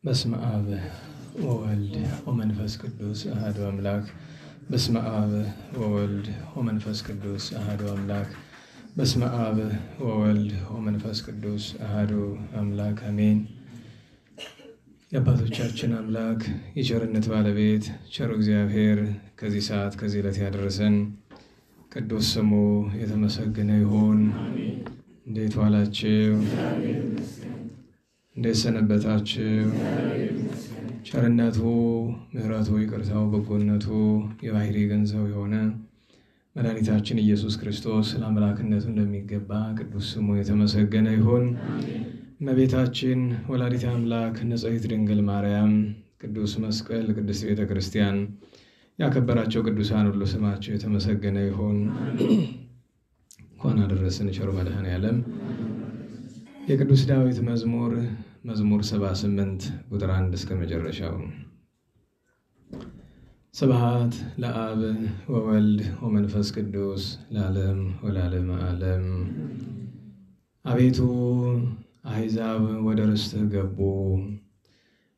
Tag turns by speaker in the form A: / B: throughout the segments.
A: በስመ አብ ወወልድ ወመንፈስ ቅዱስ አሐዱ አምላክ። በስመ አብ ወወልድ ወመንፈስ ቅዱስ አሐዱ አምላክ። በስመ አብ ወወልድ ወመንፈስ ቅዱስ አሐዱ አምላክ አሜን። የአባቶቻችን አምላክ የቸርነት ባለቤት ቸሩ እግዚአብሔር ከዚህ ሰዓት ከዚህ ዕለት ያደረሰን ቅዱስ ስሙ የተመሰገነ ይሁን። እንዴት ዋላችሁ? እንዴት ሰነበታችሁ? ቸርነቱ ምሕረቱ ይቅርታው በጎነቱ የባህሪ ገንዘብ የሆነ መድኃኒታችን ኢየሱስ ክርስቶስ ለአምላክነቱ እንደሚገባ ቅዱስ ስሙ የተመሰገነ ይሁን። እመቤታችን ወላዲተ አምላክ ንጽሕት ድንግል ማርያም፣ ቅዱስ መስቀል፣ ቅድስት ቤተ ክርስቲያን ያከበራቸው ቅዱሳን ሁሉ ስማቸው የተመሰገነ ይሁን። እንኳን አደረሰን ቸሩ መድኃኔዓለም። የቅዱስ ዳዊት መዝሙር 78 ቁጥር 1 እስከ መጨረሻው። ስብሐት ለአብ ወወልድ ወመንፈስ ቅዱስ ለዓለም ወለዓለመ ዓለም። አቤቱ አሕዛብ ወደ ርስትህ ገቡ፣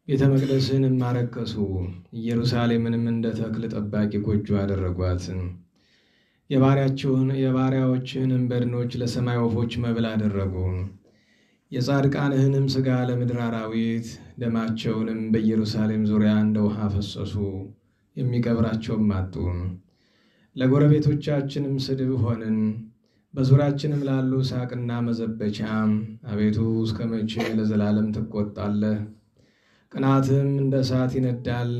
A: ቤተ መቅደስን ማረከሱ፣ ኢየሩሳሌምንም እንደ ተክል ጠባቂ ጎጆ አደረጓት። የባሪያዎችህንም በድኖች ለሰማይ ወፎች መብል አደረጉ። የጻድቃንህንም ሥጋ ለምድር አራዊት፣ ደማቸውንም በኢየሩሳሌም ዙሪያ እንደ ውሃ ፈሰሱ፣ የሚቀብራቸውም አጡ። ለጎረቤቶቻችንም ስድብ ሆንን፣ በዙሪያችንም ላሉ ሳቅና መዘበቻ። አቤቱ እስከ መቼ ለዘላለም ትቆጣለህ? ቅናትህም እንደ እሳት ይነዳል።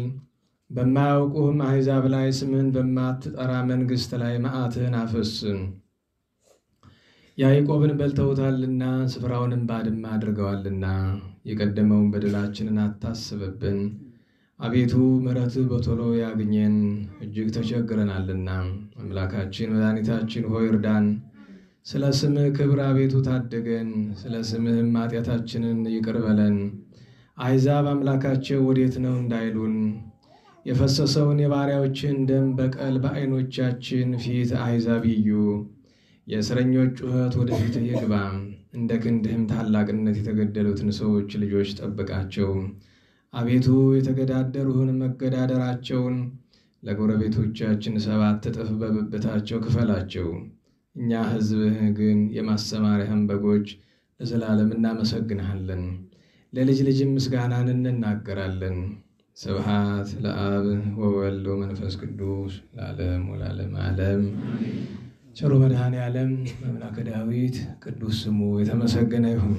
A: በማያውቁህም አሕዛብ ላይ ስምህን በማትጠራ መንግሥት ላይ መዓትህን አፍስ። ያዕቆብን በልተውታልና ስፍራውንም ባድማ አድርገዋልና፣ የቀደመውን በደላችንን አታስብብን። አቤቱ ምሕረትህ በቶሎ ያግኘን፣ እጅግ ተቸግረናልና። አምላካችን መድኃኒታችን ሆይ እርዳን። ስለ ስምህ ክብር አቤቱ ታደገን፣ ስለ ስምህም ኃጢአታችንን ይቅር በለን። አሕዛብ አምላካቸው ወዴት ነው እንዳይሉን፣ የፈሰሰውን የባሪያዎችን ደም በቀል በዓይኖቻችን ፊት አሕዛብ ይዩ። የእስረኞች ጩኸት ወደ ፊትህ ይግባ፣ እንደ ክንድህም ታላቅነት የተገደሉትን ሰዎች ልጆች ጠብቃቸው። አቤቱ የተገዳደሩህን መገዳደራቸውን ለጎረቤቶቻችን 7 እጥፍ በብብታቸው ክፈላቸው። እኛ ሕዝብህ ግን የማሰማሪያህን በጎች ለዘላለም እናመሰግንሃለን፣ ለልጅ ልጅም ምስጋናን እንናገራለን። ስብሐት ለአብ ወወልድ ወመንፈስ ቅዱስ ለዓለም ወለዓለመ ዓለም። ቸሩ መድኃኔዓለም አምላከ ዳዊት ቅዱስ ስሙ የተመሰገነ ይሁን።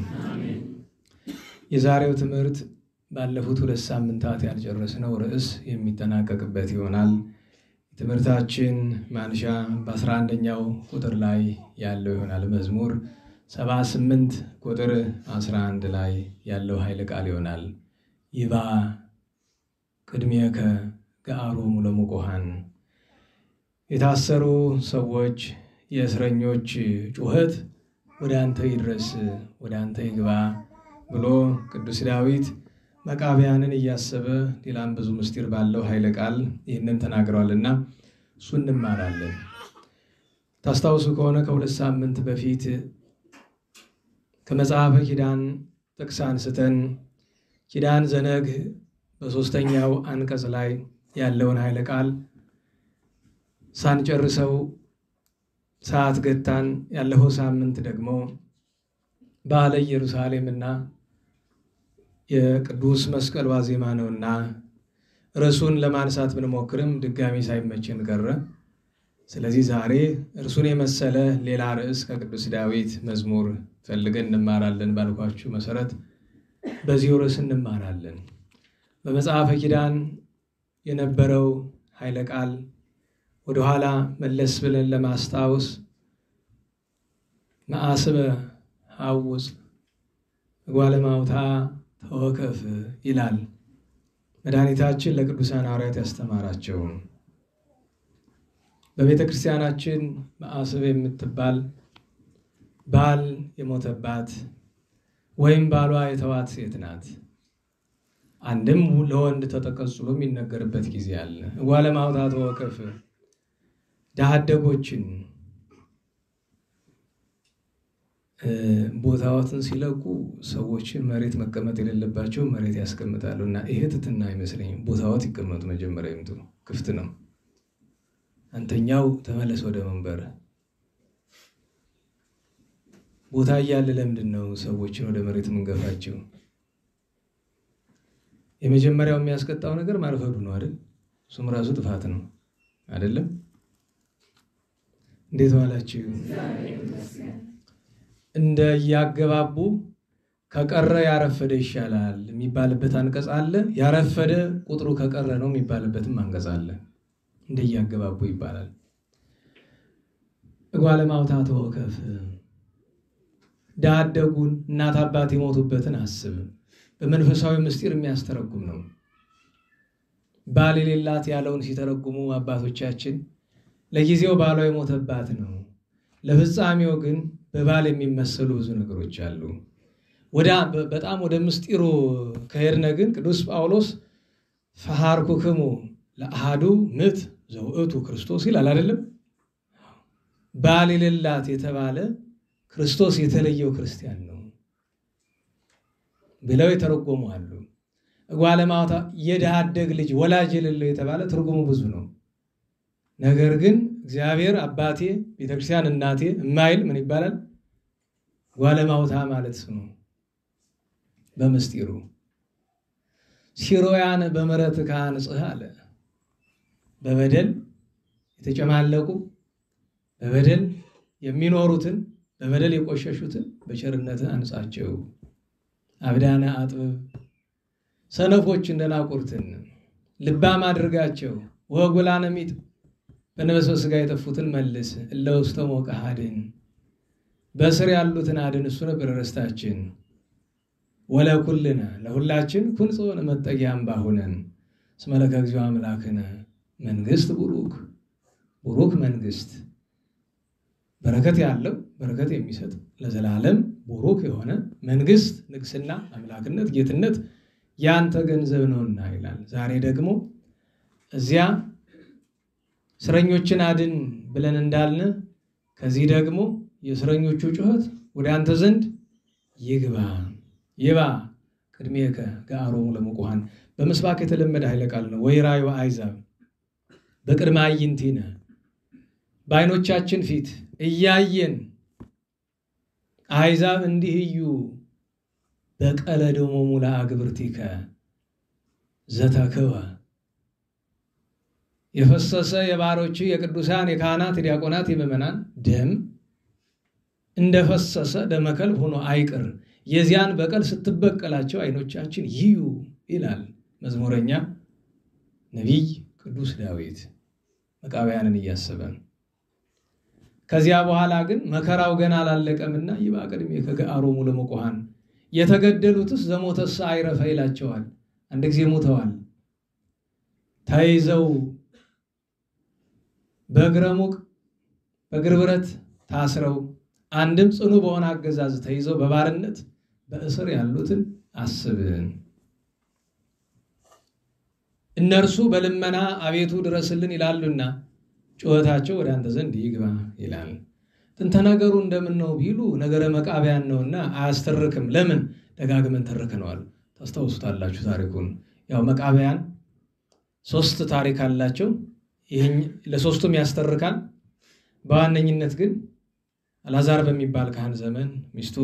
A: የዛሬው ትምህርት ባለፉት 2 ሳምንታት ያልጨረስነው ርዕስ የሚጠናቀቅበት ይሆናል። ትምህርታችን ማንሻ በ11ኛው ቁጥር ላይ ያለው ይሆናል። መዝሙር 78 ቁጥር 11 ላይ ያለው ኃይለ ቃል ይሆናል። ይባ ቅድሜከ ገአሮሙ ለሙቁሃን። የታሰሩ ሰዎች የእስረኞች ጩኸት ወደ አንተ ይድረስ፣ ወደ አንተ ይግባ ብሎ ቅዱስ ዳዊት መቃብያንን እያሰበ ሌላም ብዙ ምስጢር ባለው ኃይለ ቃል ይህንን ተናግረዋልና እሱ እንማራለን። ታስታውሱ ከሆነ ከ2 ሳምንት በፊት ከመጽሐፈ ኪዳን ጥቅስ አንስተን ኪዳን ዘነግ በ3ኛው አንቀጽ ላይ ያለውን ኃይለ ቃል ሳንጨርሰው ሰዓት ገታን። ያለፈው ሳምንት ደግሞ በዓለ ኢየሩሳሌምና የቅዱስ መስቀል ዋዜማ ነውና ርዕሱን ለማንሳት ብንሞክርም ድጋሚ ሳይመችን ቀረ። ስለዚህ ዛሬ እርሱን የመሰለ ሌላ ርዕስ ከቅዱስ ዳዊት መዝሙር ፈልገን እንማራለን። ባልኳችሁ መሰረት በዚሁ ርዕስ እንማራለን። በመጽሐፈ ኪዳን የነበረው ኃይለ ቃል ወደኋላ መለስ ብለን ለማስታወስ መአስበ ሐውፅ እጓለ ማውታ ተወከፍ ይላል። መድኃኒታችን ለቅዱሳን ሐዋርያት ያስተማራቸው በቤተ ክርስቲያናችን መአስብ የምትባል ባል የሞተባት ወይም ባሏ የተዋት ሴት ናት። አንድም ለወንድ ተጠቅልሎ የሚነገርበት ጊዜ አለ። እጓለ ማውታ ተወከፍ ድሃ አደጎችን ቦታዎትን ሲለቁ ሰዎችን መሬት መቀመጥ የሌለባቸው መሬት ያስቀምጣሉ እና ይሄ ትትና አይመስለኝም። ቦታዎት ይቀመጡ፣ መጀመሪያ ይምጡ፣ ክፍት ነው። አንተኛው ተመለስ ወደ መንበር። ቦታ እያለ ለምንድን ነው ሰዎችን ወደ መሬት የምንገፋቸው? የመጀመሪያው የሚያስቀጣው ነገር ማርፈዱ ነው አይደል? እሱም ራሱ ጥፋት ነው አይደለም? እንዴት ዋላችሁ? እንደ ያገባቡ ከቀረ ያረፈደ ይሻላል የሚባልበት አንቀጽ አለ። ያረፈደ ቁጥሩ ከቀረ ነው የሚባልበትም አንቀጽ አለ። እንደ ያገባቡ ይባላል። እጓለ ማውታት ወከፍ ዳደጉን እናት አባት የሞቱበትን አስብ በመንፈሳዊ ምስጢር የሚያስተረጉም ነው። ባል የሌላት ያለውን ሲተረጉሙ አባቶቻችን ለጊዜው ባሏ የሞተባት ነው፣ ለፍጻሜው ግን በባል የሚመሰሉ ብዙ ነገሮች አሉ። በጣም ወደ ምስጢሩ ከሄድነ ግን ቅዱስ ጳውሎስ ፈሃርኩክሙ ለአሐዱ ምት ዘውእቱ ክርስቶስ ይላል አይደለም? ባል የሌላት የተባለ ክርስቶስ የተለየው ክርስቲያን ነው ብለው የተረጎሙ አሉ። እጓለ ማውታት የድሃ አደግ ልጅ ወላጅ የሌለው የተባለ ትርጉሙ ብዙ ነው። ነገር ግን እግዚአብሔር አባቴ ቤተክርስቲያን እናቴ የማይል ምን ይባላል? እጓለ ማውታት ማለት ነው። በምስጢሩ ሲሮያን በምሕረት ካንጽህ አለ። በበደል የተጨማለቁ በበደል የሚኖሩትን በበደል የቆሸሹትን በቸርነት አንጻቸው። አብዳነ አጥብብ ሰነፎችን ደናቁርትን ልባም አድርጋቸው። ወጉላነ ሚጥ በነበሰ ሥጋ የጠፉትን መልስ። እለውስተ ሞቀ አድን በስር ያሉትን አድን። እሱ ነበር ርስታችን። ወለኩልነ ለሁላችን ኩን ጽዮን መጠጊያ አምባ ሁነን እስመ ለከ እግዚኦ አምላክነ መንግሥት ቡሩክ ቡሩክ መንግሥት በረከት ያለው በረከት የሚሰጥ ለዘላለም ቡሩክ የሆነ መንግሥት ንግስና አምላክነት ጌትነት ያንተ ገንዘብ ነውና ይላል። ዛሬ ደግሞ እዚያ እስረኞችን አድን ብለን እንዳልን ከዚህ ደግሞ የእስረኞቹ ጩኸት ወደ አንተ ዘንድ ይግባ ይባ ቅድሜከ ገአሮሙ ለምቁሃን በምስባክ የተለመደ ኃይለ ቃል ነው። ወይራዩ አይዛብ በቅድመ አይንቲነ በዓይኖቻችን ፊት እያየን አይዛብ እንዲህ እዩ በቀለዶሙ ለአግብርቲከ ዘተከወ የፈሰሰ የባሮች የቅዱሳን የካህናት የዲያቆናት የምእመናን ደም እንደፈሰሰ ደመከል ሆኖ አይቅር የዚያን በቀል ስትበቀላቸው ዓይኖቻችን ይዩ ይላል መዝሙረኛ ነቢይ ቅዱስ ዳዊት መቃብያንን እያሰበ። ከዚያ በኋላ ግን መከራው ገና አላለቀምና ይባ ቅድሜከ ገአሮሙ ለምቁሃን የተገደሉትስ ዘሞተስ አይረፈ ይላቸዋል። አንድ ጊዜ ሞተዋል ተይዘው በእግረ ሙቅ በእግር ብረት ታስረው አንድም ጽኑ በሆነ አገዛዝ ተይዘው በባርነት በእስር ያሉትን አስብን። እነርሱ በልመና አቤቱ ድረስልን ይላሉና ጩኸታቸው ወደ አንተ ዘንድ ይግባ ይላል። ጥንተ ነገሩ እንደምን ነው ቢሉ ነገረ መቃብያን ነውና አያስተርክም። ለምን ደጋግመን ተርከነዋል። ታስታውሱታላችሁ ታሪኩን። ያው መቃብያን ሶስት ታሪክ አላቸው። ይሄን ለሶስቱም ያስተርካል። በዋነኝነት ግን አልዓዛር በሚባል ካህን ዘመን ሚስቱ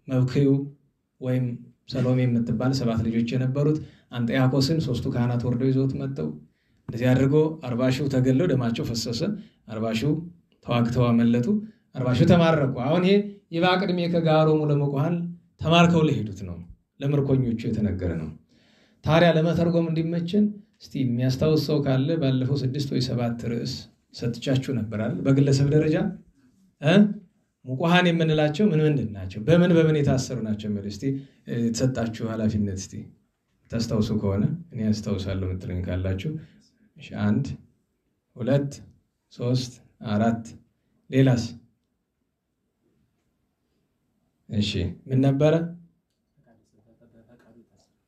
A: መብክዩ ወይም ሰሎሜ የምትባል 7 ልጆች የነበሩት አንጥያኮስን 3ቱ ካህናት ወርደው ይዘውት መጥተው እንደዚህ አድርጎ 40 ሺው ተገለው ደማቸው ፈሰሰ። 40 ሺው ተዋግተው አመለጡ። 40 ሺው ተማረኩ። አሁን ይሄ ይባ ቅድሜከ ገአሮሙ ለምቁሃን ተማርከው ለሄዱት ነው፣ ለምርኮኞቹ የተነገረ ነው። ታዲያ ለመተርጎም እንዲመችን እስቲ የሚያስታውስ ሰው ካለ ባለፈው 6 ወይ 7 ርዕስ ሰጥቻችሁ ነበር አይደል? በግለሰብ ደረጃ ሙቁሃን የምንላቸው ምን ምንድን ናቸው? በምን የታሰሩ ናቸው? ማለት እስቲ የተሰጣችሁ ኃላፊነት እስቲ ታስታውሱ ከሆነ እኔ አስታውሳለሁ የምትሉኝ ካላችሁ 1 2 3 4 ሌላስ? እሺ ምን ነበረ?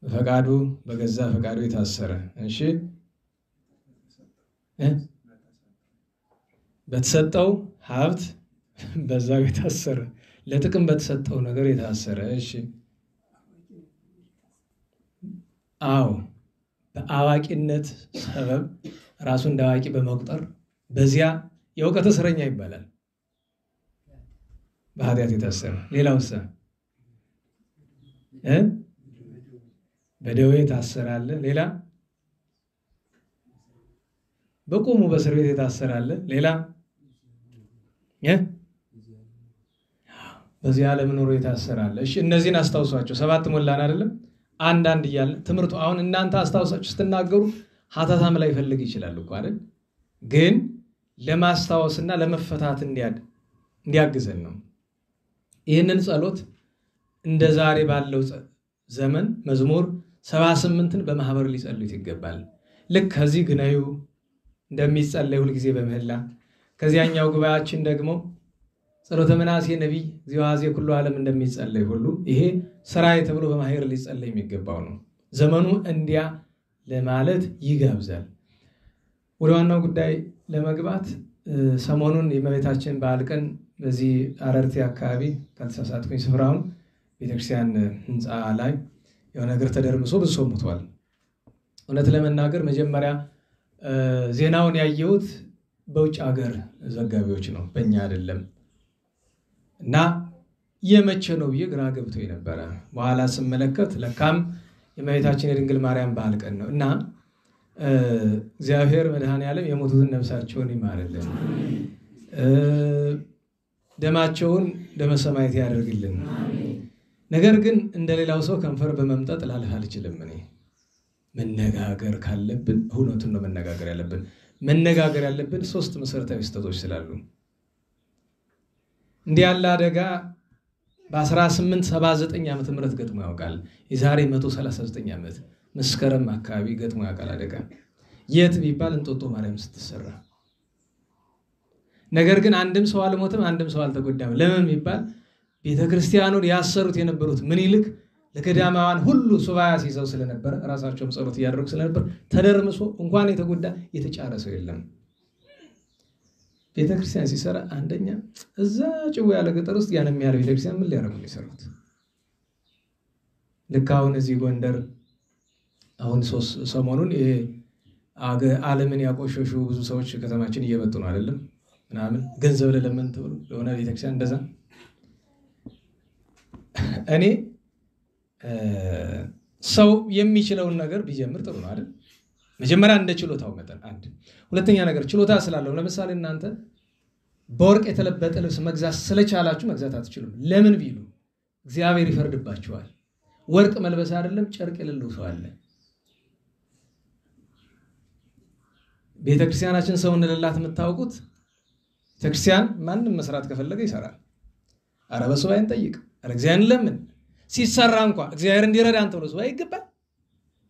A: ፈቃዱ በገዛ ፈቃዱ የታሰረ። እሺ በተሰጠው ሀብት በዛው የታሰረ። ለጥቅም በተሰጠው ነገር የታሰረ እሺ አዎ በአዋቂነት ሰበብ ራሱን እንዳዋቂ በመቁጠር በዚያ የእውቀት እስረኛ ይባላል በኃጢአት የታሰረ ሌላውስ በደዌ ታሰራለ ሌላ በቆሙ በእስር ቤት የታሰራለ ሌላ በዚህ ዓለም ኑሮ የታሰራለ እሺ እነዚህን አስታውሷቸው 7 ሞላን አይደለም አንድ ይያል ትምርቱ አሁን እናንተ አስታውሳችሁ ስትናገሩ ሀተታም ላይ ፈልግ ይችላል እኮ አይደል ግን ለማስታወስና ለመፈታት እንዲያግዘን ነው ይሄንን ጸሎት እንደ ዛሬ ባለው ዘመን መዝሙር 78ን በማህበር ሊጸልዩት ይገባል ልክ ከዚህ ግናዩ እንደሚጸለይ ሁሉ ጊዜ በመህላ ከዚያኛው ጉባኤያችን ደግሞ ጸሎተ ምናሴ ነብይ ዚዋዜ ሁሉ ዓለም እንደሚጸለይ ሁሉ ይሄ ስራዬ ተብሎ በማህበር ሊጸለይ የሚገባው ነው ዘመኑ እንዲያ ለማለት ይጋብዛል ወደ ዋናው ጉዳይ ለመግባት ሰሞኑን የመቤታችን በዓል ቀን በዚህ አረርቲ አካባቢ ካልተሳሳትኩኝ ስፍራውን ቤተክርስቲያን ህንጻ ላይ የሆነ ነገር ተደርምሶ ብዙ ሰው ሞቷል እውነት ለመናገር መጀመሪያ ዜናውን ያየሁት በውጭ ሀገር ዘጋቢዎች ነው በእኛ አይደለም እና የመቼ ነው ግራ ገብቶኝ ነበር በኋላ ስመለከት ለካም የመቤታችን የድንግል ማርያም በዓል ቀን ነው እና እግዚአብሔር መድኃኔዓለም የሞቱትን ነፍሳቸውን ይማርልን ደማቸውን ደመ ሰማዕት ያደርግልን ነገር ግን እንደሌላው ሰው ከንፈር በመምጠጥ ላልፍ አልችልም እኔ መነጋገር ካለብን ሁሉቱን ነው መነጋገር ያለብን 3 መሰረታዊ ስህተቶች ስላሉ እንዲህ ያለ አደጋ በ1879 ዓመተ ምህረት ገጥሞ ያውቃል የዛሬ 139 ዓመት መስከረም አካባቢ ገጥሞ ያውቃል አደጋ የት ቢባል እንጦጦ ማርያም ስትሰራ ነገር ግን አንድም ሰው አልሞተም አንድም ሰው አልተጎዳም ለምን ቢባል ቤተክርስቲያኑን ያሰሩት የነበሩት ምን ይልክ ለገዳማዋን ሁሉ ሱባኤ ሲዘው ስለነበር ራሳቸውም ጸሎት ያደርጉ ስለነበር ተደርምሶ እንኳን የተጎዳ የተጫረሰው የለም ቤተክርስቲያን ሲሰራ አንደኛ እዛ ጭው ያለ ገጠር ውስጥ ያንም ያለ ቤተክርስቲያን ምን ሊያረጉ ይሰሩት ለካውን እዚህ ጎንደር አሁን ሰሞኑን ዓለምን ያቆሸሹ ብዙ ሰዎች ከተማችን እየመጡ ነው አይደለም ምናምን ገንዘብ ለለምን ተብሎ ለሆነ ቤተክርስቲያን እንደዛ እኔ ሰው የሚችለውን ነገር ቢጀምር ጥሩ ነው አይደል መጀመሪያ እንደ ችሎታው መጠን አንድ ሁለተኛ ነገር ችሎታ ስላለው ለምሳሌ እናንተ በወርቅ የተለበጠ ልብስ መግዛት ስለቻላችሁ መግዛት አትችሉም ለምን ቢሉ እግዚአብሔር ይፈርድባችኋል ወርቅ መልበስ አይደለም ጨርቅ የሌለው ሰው አለ ቤተክርስቲያናችን ሰው እንደሌላት የምታውቁት ቤተክርስቲያን ማንንም መስራት ከፈለገ ይሰራል አረበ ሱባኤን ጠይቅ እግዚአብሔርን ለምን ሲሰራ እንኳን እግዚአብሔር እንዲረዳን ተብሎ ሱባኤ ይገባል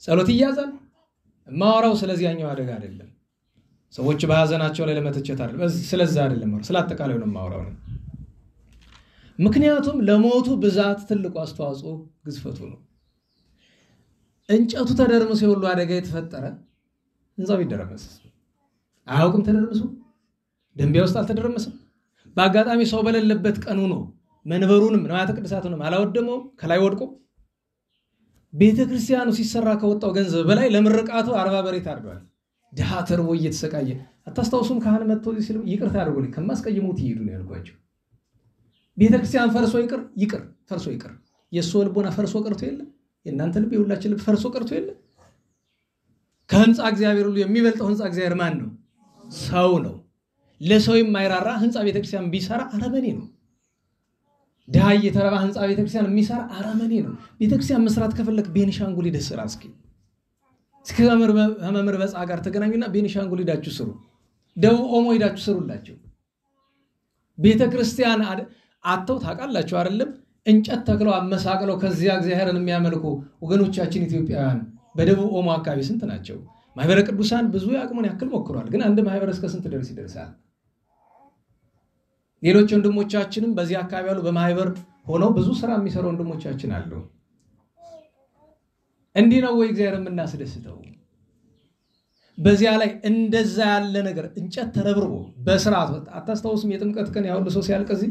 A: ጸሎት ይያዛል ማወራው ስለዚያኛው አደጋ አይደለም ሰዎች በሐዘናቸው ላይ ለመተቸት አይደለም ስለዛ አይደለም ስላጠቃላዩ ነው ማወራው ምክንያቱም ለሞቱ ብዛት ትልቁ አስተዋጽኦ ግዝፈቱ ነው እንጨቱ ተደርምሶ ሁሉ አደጋ የተፈጠረ እንዛው ይደረመስ አያውቅም ተደርምሶ ደንቢያ ውስጥ አልተደረመሰም በአጋጣሚ ሰው በሌለበት ቀኑ ነው መንበሩንም ንዋያተ ቅድሳቱንም አላወደመው ከላይ ወድቆ ቤተክርስቲያኑ ሲሰራ ከወጣው ገንዘብ በላይ ለምርቃቱ 40 በሬ ታርዷል ድሃ ተርቦ እየተሰቃየ አታስታውሱም ካህን መጥቶ ሲሉ ይቅርታ አድርጎልኝ ከማስቀየሙት ይሄዱ ነው ያልኳቸው ቤተክርስቲያን ፈርሶ ይቅር ፈርሶ ይቅር የሱ ልቦና ፈርሶ ቀርቶ የለ የእናንተ ልብ የሁላችን ልብ ፈርሶ ቀርቶ የለ ከህንጻ እግዚአብሔር ሁሉ የሚበልጠው ህንጻ እግዚአብሔር ማን ነው ሰው ነው ለሰው የማይራራ ህንጻ ቤተክርስቲያን ቢሰራ አረመኔ ነው ድሃ የተረባ ህንጻ ቤተክርስቲያን የሚሰራ አረመኔ ነው ቤተክርስቲያን መስራት ከፈለክ ቤኒሻንጉል ይደስራ እስኪ መምህር በጻ ጋር ተገናኙና ቤኒሻንጉል ሄዳችሁ ስሩ ደቡብ ኦሞ ሄዳችሁ ስሩላችሁ ቤተክርስቲያን አጥተው ታውቃላችሁ አይደለም እንጨት ተክለው አመሳቅለው ከዚያ እግዚአብሔርን የሚያመልኩ ወገኖቻችን ኢትዮጵያውያን በደቡብ ኦሞ አካባቢ ስንት ናቸው ማህበረ ቅዱሳን ብዙ ያቅሙን ያክል ሞክሯል ግን አንድ ማህበረ እስከ ስንት ድረስ ይደርሳል ሌሎች ወንድሞቻችንም በዚህ አካባቢ ያሉ በማህበር ሆነው ብዙ ስራ የሚሰሩ ወንድሞቻችን አሉ እንዲህ ነው ወይ እግዚአብሔርን እናስደስተው በዚያ ላይ እንደዛ ያለ ነገር እንጨት ተረብርቦ በስርዓት አታስታውስም የጥምቀት ቀን ያውሉ ሰው ሲያልቀዚ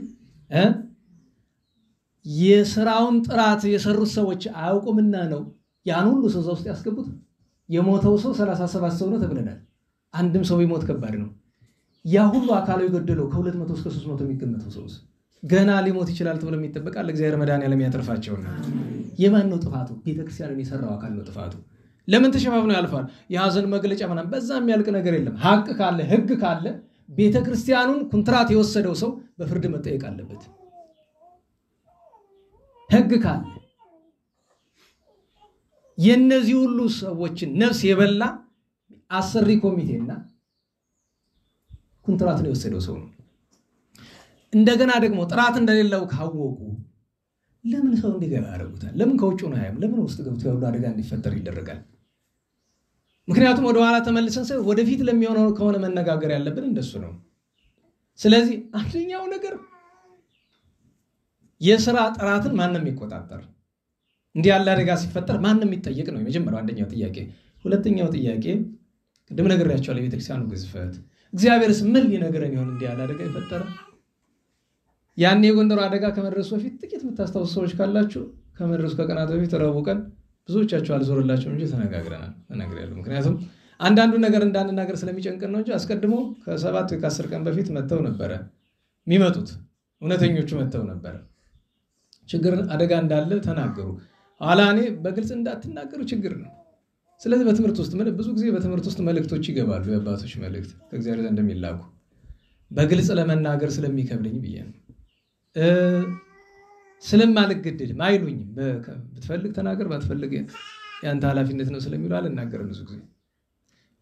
B: የሥራውን ጥራት የሰሩት ሰዎች አያውቁምና ነው ያን ሁሉ ሰው ውስጥ ያስገቡት። የሞተው ሰው 37 ሰው ነው ተብለናል። አንድም ሰው ቢሞት ከባድ ነው። ያ ሁሉ አካሉ የገደለው ከ200 እስከ 300 የሚገመተው ሰው ገና ሊሞት ይችላል ተብሎ የሚጠበቃል። እግዚአብሔር መድኃኒዓለም ያተርፋቸውና የማን ነው ጥፋቱ? ቤተክርስቲያንን የሰራው አካል ነው ጥፋቱ። ለምን ተሸፋፍኖ ያልፋል? የሐዘን መግለጫ ምናምን በዛ የሚያልቅ ነገር የለም። ሐቅ ካለ ሕግ ካለ ቤተክርስቲያኑን ኮንትራት የወሰደው ሰው በፍርድ መጠየቅ አለበት። ሕግ ካለ የነዚህ ሁሉ ሰዎችን ነፍስ የበላ አሰሪ ኮሚቴና ኮንትራትን የወሰደው ሰው ነው። እንደገና ደግሞ ጥራት እንደሌለው ካወቁ ለምን ሰው እንዲገባ ያደርጉታል? ለምን ከውጭ ነው ያየም? ለምን ውስጥ ገብቶ ያሉ አደጋ እንዲፈጠር ይደረጋል? ምክንያቱም ወደ ኋላ ተመልሰን ሰው ወደፊት ለሚሆነው ከሆነ መነጋገር ያለብን እንደሱ ነው። ስለዚህ አንደኛው ነገር የሥራ ጥራትን ማንንም ይቆጣጠር፣ እንዲህ ያለ አደጋ ሲፈጠር ማንንም ይጠየቅ ነው የመጀመሪያው አንደኛው ጥያቄ። ሁለተኛው ጥያቄ ቅድም ነግሬያቸዋለሁ፣ የቤተክርስቲያኑ ግዝፈት። እግዚአብሔርስ ምን ሊነግረን ይሆን እንዲህ ያለ አደጋ የፈጠረ? ያኔ የጎንደሩ አደጋ ከመድረሱ በፊት ጥቂት የምታስታውሱ ሰዎች ካላችሁ ከመድረሱ ከቀናት በፊት ረቡዕ ቀን ብዙዎቻችሁ አልዞርላችሁም እንጂ ተነግሬያለሁ። ምክንያቱም አንዳንዱ ነገር እንዳንናገር ስለሚጨንቀን ነው እንጂ አስቀድሞ ከ7 ወይ ከ10 ቀን በፊት መጥተው ነበረ የሚመጡት እውነተኞቹ መጥተው ነበረ። ችግር አደጋ እንዳለ ተናገሩ። ኋላ እኔ በግልጽ እንዳትናገሩ ችግር ነው። ስለዚህ በትምህርት ውስጥ ብዙ ጊዜ በትምህርት ውስጥ መልእክቶች ይገባሉ፣ የአባቶች መልእክት ከእግዚአብሔር ዘንድ እንደሚላኩ በግልጽ ለመናገር ስለሚከብደኝ ብዬ ነው። ስለማልገደድም አይሉኝም። ብትፈልግ ተናገር ባትፈልግ ያንተ ኃላፊነት ነው ስለሚሉ አልናገርም። ብዙ ጊዜ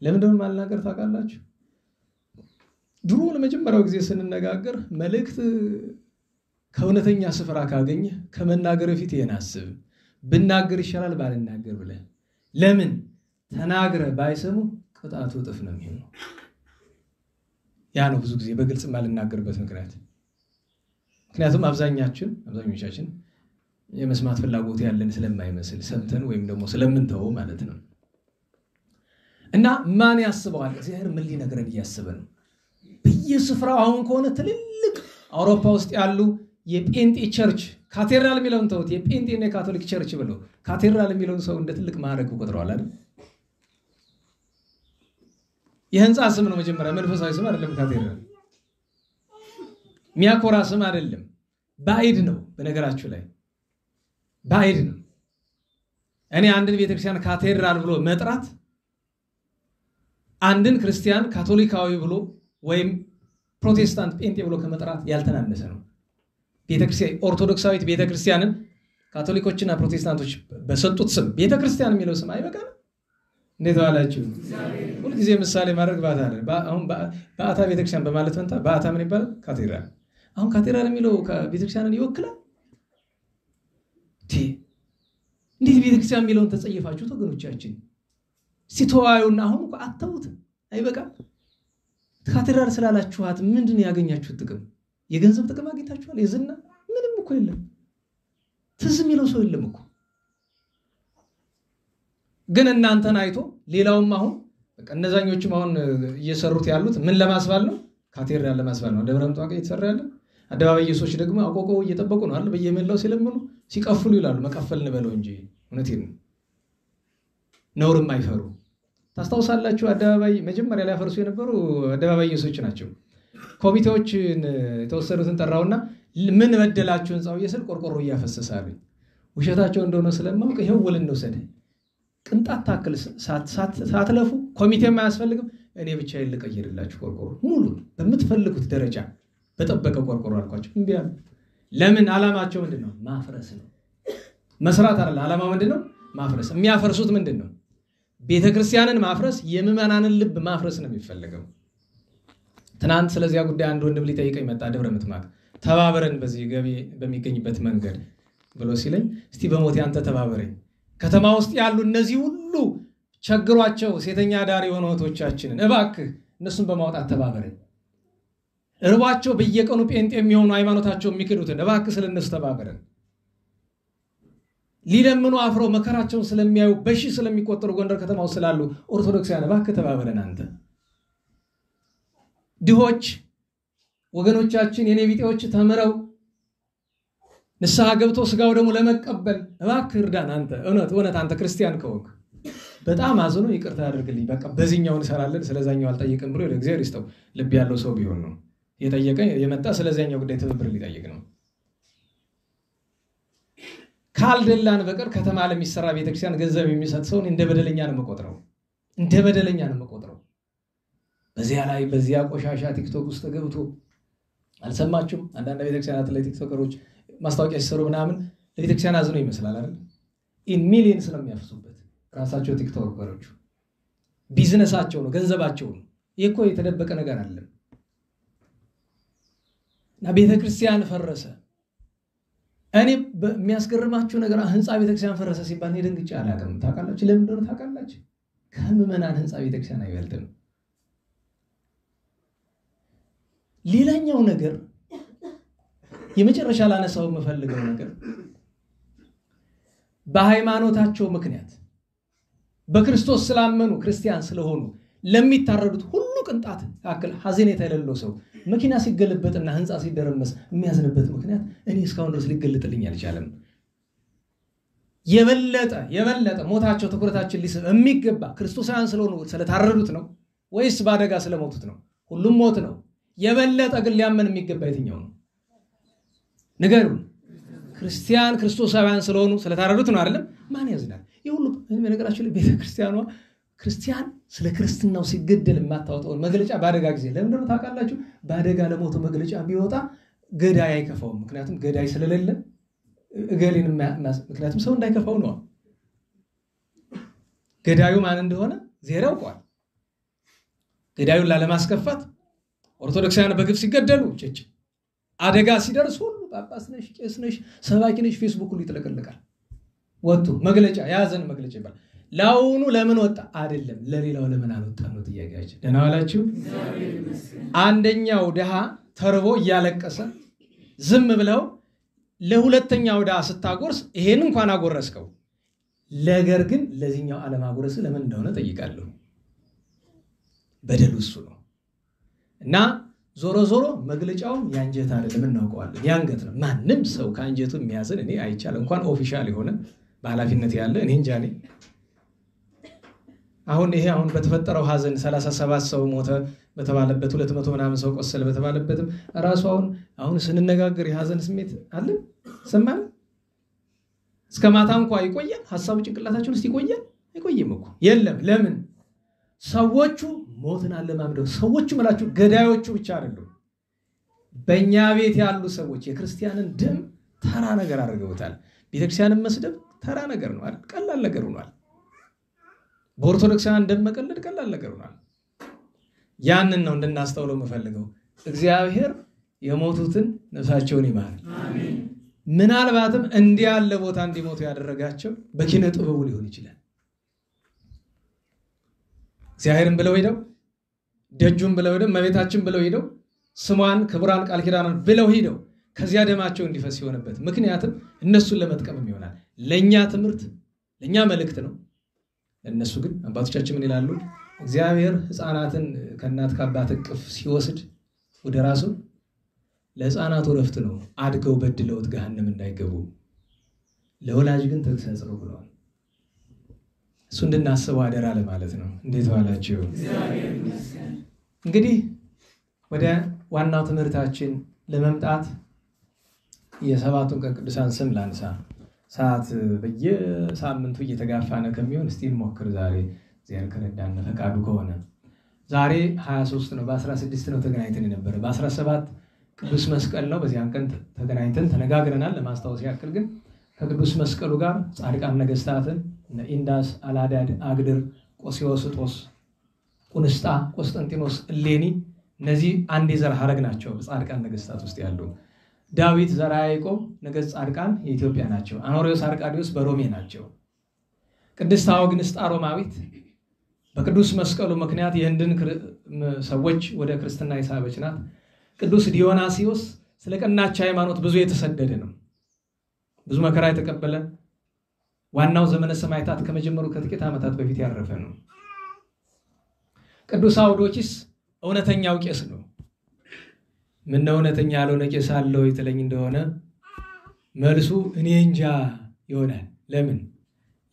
B: ለምን ደግሞ ማልናገር ታውቃላችሁ? ድሮ ለመጀመሪያው ጊዜ ስንነጋገር መልእክት ከእውነተኛ ስፍራ ካገኘ ከመናገር በፊት ይሄን አስብ፣ ብናገር ይሻላል ባልናገር ብለህ። ለምን ተናግረ ባይሰሙ ቅጣቱ እጥፍ ነው የሚሆነው። ያ ነው ብዙ ጊዜ በግልጽ ማልናገርበት ምክንያት። ምክንያቱም አብዛኞቻችን የመስማት ፍላጎት ያለን ስለማይመስል ሰምተን ወይም ደግሞ ስለምንተው ማለት ነው። እና ማን ያስበዋል? እግዚአብሔር ምን ሊነግረን እያሰበ ነው? በየስፍራው አሁን ከሆነ ትልልቅ አውሮፓ ውስጥ ያሉ የጴንጤ ቸርች ካቴድራል የሚለውን ተውት፣ የጴንጤና የካቶሊክ ቸርች ብለው ካቴድራል የሚለውን ሰው እንደ ትልቅ ማዕረግ ቆጥረዋል አይደል? የህንፃ ስም ነው መጀመሪያ፣ መንፈሳዊ ስም አይደለም። ካቴድራል የሚያኮራ ስም አይደለም፣ ባዕድ ነው። በነገራችሁ ላይ ባዕድ ነው። እኔ አንድን ቤተክርስቲያን ካቴድራል ብሎ መጥራት አንድን ክርስቲያን ካቶሊካዊ ብሎ ወይም ፕሮቴስታንት ጴንጤ ብሎ ከመጥራት ያልተናነሰ ነው። ቤተክርስቲያን ኦርቶዶክሳዊት ቤተክርስቲያንን ካቶሊኮችና ፕሮቴስታንቶች በሰጡት ስም ቤተክርስቲያን የሚለው ስም አይበቃም? እንዴት ዋላችሁ? ሁሉ ጊዜ ምሳሌ ማድረግ ባታ አለ። አሁን ባታ ቤተክርስቲያን በማለት ፈንታ ባታ ምን ይባላል? ካቴድራል። አሁን ካቴድራል የሚለው ቤተክርስቲያንን ይወክላል? እንዴት ቤተክርስቲያን የሚለውን ተጸየፋችሁት ወገኖቻችን? ሲተዋዩና አሁን እኮ አተውት አይበቃም? ካቴድራል ስላላችኋት ምንድነው ያገኛችሁት ጥቅም? የገንዘብ ጥቅም አግኝታችኋል? የዝና ምንም እኮ የለም። ትዝ የሚለው ሰው የለም እኮ። ግን እናንተን አይቶ ሌላውም አሁን በቃ እነዛኞቹም አሁን እየሰሩት ያሉት ምን ለማስባል ነው? ካቴድራል ለማስባል ነው። ደብረ ምጥማቅ እየተሰራ ያለ አደባባይ ኢየሱስ ደግሞ አቆቆው እየጠበቁ ነው አይደል? በየመላው ሲለምኑ ሲቀፍሉ ይላሉ። መቀፈል እንበለው እንጂ እውነቴን ነው። ነውርም አይፈሩ። ታስታውሳላችሁ? አደባባይ መጀመሪያ ላይ ያፈርሱ የነበሩ አደባባይ ኢየሱስ ናቸው። ኮሚቴዎችን የተወሰኑትን ጠራውና ምን በደላችሁ ህንጻው እየሰል ቆርቆሮ እያፈሰሳሉኝ ውሸታቸው እንደሆነ ስለማውቅ ይሄው ውል እንውሰድ፣ ቅንጣት ታክል ሳትለፉ ኮሚቴም አያስፈልግም፣ እኔ ብቻ ልቀይርላችሁ ቆርቆሮ ሙሉ በምትፈልጉት ደረጃ በጠበቀ ቆርቆሮ አልኳቸው። እምቢ አሉ። ለምን? ዓላማቸው ምንድነው? ማፍረስ ነው። መስራት አይደል? ዓላማው ምንድነው? ማፍረስ። የሚያፈርሱት ምንድነው? ቤተክርስቲያንን ማፍረስ፣ የምዕመናንን ልብ ማፍረስ ነው የሚፈልገው። ትናንት ስለዚያ ጉዳይ አንድ ወንድም ሊጠይቀኝ መጣ። ደብረ ምጥማቅ ተባበረን በዚህ ገቢ በሚገኝበት መንገድ ብሎ ሲለኝ፣ እስቲ በሞት ያንተ ተባበረኝ። ከተማ ውስጥ ያሉ እነዚህ ሁሉ ቸግሯቸው ሴተኛ ዳር የሆኑ እህቶቻችንን እባክህ እነሱን በማውጣት ተባበረኝ። እርቧቸው በየቀኑ ጴንጤ የሚሆኑ ሃይማኖታቸው የሚክዱትን እባክህ ስለነሱ ተባበረን። ሊለምኑ አፍረው መከራቸውን ስለሚያዩ በሺህ ስለሚቆጠሩ ጎንደር ከተማ ውስጥ ስላሉ ኦርቶዶክሳውያን እባክህ ተባበረን። አንተ ድሆች ወገኖቻችን የኔ ቢጤዎች ተምረው ንስሐ ገብቶ ስጋው ደግሞ ለመቀበል እባክህ እርዳን አንተ እውነት አንተ ክርስቲያን ከሆንክ በጣም አዝኖ ይቅርታ ያድርግልኝ በቃ በዚህኛው እንሰራለን ስለዛኛው አልጠየቅም ብሎ ለእግዚአብሔር ይስጠው ልብ ያለው ሰው ቢሆን ነው የጠየቀ የመጣ ስለዛኛው ጉዳይ ትብብር ሊጠይቅ ነው ካልደላን በቀር ከተማ ለሚሰራ ቤተክርስቲያን ገንዘብ የሚሰጥ ሰው እንደ በደለኛ ነው መቆጥረው በዚያ ላይ በዚያ ቆሻሻ ቲክቶክ ውስጥ ገብቶ አልሰማችሁም አንዳንድ ቤተክርስቲያናት ላይ ቲክቶከሮች ማስታወቂያ ሲሰሩ ምናምን ለቤተክርስቲያን አዝኖ ይመስላል አይደል ኢን ሚሊየንስ ነው የሚያፈሱበት ራሳቸው ቲክቶከሮቹ ቢዝነሳቸው ነው ገንዘባቸው ነው ይሄ እኮ የተደበቀ ነገር አለ እና ቤተክርስቲያን ፈረሰ እኔ በሚያስገርማችሁ ነገር ህንጻ ቤተክርስቲያን ፈረሰ ሲባል ነው ደንግጬ አላውቅም ታውቃላችሁ ለምን እንደሆነ ታውቃላችሁ ከምዕመናን ህንጻ ቤተክርስቲያን አይበልጥም ሌላኛው ነገር የመጨረሻ ላነሳው የምፈልገው ነገር በሃይማኖታቸው ምክንያት በክርስቶስ ስላመኑ ክርስቲያን ስለሆኑ ለሚታረዱት ሁሉ ቅንጣት ያክል ሐዘኔታ የሌለው ሰው መኪና ሲገለበጥና ህንጻ ሲደረመስ የሚያዝንበት ምክንያት እኔ እስካሁን ድረስ ሊገለጥልኝ አልቻለም የበለጠ ሞታቸው ትኩረታችን ሊስብ የሚገባ ክርስቶሳውያን ስለሆኑ ስለታረዱት ነው ወይስ ባደጋ ስለሞቱት ነው ሁሉም ሞት ነው የበለጠ ግን ሊያመን የሚገባ የትኛው ነው ነገሩን ክርስቲያን ክርስቶሳውያን ስለሆኑ ስለታረዱት ነው አይደለም ማን ያዝናል ይሁሉ በነገራችን ላይ ቤተክርስቲያኗ ክርስቲያን ስለ ክርስትናው ሲገደል የማታወጣው መግለጫ ባደጋ ጊዜ ለምን ነው ታውቃላችሁ ባደጋ ለሞቱ መግለጫ ቢወጣ ገዳይ አይከፋው ምክንያቱም ገዳይ ስለሌለ እገሊን ምክንያቱም ሰው እንዳይከፋው ነው ገዳዩ ማን እንደሆነ ዜራው ቋል ገዳዩን ላለማስከፋት ኦርቶዶክሳውያን በግፍ ሲገደሉ ቸጭ አደጋ ሲደርስ ሁሉ ጳጳስ ነሽ ቄስ ነሽ ሰባኪ ነሽ ፌስቡክ ሁሉ ይተለቀለቃል ወጡ መግለጫ ያዘን መግለጫ ይባል ላውኑ ለምን ወጣ አይደለም ለሌላው ለምን አልወጣ ነው ጥያቄያችን ደህና ዋላችሁ አንደኛው ደሃ ተርቦ እያለቀሰ ዝም ብለው ለሁለተኛው ደሃ ስታጎርስ ይሄን እንኳን አጎረስከው ነገር ግን ለዚህኛው ዓለም አጎረስ ለምን እንደሆነ ጠይቃለሁ በደሉ እሱ ነው እና ዞሮ መግለጫውን ያንጀት አይደለም እናውቀዋለን ያንገት ነው ማንም ሰው ካንጀቱ የሚያዝን እኔ አይቻል እንኳን ኦፊሻል የሆነ በኃላፊነት ያለ እኔ እንጃ ነኝ አሁን በተፈጠረው ሐዘን 37 ሰው ሞተ በተባለበት 200 ምናምን ሰው ቆሰለ በተባለበትም ራሱ አሁን ስንነጋገር የሐዘን ስሜት አለ ሰማን እስከ ማታ እንኳን ይቆያል ሐሳቡ ጭንቅላታችን ውስጥ ይቆያል አይቆይም እኮ የለም ለምን ሰዎቹ ሞትን አለማምደው ሰዎቹ ማለት ገዳዮቹ ብቻ አይደሉም በእኛ ቤት ያሉ ሰዎች የክርስቲያንን ደም ተራ ነገር አድርገውታል ቤተክርስቲያንን መስደብ ተራ ነገር ነው አይደል ቀላል ነገር ሆኗል በኦርቶዶክሳውያን ደም መቀለድ ቀላል ነገር ሆኗል ያንን ነው እንድናስተውለው መፈልገው እግዚአብሔር የሞቱትን ነፍሳቸውን ይማር አሜን ምናልባትም እንዲህ ያለ ቦታ እንዲሞቱ ያደረጋቸው በኪነ ጥበቡ ሊሆን ይችላል እግዚአብሔርን ብለው ሄደው ደጁን ብለው ሄደው መቤታችን ብለው ሄደው ስሟን ክብራን ቃል ኪዳናን ብለው ሄደው ከዚያ ደማቸው እንዲፈስ ይሆነበት ምክንያቱም እነሱን ለመጥቀምም ይሆናል ለኛ ትምህርት ለኛ መልእክት ነው እነሱ ግን አባቶቻችን ምን ይላሉ እግዚአብሔር ሕፃናትን ከእናት ከአባት እቅፍ ሲወስድ ወደ ራሱ ለሕፃናቱ ረፍት ነው አድገው በድለውት ገሃነም እንዳይገቡ ለወላጅ ግን ተግሳጽ ነው ብለዋል እሱ እንድናስበው አደራ ለማለት ነው እንዴት ዋላችሁ እግዚአብሔር ይመስገን እንግዲህ ወደ ዋናው ትምህርታችን ለመምጣት የሰባቱን ቅዱሳን ስም ላንሳ ሰዓት በየሳምንቱ እየተጋፋነ ከሚሆን እስቲ እንሞክር ዛሬ እግዚአብሔር ከረዳን ፈቃዱ ከሆነ ዛሬ 23 ነው በ16 ነው ተገናኝተን ነበር በ17 ቅዱስ መስቀል ነው በዚያን ቀን ተገናኝተን ተነጋግረናል ለማስታወስ ያክል ግን ከቅዱስ መስቀሉ ጋር ጻድቃን ነገስታትን ኢንዳስ አላዳድ አግድር ቆሲዮስጦስ ቁንስጣ ቆስጠንጢኖስ እሌኒ እነዚህ አንድ የዘር ሐረግ ናቸው ጻድቃን ነገስታት ውስጥ ያሉ ዳዊት ዘራ ያዕቆብ ነገሥት ጻድቃን የኢትዮጵያ ናቸው አኖሪዮስ አርቃዲዮስ በሮሜ ናቸው ቅድስት አውግንስጣ ሮማዊት በቅዱስ መስቀሉ ምክንያት የህንድን ሰዎች ወደ ክርስትና የሳበች ናት ቅዱስ ዲዮናሲዮስ ስለ ቀናች ሃይማኖት ብዙ የተሰደደ ነው ብዙ መከራ የተቀበለ ዋናው ዘመነ ሰማዕታት ከመጀመሩ ከጥቂት ዓመታት በፊት ያረፈ ነው ቅዱስ አውዶኪስ እውነተኛው ቄስ ነው ምን ነው እውነተኛ ያለው ቄስ አለው ይተለኝ እንደሆነ መልሱ እኔ እንጃ ይሆናል። ለምን?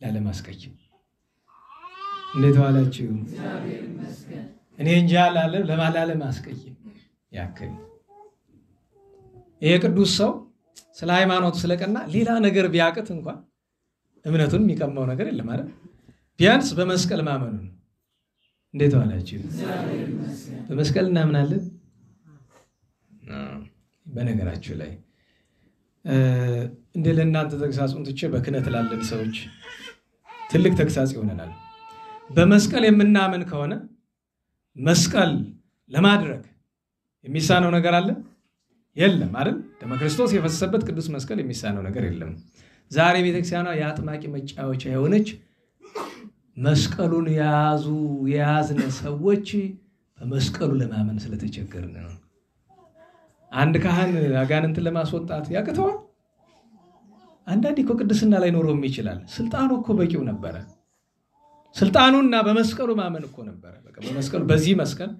B: ላለማስቀየም። እንዴት ዋላችሁ? እኔ እንጃ ላለማስቀየም ያክል። ይሄ ቅዱስ ሰው ስለ ሃይማኖት ስለቀና ሌላ ነገር ቢያቅት እንኳን እምነቱን የሚቀማው ነገር የለም አይደል? ቢያንስ በመስቀል ማመኑ ነው። እንዴት ዋላችሁ? በመስቀል እናምናለን። በነገራችሁ ላይ እንደ ለእናንተ ተግሳጹን ትቼ በክህነት ላለን ሰዎች ትልቅ ተግሳጽ ይሆነናል። በመስቀል የምናምን ከሆነ መስቀል ለማድረግ የሚሳነው ነገር አለ? የለም አይደል? ደመ ክርስቶስ የፈሰሰበት ቅዱስ መስቀል የሚሳነው ነገር የለም። ዛሬ ቤተክርስቲያኗ የአጥማቂ መጫወቻ የሆነች መስቀሉን የያዝነ ሰዎች በመስቀሉ ለማመን ስለተቸገርን ነው። አንድ ካህን አጋንንትን ለማስወጣት ያቅተዋል? አንዳንዴ እኮ ቅድስና ላይ ኖሮም ይችላል። ስልጣኑ እኮ በቂው ነበረ። ስልጣኑና በመስቀሉ ማመን እኮ ነበረ። በቃ በመስቀሉ በዚህ መስቀል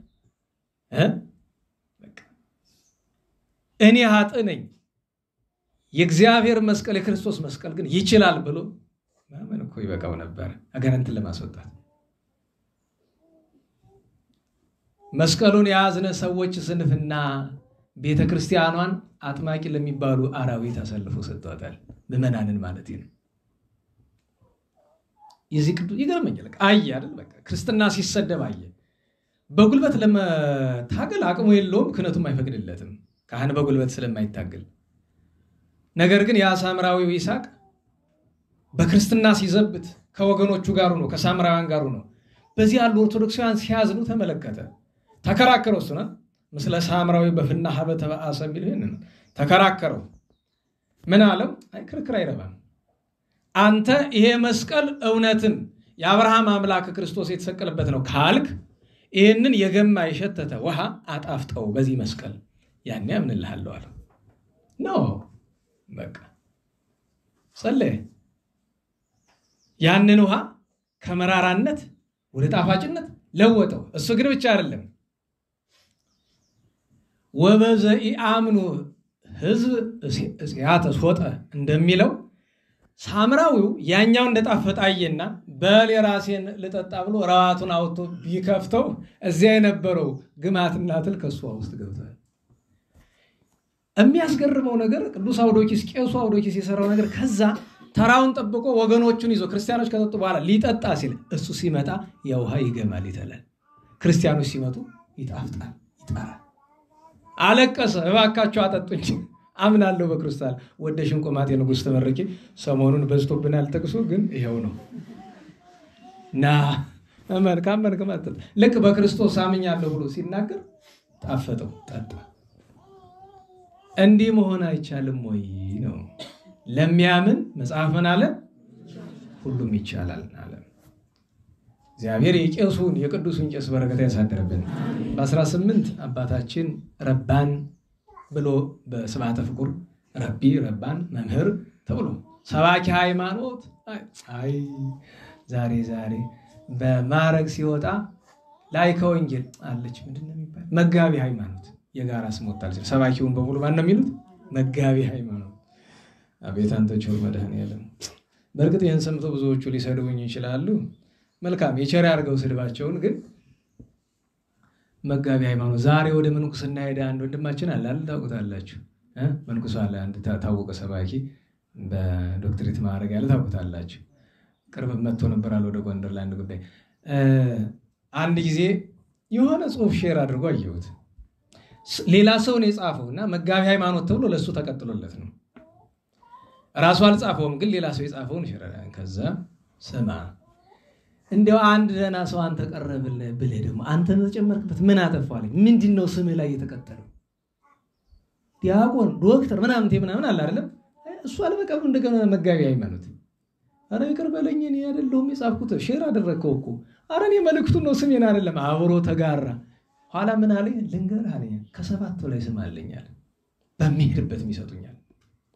B: እኔ ኃጥእ ነኝ፣ የእግዚአብሔር መስቀል የክርስቶስ መስቀል ግን ይችላል ብሎ ማመን እኮ ይበቃው ነበር አጋንንትን ለማስወጣት። መስቀሉን የያዝነ ሰዎች ስንፍና ቤተክርስቲያኗን አጥማቂ ለሚባሉ አራዊት አሳልፎ ሰጥቷታል። ምዕመናንን ማለት ነው። የዚህ ቅዱስ ይገርመኛል። አየ አይደል? በቃ ክርስትና ሲሰደብ አየ። በጉልበት ለመታገል አቅሙ የለውም፣ ክህነቱም አይፈቅድለትም ካህን በጉልበት ስለማይታገል። ነገር ግን ያ ሳምራዊው ይስሐቅ በክርስትና ሲዘብት ከወገኖቹ ጋር ነው፣ ከሳምራውያን ጋር ነው። በዚህ ያሉ ኦርቶዶክሳውያን ሲያዝኑ ተመለከተ። ተከራከረው። እሱና ምስለ ሳምራዊ በፍና ሀበተ በአሰ የሚል ይሄንን ተከራከረው። ምን አለው? አይ ክርክር አይረባም። አንተ ይሄ መስቀል እውነትም የአብርሃም አምላክ ክርስቶስ የተሰቀለበት ነው ካልክ ይሄንን የገማ የሸተተ ውሃ አጣፍጠው በዚህ መስቀል ያኔ አምንልሃለሁ አለው። ነው በቃ ጸለየ። ያንን ውሃ ከመራራነት ወደ ጣፋጭነት ለወጠው። እሱ ግን ብቻ አይደለም፣ ወበዘኢአምኑ ሕዝብ እጽያተ ሶጠ እንደሚለው ሳምራዊው ያኛው እንደጣፈጣየና በል የራሴን ልጠጣ ብሎ ራዋቱን አውጥቶ ቢከፍተው እዚያ የነበረው ግማትና ትል ከሱ ውስጥ ገብቷል። የሚያስገርመው ነገር ቅዱስ አውዶኪስ ቄሱ አውዶኪስ የሰራው ነገር ከዛ ተራውን ጠብቆ ወገኖቹን ይዞ ክርስቲያኖች ከጠጡ በኋላ ሊጠጣ ሲል እሱ ሲመጣ የውሃ ይገማል ይተላል። ክርስቲያኖች ሲመጡ ይጣፍጣል፣ ይጠራል። አለቀሰ። እባካችሁ አጠጡኝ፣ አምናለሁ በክርስቶስ ወደሽን ቆማጤ ንጉሥ ተመረቂ። ሰሞኑን በዝቶብናል ጥቅሱ ግን ይሄው ነው። ና መልካም አጥጥ ልክ በክርስቶስ አምኛለሁ ብሎ ሲናገር ጣፈጠው፣ ጠጣ። እንዲህ መሆን አይቻልም ወይ ነው? ለሚያምን መጽሐፍን አለ ሁሉም ይቻላል አለ። እግዚአብሔር የቄሱን የቅዱሱን ቄስ በረከት ያሳደረብን። በ18 አባታችን ረባን ብሎ በስብሐተ ፍቁር ረቢ ረባን መምህር ተብሎ ሰባኪ ሃይማኖት አይ ዛሬ በማረግ ሲወጣ ላይ ከወንጌል አለች ምንድነው የሚባል መጋቢ ሃይማኖት የጋራ ስም ወጣል። ሰባኪውን በሙሉ ማን ነው የሚሉት? መጋቢ ሃይማኖት። አቤት አንተ ቸር መድኃኔዓለም። በእርግጥ ይህን ሰምተው ብዙዎቹ ሊሰድቡኝ ይችላሉ። መልካም የቸር ያርገው ስድባቸውን። ግን መጋቢ ሃይማኖት ዛሬ ወደ ምንኩስና ሄደ አንድ ወንድማችን አለ አይደል? ታውቁታላችሁ። መንኩስ አለ አንድ ታወቀ ሰባኪ በዶክትሬት ማዕረግ ያለ ታውቁታላችሁ። ቅርብ መጥቶ ነበር አለ ወደ ጎንደር ላይ አንድ ጉዳይ። አንድ ጊዜ የሆነ ጽሑፍ ሼር አድርጎ አየሁት። ሌላ ሰው ነው የጻፈውና መጋቢ ሃይማኖት ተብሎ ለሱ ተቀጥሎለት ነው። ራሱ አልጻፈውም፣ ግን ሌላ ሰው የጻፈውን ሼር አደረገ። ከዛ ስማ እንደው አንድ ደህና ሰው አንተ ቀረብልህ ብለህ ደግሞ አንተ ተጨመርክበት ምን አጠፋለኝ? ምንድነው ስምህ ላይ የተቀጠለው? ዲያቆን ዶክተር ምናምን አለ አይደለም? እሱ አልበቃም እንደገና መጋቢ ሃይማኖት። አረ ይቅር በለኝ እኔ አይደለሁም የጻፍኩት፣ ሼር አደረከው እኮ። አረ እኔ መልእክቱን ነው ስሜን አይደለም አብሮ ተጋራ። ኋላ ምን አለኝ? ልንገርህ አለኝ ከ7 በላይ ስም አለኛል በሚሄድበት የሚሰጡኛል።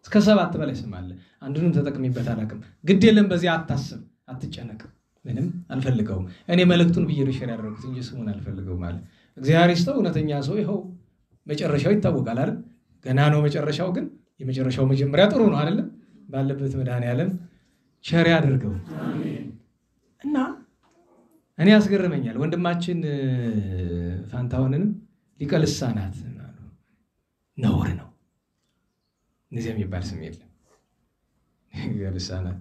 B: እስከ 7 በላይ ስም አለ። አንዱንም ተጠቅሚበት አላውቅም። ግድ የለም በዚህ አታስብ፣ አትጨነቅ። ምንም አልፈልገውም እኔ መልእክቱን ብዬ ሼር ያደረኩት እንጂ ስሙን አልፈልገውም አለ። እግዚአብሔር ይስጠው እውነተኛ ሰው ይኸው መጨረሻው ይታወቃል አይደል? ገና ነው መጨረሻው። ግን የመጨረሻው መጀመሪያ ጥሩ ነው አይደለም? ባለበት መድኃኔዓለም ቸር ያድርገው። እና እኔ ያስገርመኛል ወንድማችን ፋንታሁንንም ሊቀ ልሳናት ነውር ነው እንደዚህ የሚባል ስም የለም። ሊቀ ልሳናት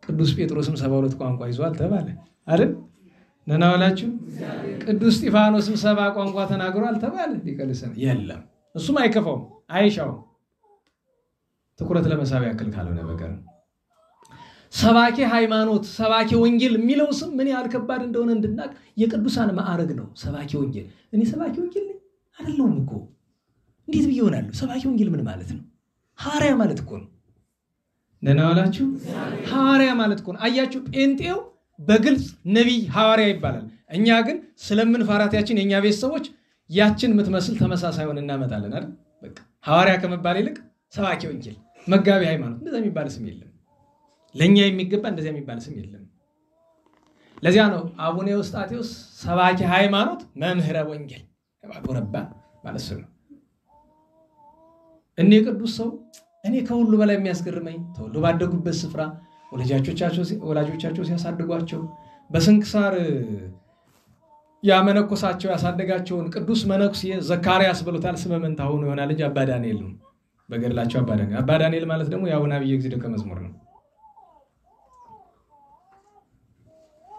B: ቅዱስ ጴጥሮስም 72 ቋንቋ ይዟል ተባለ አይደል? ደህና ዋላችሁ። ቅዱስ እስጢፋኖስም 70 ቋንቋ ተናግሯል ተባለ። ሊቀ ልሳናት የለም። እሱም አይከፋውም አይሻውም ትኩረት ለመሳብ ያክል ካልሆነ በቀር። ሰባኪ ሃይማኖት ሰባኪ ወንጌል የሚለው ስም ምን ያህል ከባድ እንደሆነ እንድናቅ የቅዱሳን ማዕረግ ነው። ሰባኪ ወንጌል እኔ ሰባኪ ወንጌል ነኝ አይደለሁም እኮ እንዴት ብዬ እሆናለሁ? ሰባኪ ወንጌል ምን ማለት ነው? ሐዋርያ ማለት እኮ ነው። ደህና ዋላችሁ። ሐዋርያ ማለት እኮ ነው። አያችሁ ጴንጤው በግልጽ ነቢይ ሐዋርያ ይባላል። እኛ ግን ስለምንፈራታችን የኛ ቤተሰቦች ያችን የምትመስል ተመሳሳይ ሆነ እናመጣለን አይደል? በቃ ሐዋርያ ከመባል ይልቅ ሰባኪ ወንጌል መጋቢ ሃይማኖት እንደዛ የሚባል ስም የለም። ለኛ የሚገባ እንደዛ የሚባል ስም የለም። ለዚያ ነው አቡነ ኤዎስጣቴዎስ ሰባኪ ሃይማኖት መምህረ ወንጌል ወረባ ማለት ነው። እኔ ቅዱስ ሰው እኔ ከሁሉ በላይ የሚያስገርመኝ ተወልዶ ባደጉበት ስፍራ ወላጆቻቸው ሲያሳድጓቸው በስንክሳር ያመነኮሳቸው ያሳደጋቸውን ቅዱስ መነኩሴ ዘካርያስ ብሎታል። ስመ መንታ ሆኖ ይሆናል እንጂ አባ ዳንኤል ነው በገድላቸው። አባ ዳንኤል ማለት ደግሞ የአቡነ አብየ እግዚእ ደቀ መዝሙር ነው።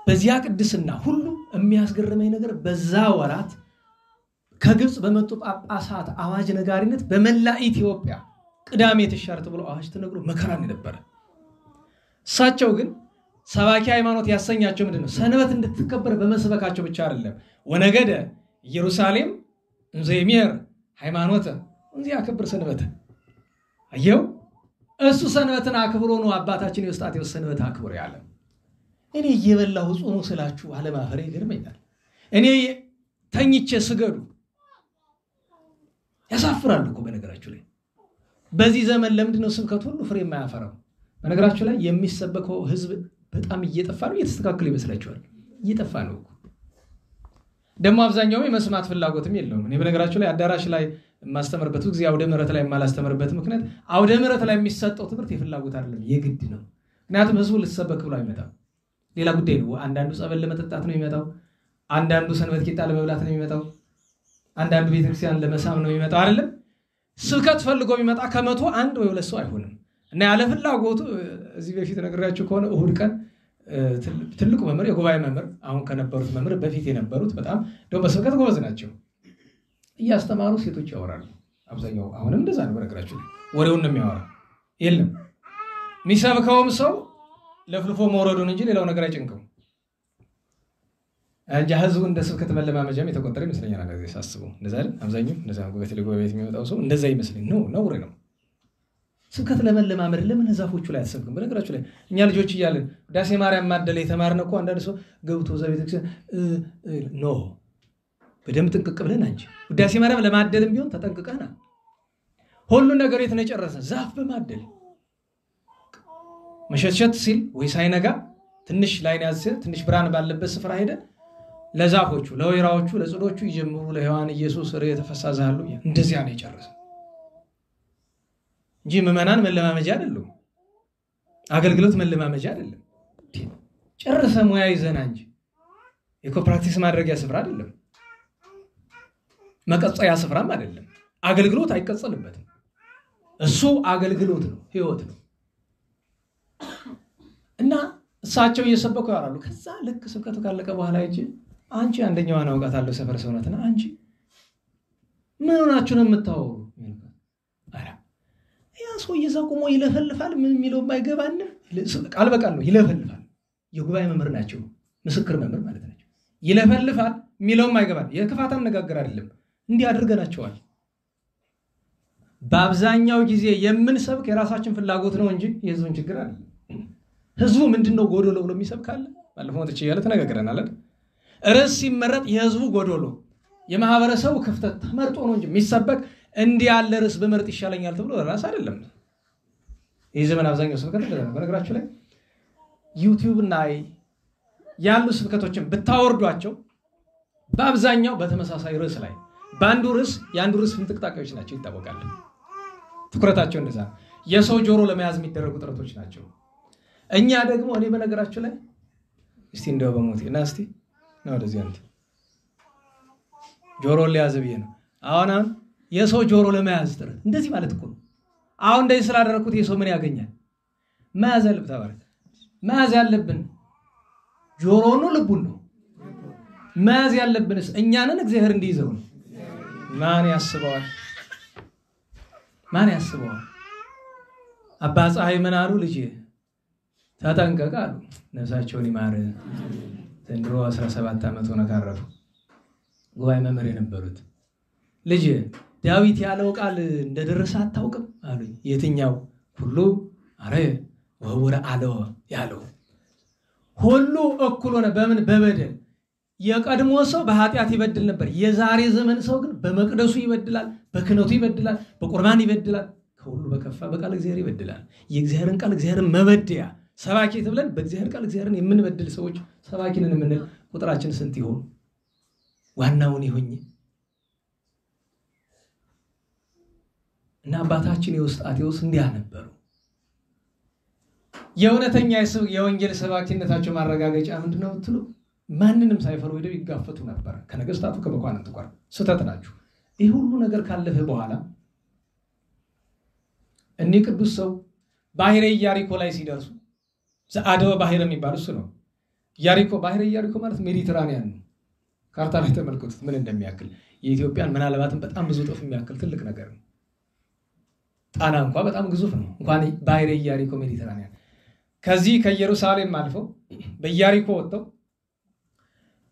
B: በዚያ ቅድስና ሁሉ የሚያስገርመኝ ነገር በዛ ወራት ከግብጽ በመጡ ጳጳሳት አዋጅ ነጋሪነት በመላ ኢትዮጵያ ቅዳሜ ተሻር ተብሎ አዋጅ ተነግሮ መከራ ነበር። እሳቸው ግን ሰባኪ ሃይማኖት ያሰኛቸው ምንድነው? ሰንበት እንድትከበር በመስበካቸው ብቻ አይደለም። ወነገደ ኢየሩሳሌም እንዘ ይሜር ሃይማኖተ እንዘ ያከብር ሰንበት። አየው እሱ ሰንበትን አክብሮ ነው አባታችን ኤዎስጣቴዎስ ሰንበት አክብሮ ያለ። እኔ እየበላሁ ጾሙ ስላችሁ አለማፈሬ ይገርመኛል። እኔ ተኝቼ ስገዱ ያሳፍራል እኮ በነገራችሁ ላይ። በዚህ ዘመን ለምንድነው ስብከት ሁሉ ፍሬ የማያፈራው? በነገራችሁ ላይ የሚሰበከው ህዝብ በጣም እየጠፋ ነው። እየተስተካከለ ይመስላችኋል? እየጠፋ ነው እኮ። ደግሞ አብዛኛው የመስማት ፍላጎትም የለውም። እኔ በነገራችሁ ላይ አዳራሽ ላይ ማስተምርበት ጊዜ አውደ ምሕረት ላይ ማላስተምርበት ምክንያት አውደ ምሕረት ላይ የሚሰጠው ትምህርት የፍላጎት አይደለም የግድ ነው። ምክንያቱም ህዝቡ ልትሰበክ ብሎ አይመጣም። ሌላ ጉዳይ ነው። አንዳንዱ ጸበል ለመጠጣት ነው የሚመጣው፣ አንዳንዱ ሰንበት ቂጣ ለመብላት ነው የሚመጣው፣ አንዳንዱ ቤተክርስቲያን ለመሳም ነው የሚመጣው አይደለም። ስብከት ፈልጎ የሚመጣ ከመቶ አንድ ወይ ሁለት ሰው አይሆንም። እና ያለ ፍላጎቱ እዚህ በፊት ነግሬያችሁ ከሆነ እሁድ ቀን ትልቁ መምህር የጉባኤ መምህር አሁን ከነበሩት መምህር በፊት የነበሩት በጣም ደግሞ በስብከት ጎበዝ ናቸው። እያስተማሩ ሴቶች ያወራሉ። አብዛኛው አሁንም እንደዛ ነው። በነገራችሁ ወሬውን ነው የሚያወራ። የለም የሚሰብከውም ሰው ለፍልፎ መውረዱን እንጂ ሌላው ነገር አይጭንቀው እንጂ ህዝቡ እንደ ስብከት መለማመጃም የተቆጠረ ይመስለኛል። ነገር ሳስበው እንደዛ አይደል? አብዛኛው እንደዛ ጉባኤ ቤት የሚመጣው ሰው እንደዛ ይመስለኝ ነው። ነውር ነው ስብከት ለመለማመድ። ለምን ዛፎቹ ላይ አትሰብክም? በነገራችሁ ላይ እኛ ልጆች እያለን ዳሴ ማርያም ማደለ የተማርነው እኮ አንዳንድ ሰው ገብቶ እዛ ቤተክርስቲያን ኖ በደምብ ጥንቅቅ ብለን አንቺ ዳሴ ማርያም ለማደልም ቢሆን ተጠንቅቀና ሁሉ ነገር የተነጨረሰ ዛፍ በማደል መሸትሸት ሲል ወይ ሳይነጋ ትንሽ ላይን ያዝ ትንሽ ብርሃን ባለበት ስፍራ ሄደ ለዛፎቹ ለወይራዎቹ ለጽዶቹ ይጀምሩ ለሔዋን ኢየሱስ ርዕየ ተፈሳዛሉ። እንደዚያ ነው የጨረሰው እንጂ ምዕመናን መለማመጃ አይደለም፣ አገልግሎት መለማመጃ አይደለም። ጨርሰ ሙያ ይዘና እንጂ ኢኮ ፕራክቲስ ማድረጊያ ስፍራ አይደለም፣ መቀጸያ ስፍራም አይደለም። አገልግሎት አይቀጸልበትም። እሱ አገልግሎት ነው፣ ህይወት ነው። እና እሳቸው እየሰበኩ ያወራሉ። ከዛ ልክ ስብከቱ ካለቀ በኋላ እጂ አንቺ አንደኛዋን አውቃታለሁ ሰፈር ሰውነትና አንቺ ምን ሆናችሁ ነው የምታወሩ? አራ ያ ሰው እየዛቁሞ ይለፈልፋል። ምን የሚለው ባይገባን ቃል በቃል ነው ይለፈልፋል። የጉባኤ መምህር ናቸው፣ ምስክር መምህር ማለት ናቸው። ይለፈልፋል የሚለውም አይገባን። የክፋት አነጋገር አይደለም፣ እንዲህ አድርገናቸዋል። በአብዛኛው ጊዜ የምንሰብክ የራሳችን ፍላጎት ነው እንጂ የህዝቡን ችግር አይደለም። ህዝቡ ምንድነው ጎዶሎ ብሎ የሚሰብካል? ባለፈው ወጥቼ ያለ ተነጋግረናል። ርዕስ ሲመረጥ የህዝቡ ጎዶሎ የማህበረሰቡ ክፍተት ተመርጦ ነው እንጂ የሚሰበክ እንዲህ ያለ ርዕስ በመርጥ ይሻለኛል ተብሎ ራስ አይደለም። ይህ ዘመን አብዛኛው ስብከት እንደዛ ነው። በነገራችሁ ላይ ዩቲዩብ ላይ ያሉ ስብከቶችን ብታወርዷቸው በአብዛኛው በተመሳሳይ ርዕስ ላይ በአንዱ ርዕስ የአንዱ ርዕስ ፍንጥቅጣቂዎች ናቸው፣ ይታወቃል። ትኩረታቸው እንደዛ ነው። የሰው ጆሮ ለመያዝ የሚደረጉ ጥረቶች ናቸው። እኛ ደግሞ እኔ በነገራችሁ ላይ እስቲ እንደው በሞቴ እና እስቲ ነው ወደዚህ አንተ ጆሮ ሊያዝ ብዬ ነው። አሁን የሰው ጆሮ ለመያዝ ጥረት እንደዚህ ማለት እኮ ነው። አሁን እንደዚህ ስላደረኩት የሰው ምን ያገኛል? መያዝ ያለብን ተባረክ መያዝ ያለብን ጆሮውን ነው ልቡን ነው? መያዝ ያለብንስ እኛንን እግዚአብሔር እንዲይዘው ነው። ማን ያስበዋል? ማን ያስበዋል? አባ ፀሐይ ምን አሉ? ልጄ ተጠንቀቅ አሉ። ነፍሳቸውን ይማር። ዘንድሮ 17 ዓመት ሆነ ካረፉ። ጉባኤ መምህር የነበሩት ልጄ ዳዊት ያለው ቃል እንደደረሰ አታውቅም አሉኝ። የትኛው? ሁሉ አረ ወወረ አለው ያለው ሁሉ እኩል ሆነ። በምን? በበደል። የቀድሞ ሰው በኃጢአት ይበድል ነበር። የዛሬ ዘመን ሰው ግን በመቅደሱ ይበድላል፣ በክህነቱ ይበድላል፣ በቁርባን ይበድላል። ከሁሉ በከፋ በቃል እግዚአብሔር ይበድላል። የእግዚአብሔርን ቃል እግዚአብሔርን መበደያ ሰባኪ ተብለን በእግዚአብሔር ቃል እግዚአብሔርን የምንበድል ሰዎች ሰባኪንን የምንል ቁጥራችን ስንት ይሆን? ዋናውን ይሁኝ እና አባታችን የውስጣቴዎስ እንዲያ ነበሩ። የእውነተኛ የወንጌል ሰባኪነታቸው ማረጋገጫ ምንድነው ብትሉ ማንንም ሳይፈሩ ሄደው ይጋፈቱ ነበር ከነገስታቱ ከመኳንንቱ ጋር። ስተት ናችሁ። ይህ ሁሉ ነገር ካለፈ በኋላ እኒህ ቅዱስ ሰው ባህረ ኢያሪኮ ላይ ሲደርሱ ዘአደወ ባህረ የሚባለው እሱ ነው። ኢያሪኮ ባህረ ኢያሪኮ ማለት ሜዲትራኒያን ነው። ካርታ ላይ ተመልከቱት ምን እንደሚያክል። የኢትዮጵያን ምናልባትም በጣም ብዙ ጥፍ የሚያክል ትልቅ ነገር ነው። ጣና እንኳን በጣም ግዙፍ ነው፣ እንኳን ባህረ ኢያሪኮ ሜዲትራኒያን። ከዚህ ከኢየሩሳሌም አልፈው በኢያሪኮ ወጥተው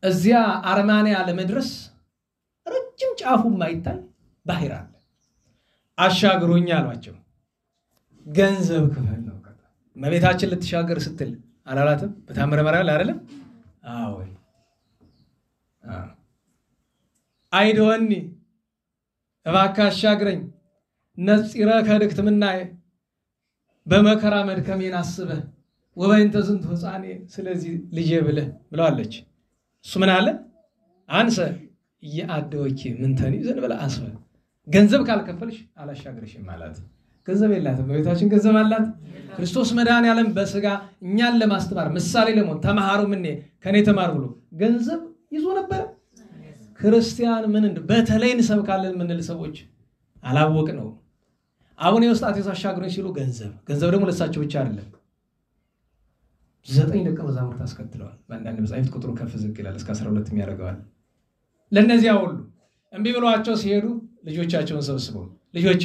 B: እዚያ አርማንያ ለመድረስ ረጅም ጫፉ የማይታይ ባህር አለ። አሻግሩኝ አሏቸው። ገንዘብ ክፈል ነው። እመቤታችን ልትሻገር ስትል አላላትም? በታምረ ማርያም አይደለም? አዎ። አይደወኒ እባክህ አሻግረኝ ነጽረ ከድክትምናዬ በመከራ መድከሜን አስበህ ወበይንተ ዝንቱ ሕፃኔ ስለዚህ ልጄ ብለህ ብለዋለች። እሱ ምን አለ? አንሰ እያአደወኪ ምንተኒ ዘንበለ አስበ ገንዘብ ካልከፈልሽ አላሻግርሽም ማለት። ገንዘብ የላትም በቤታችን ገንዘብ አላት። ክርስቶስ መድኃኔዓለም በስጋ እኛን ለማስተማር ምሳሌ ለመሆን ተማሃሩ ምን ከኔ ተማር ብሎ ገንዘብ ይዞ ነበር። ክርስቲያን ምን በተለይ እንሰብካለን ምንል ሰዎች አላወቅ ነው። አሁን የውስጣቴዎስ አሻግሩኝ ሲሉ ገንዘብ ደግሞ ለሳቸው ብቻ አይደለም። 9 ደቀ መዛሙርት አስከትለዋል። በአንዳንድ መጻሕፍት ቁጥሩ ከፍ ዝቅ ይላል፣ እስከ 12 ያደርገዋል። ለነዚያ ሁሉ እምቢ ብሏቸው ሲሄዱ ልጆቻቸውን ሰብስበው ልጆች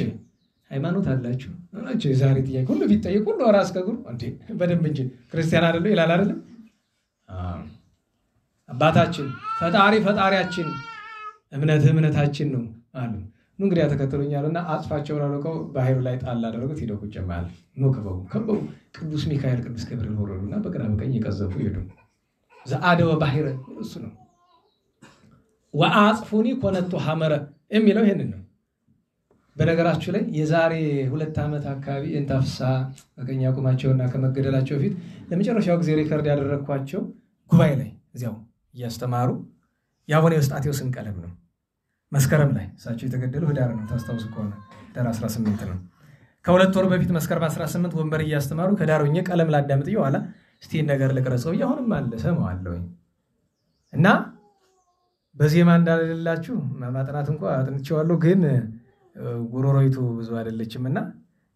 B: ሃይማኖት አላችሁ አላችሁ? የዛሬ ጥያቄ ሁሉ ቢጠይቅ ሁሉ ራስ ከጉር እንዴ በደንብ እንጂ ክርስቲያን አይደሉ ይላል አይደለም? አባታችን ፈጣሪያችን እምነታችን ነው አሉ። እንግዲህ ተከተሉኛልና አጽፋቸውን አልቀው ባህሩ ላይ ጣል አደረጉት። ሄደው ቁጭ ማለት ነው። ከበው ቅዱስ ሚካኤል ቅዱስ ገብርኤል ወረዱና በግራ በቀኝ የቀዘፉ ሄዱ። ዘአደወ ባህረ እሱ ነው። ወአጽፉኒ ኮነቱ ሐመረ የሚለው ይሄንን ነው። በነገራችሁ ላይ የዛሬ 2 ዓመት አካባቢ እንታፍሳ በቀኝ አቁማቸውና ከመገደላቸው በፊት ለመጨረሻው ጊዜ ሪከርድ ያደረኳቸው ጉባኤ ላይ እዚያው እያስተማሩ የአቡነ የውስጣቴዎስን ቀለም ነው። መስከረም ላይ እሳቸው የተገደሉ ህዳር ነው። ታስታውሱ ከሆነ ህዳር 18 ነው። ከ2 ወር በፊት መስከረም 18 ወንበር እያስተማሩ ከዳር ሆኜ ቀለም ላዳምጥ ይዋላ እስቲ ነገር ልቅረጸው አሁንም አለ ሰማዋለሁኝ እና በዜማ እንዳለላችሁ ማጥናት እንኳን አጥንቼዋለሁ፣ ግን ጉሮሮይቱ ብዙ አይደለችምና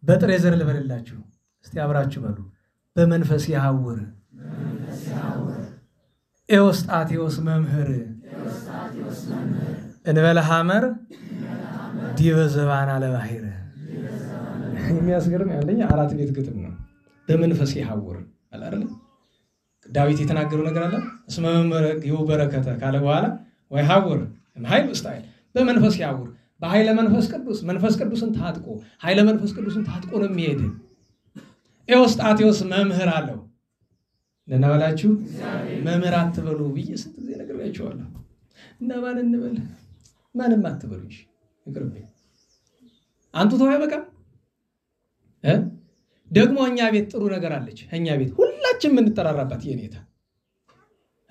B: በጥሬ ዘር ልበልላችሁ። እስቲ አብራችሁ በሉ። በመንፈስ ያሐውር ኤዎስጣቴዎስ መምህር እንበለ ሐመር ዲበ ዘባና ለባህር። የሚያስገርም ያለኝ 4 ቤት ግጥም ነው። በመንፈስ ያሐውር አለ አይደል? ዳዊት የተናገረው ነገር አለ። እስመ መምህር ይው በረከተ ካለ በኋላ ወይ ሐውር ኃይል ውስጣይ በመንፈስ ያሐውር በኃይለ መንፈስ ቅዱስን ታጥቆ ኃይለ መንፈስ ቅዱስን ታጥቆ ነው የሚሄድ። ኤዎስጣቴዎስ መምህር አለው። ለናባላችሁ መምህር አትበሉ ብዬ ስንት ጊዜ ነግሬያችኋለሁ። እና ማን እንበል? ማንም አትበሉ እንጂ ይቅርብኝ። አንቱ ተው አይበቃም? ደግሞ እኛ ቤት ጥሩ ነገር አለች። እኛ ቤት ሁላችን የምንጠራራባት የኔታ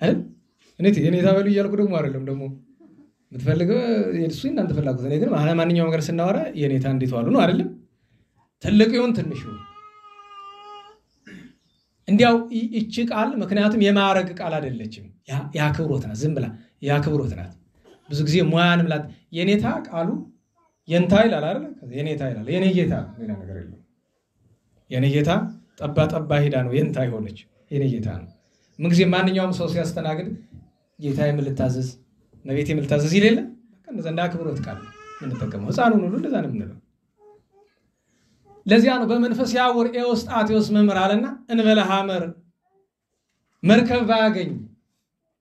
B: አይደል? የኔታ በሉ እያልኩ ደግሞ አይደለም ደግሞ የምትፈልገው እሱ እናንተ ፈላጉት። እኔ ግን ማንኛውም ነገር ስናወራ የኔታ እንዴት ዋሉ ነው አይደለም? ትልቅ ይሁን ትንሽ ይሁን እንዲያው እቺ ቃል ምክንያቱም የማዕረግ ቃል አይደለችም ያክብሮት ናት ዝም ብላ ያክብሮት ናት ብዙ ጊዜ ሙያንም ላት የኔታ ቃሉ የንታ ይላል አይደል የኔታ ይላል የኔ ጌታ ሌላ ነገር የለም የኔ ጌታ ጠባ ሄዳ ነው የንታ ይሆነች የኔ ጌታ ነው ምን ጊዜ ማንኛውም ሰው ሲያስተናግድ ጌታዬ ምን ልታዘዝ ነቤቴ ምን ልታዘዝ ይለለ ከነዛ እንዳክብሮት ቃል ምን ተጠቀመው ህፃኑን ሁሉ እንደዛ ነው የምንለው ለዚያ ነው በመንፈስ ያወር ኤዎስጣቴዎስ መምህር አለና እንበለ ሐመር መርከብ ባያገኝ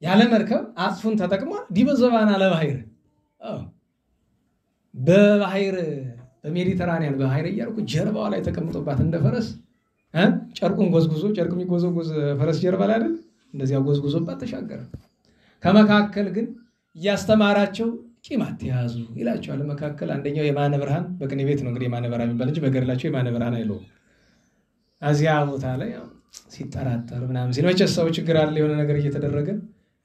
B: ያለ መርከብ አጽፉን ተጠቅሞ ዲበዘባና ለባህር በባህር በሜዲተራኒያን ባህር እያልኩ ጀርባው ላይ ተቀምጦባት እንደፈረስ ጨርቁን ጎዝጉዞ ጨርቁ የሚጎዘጎዝ ፈረስ ጀርባ ላይ አይደል እንደዚያ ጎዝጉዞባት ተሻገረ ከመካከል ግን ያስተማራቸው ቂማት ያዙ ይላቸዋል መካከል አንደኛው የማነ ብርሃን በቅኔ ቤት ነው እንግዲህ የማነ ብርሃን የሚባል እንጂ በገድላቸው የማነ ብርሃን አይለው አዚያ ቦታ ላይ ሲጠራጠር ምናምን ሲልመቸ ሰው ችግር አለ የሆነ ነገር እየተደረገ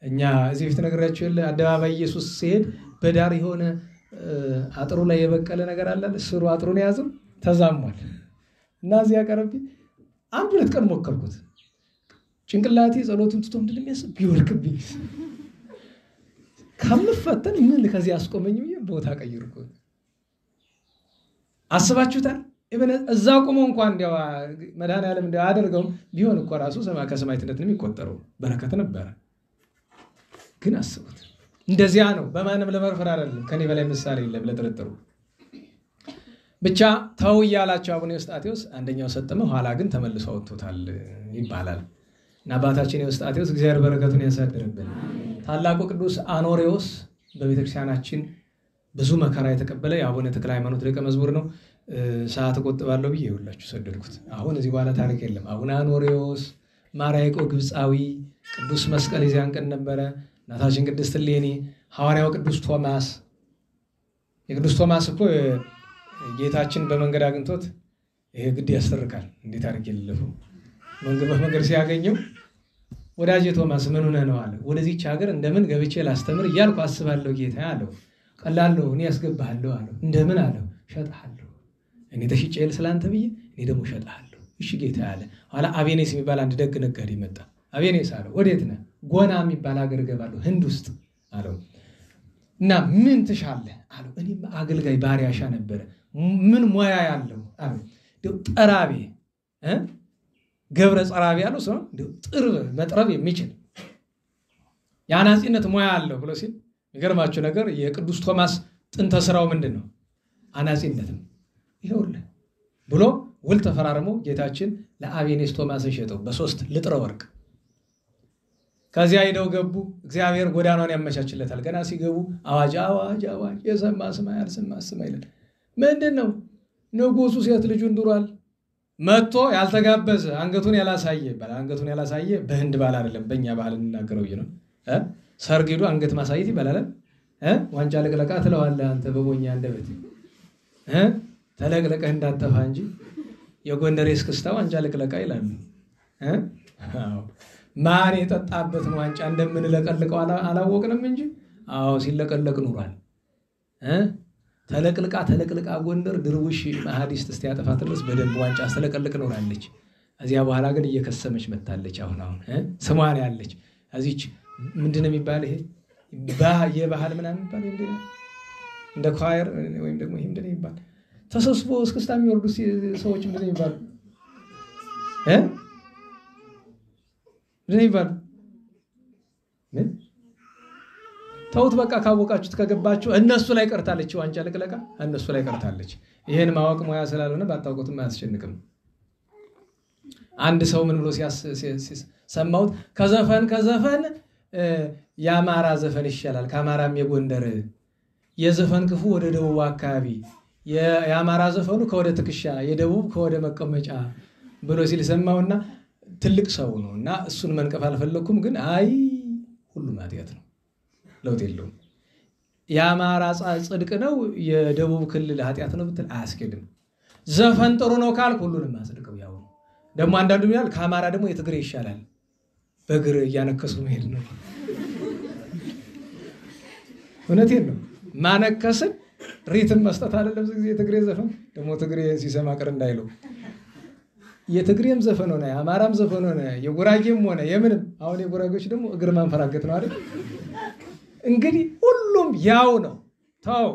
B: እኛ እዚህ ፊት ነገራቸው ይል አደባባይ ኢየሱስ ሲሄድ በዳር የሆነ አጥሩ ላይ የበቀለ ነገር አለ ስሩ አጥሩን ያዘው ተዛሟል እና እዚያ ቀረብ አንድ ሁለት ቀን ሞከርኩት ጭንቅላቴ ጸሎቱን ትቶ ምንድነው የሚያስብ ቢወርቅብኝ ከምፈተን ምን ከዚህ አስቆመኝ ቦታ ቀይርኩ አስባችሁታል እዛ ቆሞ እንኳን እንዲያው መድኃኒዓለም እንዲያው አደርገው ቢሆን እኮ ራሱ ከሰማዕትነት ነው የሚቆጠረው በረከት ነበር ግን አስቡት እንደዚያ ነው በማንም ለመርፈር አይደለም ከኔ በላይ ምሳሌ የለም ለጥርጥሩ ብቻ ታው ያላቸው አቡነ ኤዎስጣቴዎስ አንደኛው ሰጠመ ኋላ ግን ተመልሶ አውጥቶታል ይባላል እና አባታችን ኤዎስጣቴዎስ እግዚአብሔር በረከቱን ያሳድርብን ታላቁ ቅዱስ አኖሬዎስ በቤተክርስቲያናችን ብዙ መከራ የተቀበለ የአቡነ ተክለ ሃይማኖት ደቀ መዝሙር ነው ሰዓት ቆጥባለሁ ብዬ ይውላችሁ ሰደድኩት አሁን እዚህ በኋላ ታሪክ የለም አቡነ አኖሬዎስ ማርያቆ ግብፃዊ ቅዱስ መስቀል ይዚያን ቀን ነበረ እናታችን ቅድስት እሌኒ ሐዋርያው ቅዱስ ቶማስ የቅዱስ ቶማስ እኮ ጌታችን በመንገድ አግኝቶት ይሄ ግድ ያስተርካል እንዴት አድርጌ ልለፈው መንገድ ሲያገኘው ወዳጄ ቶማስ ምን ሆነ ነው አለ ወደዚህች ሀገር እንደምን ገብቼ ላስተምር እያልኩ አስባለሁ ጌታ አለው ቀላልው እኔ ያስገባሃለሁ አለው እንደምን አለው ሸጣለሁ እኔ ተሽጬል ስላንተ ብዬ እኔ ደግሞ ሸጣለሁ እሺ ጌታ አለ ኋላ አቤኔስ የሚባል አንድ ደግ ነጋዴ መጣ አቤኔስ አለው ወዴት ነህ ጎና የሚባል ሀገር ገባለሁ ህንድ ውስጥ አለው እና ምን ትሻለህ አለው እኔም አገልጋይ ባሪያሻ ነበር ምን ሙያ ያለው አለው ጠራቢ ገብረ ጸራቢ ያለው ሰው ጥርብ መጥረብ የሚችል ያናጺነት ሙያ አለው ብሎ ሲል የሚገርማችሁ ነገር የቅዱስ ቶማስ ጥንተ ስራው ምንድነው አናጺነት ነው ይኸውልህ ብሎ ውል ተፈራርሞ ጌታችን ለአቤኔስ ቶማስ ሸጠው በ3 ልጥረ ወርቅ ከዚያ ሄደው ገቡ እግዚአብሔር ጎዳናውን ያመቻችለታል ገና ሲገቡ አዋጅ የሰማ ስማ ያልሰማ ስማ ይላል ምንድነው ንጉሱ ሴት ልጁን ድሯል መጥቶ ያልተጋበዘ አንገቱን ያላሳየ ባል አንገቱን ያላሳየ በህንድ ባል አይደለም በእኛ ባህል እንናገረው ይሄ ነው ሰርግ ሄዶ አንገት ማሳየት ይባላል ዋንጫ ለቅለቃ ትለዋለህ አንተ በቦኛ እንደበት ተለቅለቀህ እንዳጠፋ እንጂ የጎንደሬ እስክስታ ዋንጫ ለቅለቃ ይላሉ ማን የጠጣበትን ዋንጫ እንደምንለቀልቀው አላወቅንም እንጂ አዎ ሲለቀለቅ ኑሯል ተለቅልቃ ጎንደር ድርውሽ ማሐዲስት እስቲ ያጠፋት ድረስ በደንብ ዋንጫ አስተለቀልቅ ኖራለች እዚያ በኋላ ግን እየከሰመች መጣለች አሁን ስሟን ያለች እዚች ምንድነው የሚባል ይሄ የባህል ምናምን የሚባል እንደ ኳየር ወይም ደግሞ ይሄ ምንድነው የሚባል ተሰብስቦ እስክስታ የሚወርዱ ሰዎች ምንድነው የሚባል ምንድነው የሚባል ምን ተውት በቃ ካወቃችሁት ከገባችሁ እነሱ ላይ ቀርታለች ዋንጫ ለቅለቃ እነሱ ላይ ቀርታለች ይሄን ማወቅ ሙያ ስላልሆነ ባታውቁትም አያስጨንቅም አንድ ሰው ምን ብሎ ሰማውት ከዘፈን ያማራ ዘፈን ይሻላል ካማራም የጎንደር የዘፈን ክፉ ወደ ደቡብ አካባቢ ያማራ ዘፈኑ ከወደ ትክሻ የደቡብ ከወደ መቀመጫ ብሎ ሲል ሰማውና ትልቅ ሰው ነውና እሱን መንቀፍ አልፈለኩም ግን አይ ሁሉ ማጥያት ነው ለውጥ የለውም ያማራ ጽድቅ ነው የደቡብ ክልል ኃጢያት ነው ብትል አያስኬድም ዘፈን ጥሩ ነው ካል ሁሉንም አጽድቀው ያው ደግሞ አንዳንዱ ይላል ካማራ ደግሞ የትግሬ ይሻላል በእግር ያነከሱ መሄድ ነው እውነቴን ነው ማነከስን ሪትም መስጠት አይደለም ብዙ ጊዜ የትግሬ ዘፈን ደግሞ ትግሬ ሲሰማ ቅር እንዳይለው የትግሬም ዘፈን ሆነ የአማራም ዘፈን ሆነ የጉራጌም ሆነ የምንም አሁን የጉራጌዎች ደግሞ እግር ማንፈራገጥ ነው አይደል እንግዲህ ሁሉም ያው ነው ታው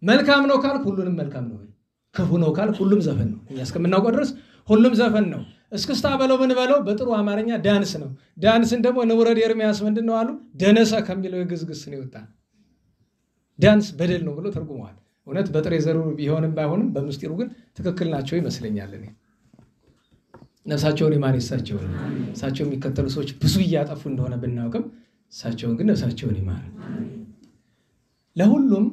B: መልካም ነው ካልኩ ሁሉንም መልካም ነው ክፉ ነው ካልኩ ሁሉም ዘፈን ነው እኛ እስከምናውቀው ድረስ ሁሉም ዘፈን ነው እስክስታ በለው ምን በለው በጥሩ አማርኛ ዳንስ ነው ዳንስን ደግሞ ንውረድ ኤርሚያስ ምንድነው አሉ ደነሰ ከሚለው የግዝግስ ነው ይወጣ ዳንስ በደል ነው ብሎ ተርጉመዋል እውነት በጥሬ ዘሩ ቢሆንም ባይሆንም በምስጢሩ ግን ትክክል ናቸው ይመስለኛል እኔ ነፍሳቸውን ይማር እሳቸው የሚከተሉ ሰዎች ብዙ እያጠፉ እንደሆነ ብናውቅም እሳቸውን ግን ነፍሳቸውን ይማር ለሁሉም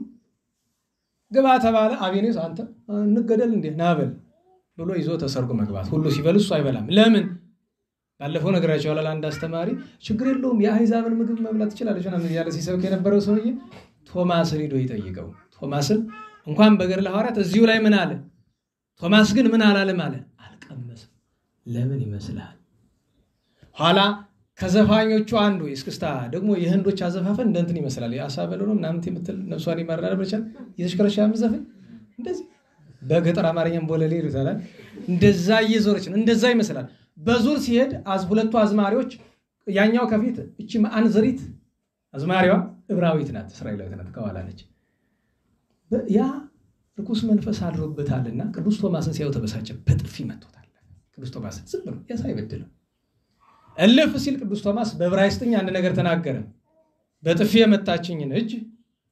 B: ግባ ተባለ አቤኔስ አንተ እንገደል እንዴ ናበል ብሎ ይዞ ተሰርጎ መግባት ሁሉ ሲበሉ እሱ አይበላም ለምን ባለፈው ነገራቸው ያለ አንድ አስተማሪ ችግር የለውም የአይዛብን ምግብ መብላት ይችላል ጀናም ያለ ሲሰብክ የነበረው ሰውዬ ቶማስን ሄዶ ይጠይቀው ቶማስን እንኳን በገድለ ሐዋርያት እዚሁ ላይ ምን አለ ቶማስ ግን ምን አላለም አለ አልቀመስም ለምን ይመስላል ኋላ ከዘፋኞቹ አንዱ እስክስታ ደግሞ የህንዶች አዘፋፈን እንደንትን ይመስላል ያሳበለ ነው ምናምን የምትል ነፍሷን ይመራል ብቻ የተሽከረሻ ምዘፈን እንደዚህ በገጠር አማርኛም ቦለሌ ይሉታል እንደዛ እየዞረች ነው እንደዛ ይመስላል በዙር ሲሄድ ሁለቱ አዝማሪዎች ያኛው ከፊት እቺ ማንዝሪት አዝማሪዋ ዕብራዊት ናት እስራኤላዊት ናት ከኋላ ነች ያ ርኩስ መንፈስ አድሮበታልና ቅዱስ ቶማስን ሲያዩ ተበሳጨ በጥፊ መጥቶታል ቅዱስ ቶማስ ዝም ብሎ ያሳይበድል እልፍ ሲል ቅዱስ ቶማስ በዕብራይስጥኛ አንድ ነገር ተናገረ በጥፊ የመታችኝን እጅ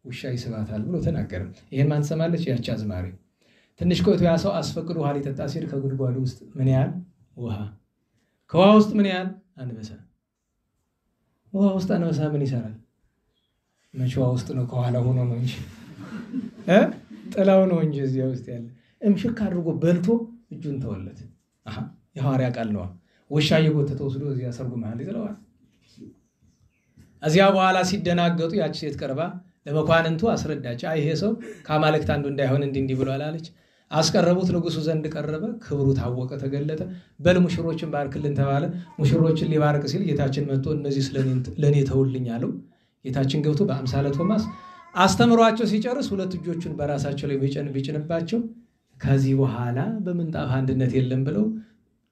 B: ውሻ ይስባታል ብሎ ተናገረ ይሄን ማን ሰማለች ያቺ አዝማሪ ትንሽ ቆይቶ ያ ሰው አስፈቅዶ ውሃ ሊጠጣ ሲል ከጉድጓዱ ውስጥ ምን ያህል ውሃ ከውሃ ውስጥ ምን ያህል አንበሳ ውሃ ውስጥ አንበሳ ምን ይሰራል መቼዋ ውስጥ ነው ከኋላ ሆኖ ነው እንጂ ጥላው ነው እንጂ እዚያ ውስጥ ያለ እምሽክ አድርጎ በልቶ እጁን ተወለት የሐዋርያ ቃል ነው ውሻ እየጎተተ ወስዶ እዚያ ሰርጉ መሃል ይጥለዋል እዚያ በኋላ ሲደናገጡ ያቺ ሴት ቀርባ ለመኳንንቱ አስረዳች ይሄ ሰው ከአማልክት አንዱ እንዳይሆን እንዲህ ብሎ አላለች አስቀረቡት ንጉሱ ዘንድ ቀረበ ክብሩ ታወቀ ተገለጠ በል ሙሽሮችን ባርክልን ተባለ ሙሽሮችን ሊባርክ ሲል ጌታችን መጥቶ እነዚህ ለኔ ተውልኝ አለው ጌታችን ገብቶ በአምሳለ ቶማስ አስተምሯቸው ሲጨርስ ሁለት እጆቹን በራሳቸው ላይ ቢጭንባቸው ከዚህ በኋላ በምንጣፍ አንድነት የለም ብለው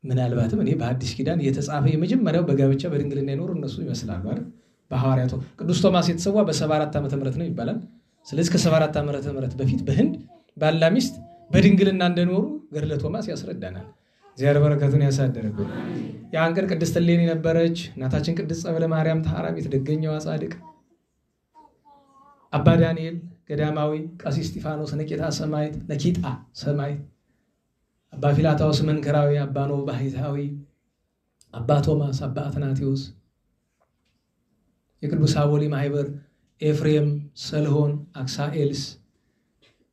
B: ምናልባትም እኔ በአዲስ ኪዳን የተጻፈ የመጀመሪያው በጋብቻ በድንግልና ይኖር እነሱ ይመስላሉ አይደል በሐዋርያቱ ቅዱስ ቶማስ የተሰዋ በ74 ዓመተ ምህረት ነው ይባላል ስለዚህ ከ74 ዓመተ ምህረት በፊት በህንድ ባልና ሚስት በድንግልና እንደኖሩ ገድለ ቶማስ ያስረዳናል እግዚአብሔር በረከቱን ያሳደረብን ያን ቀን ቅድስት እሌኒ ነበረች እናታችን ቅድስት ጸበለ ማርያም ተሐራሚት ደገኛዋ ጻድቅ አባ ዳንኤል ገዳማዊ ቀሲስ እስጢፋኖስ ነቂጣ ሰማዕት አባ ፊላታዎስ መንከራዊ አባ ኖህ ባህታዊ አባ ቶማስ አባ አትናቴዎስ የቅዱስ አቦሊ ማህበር ኤፍሬም ሰልሆን አክሳኤልስ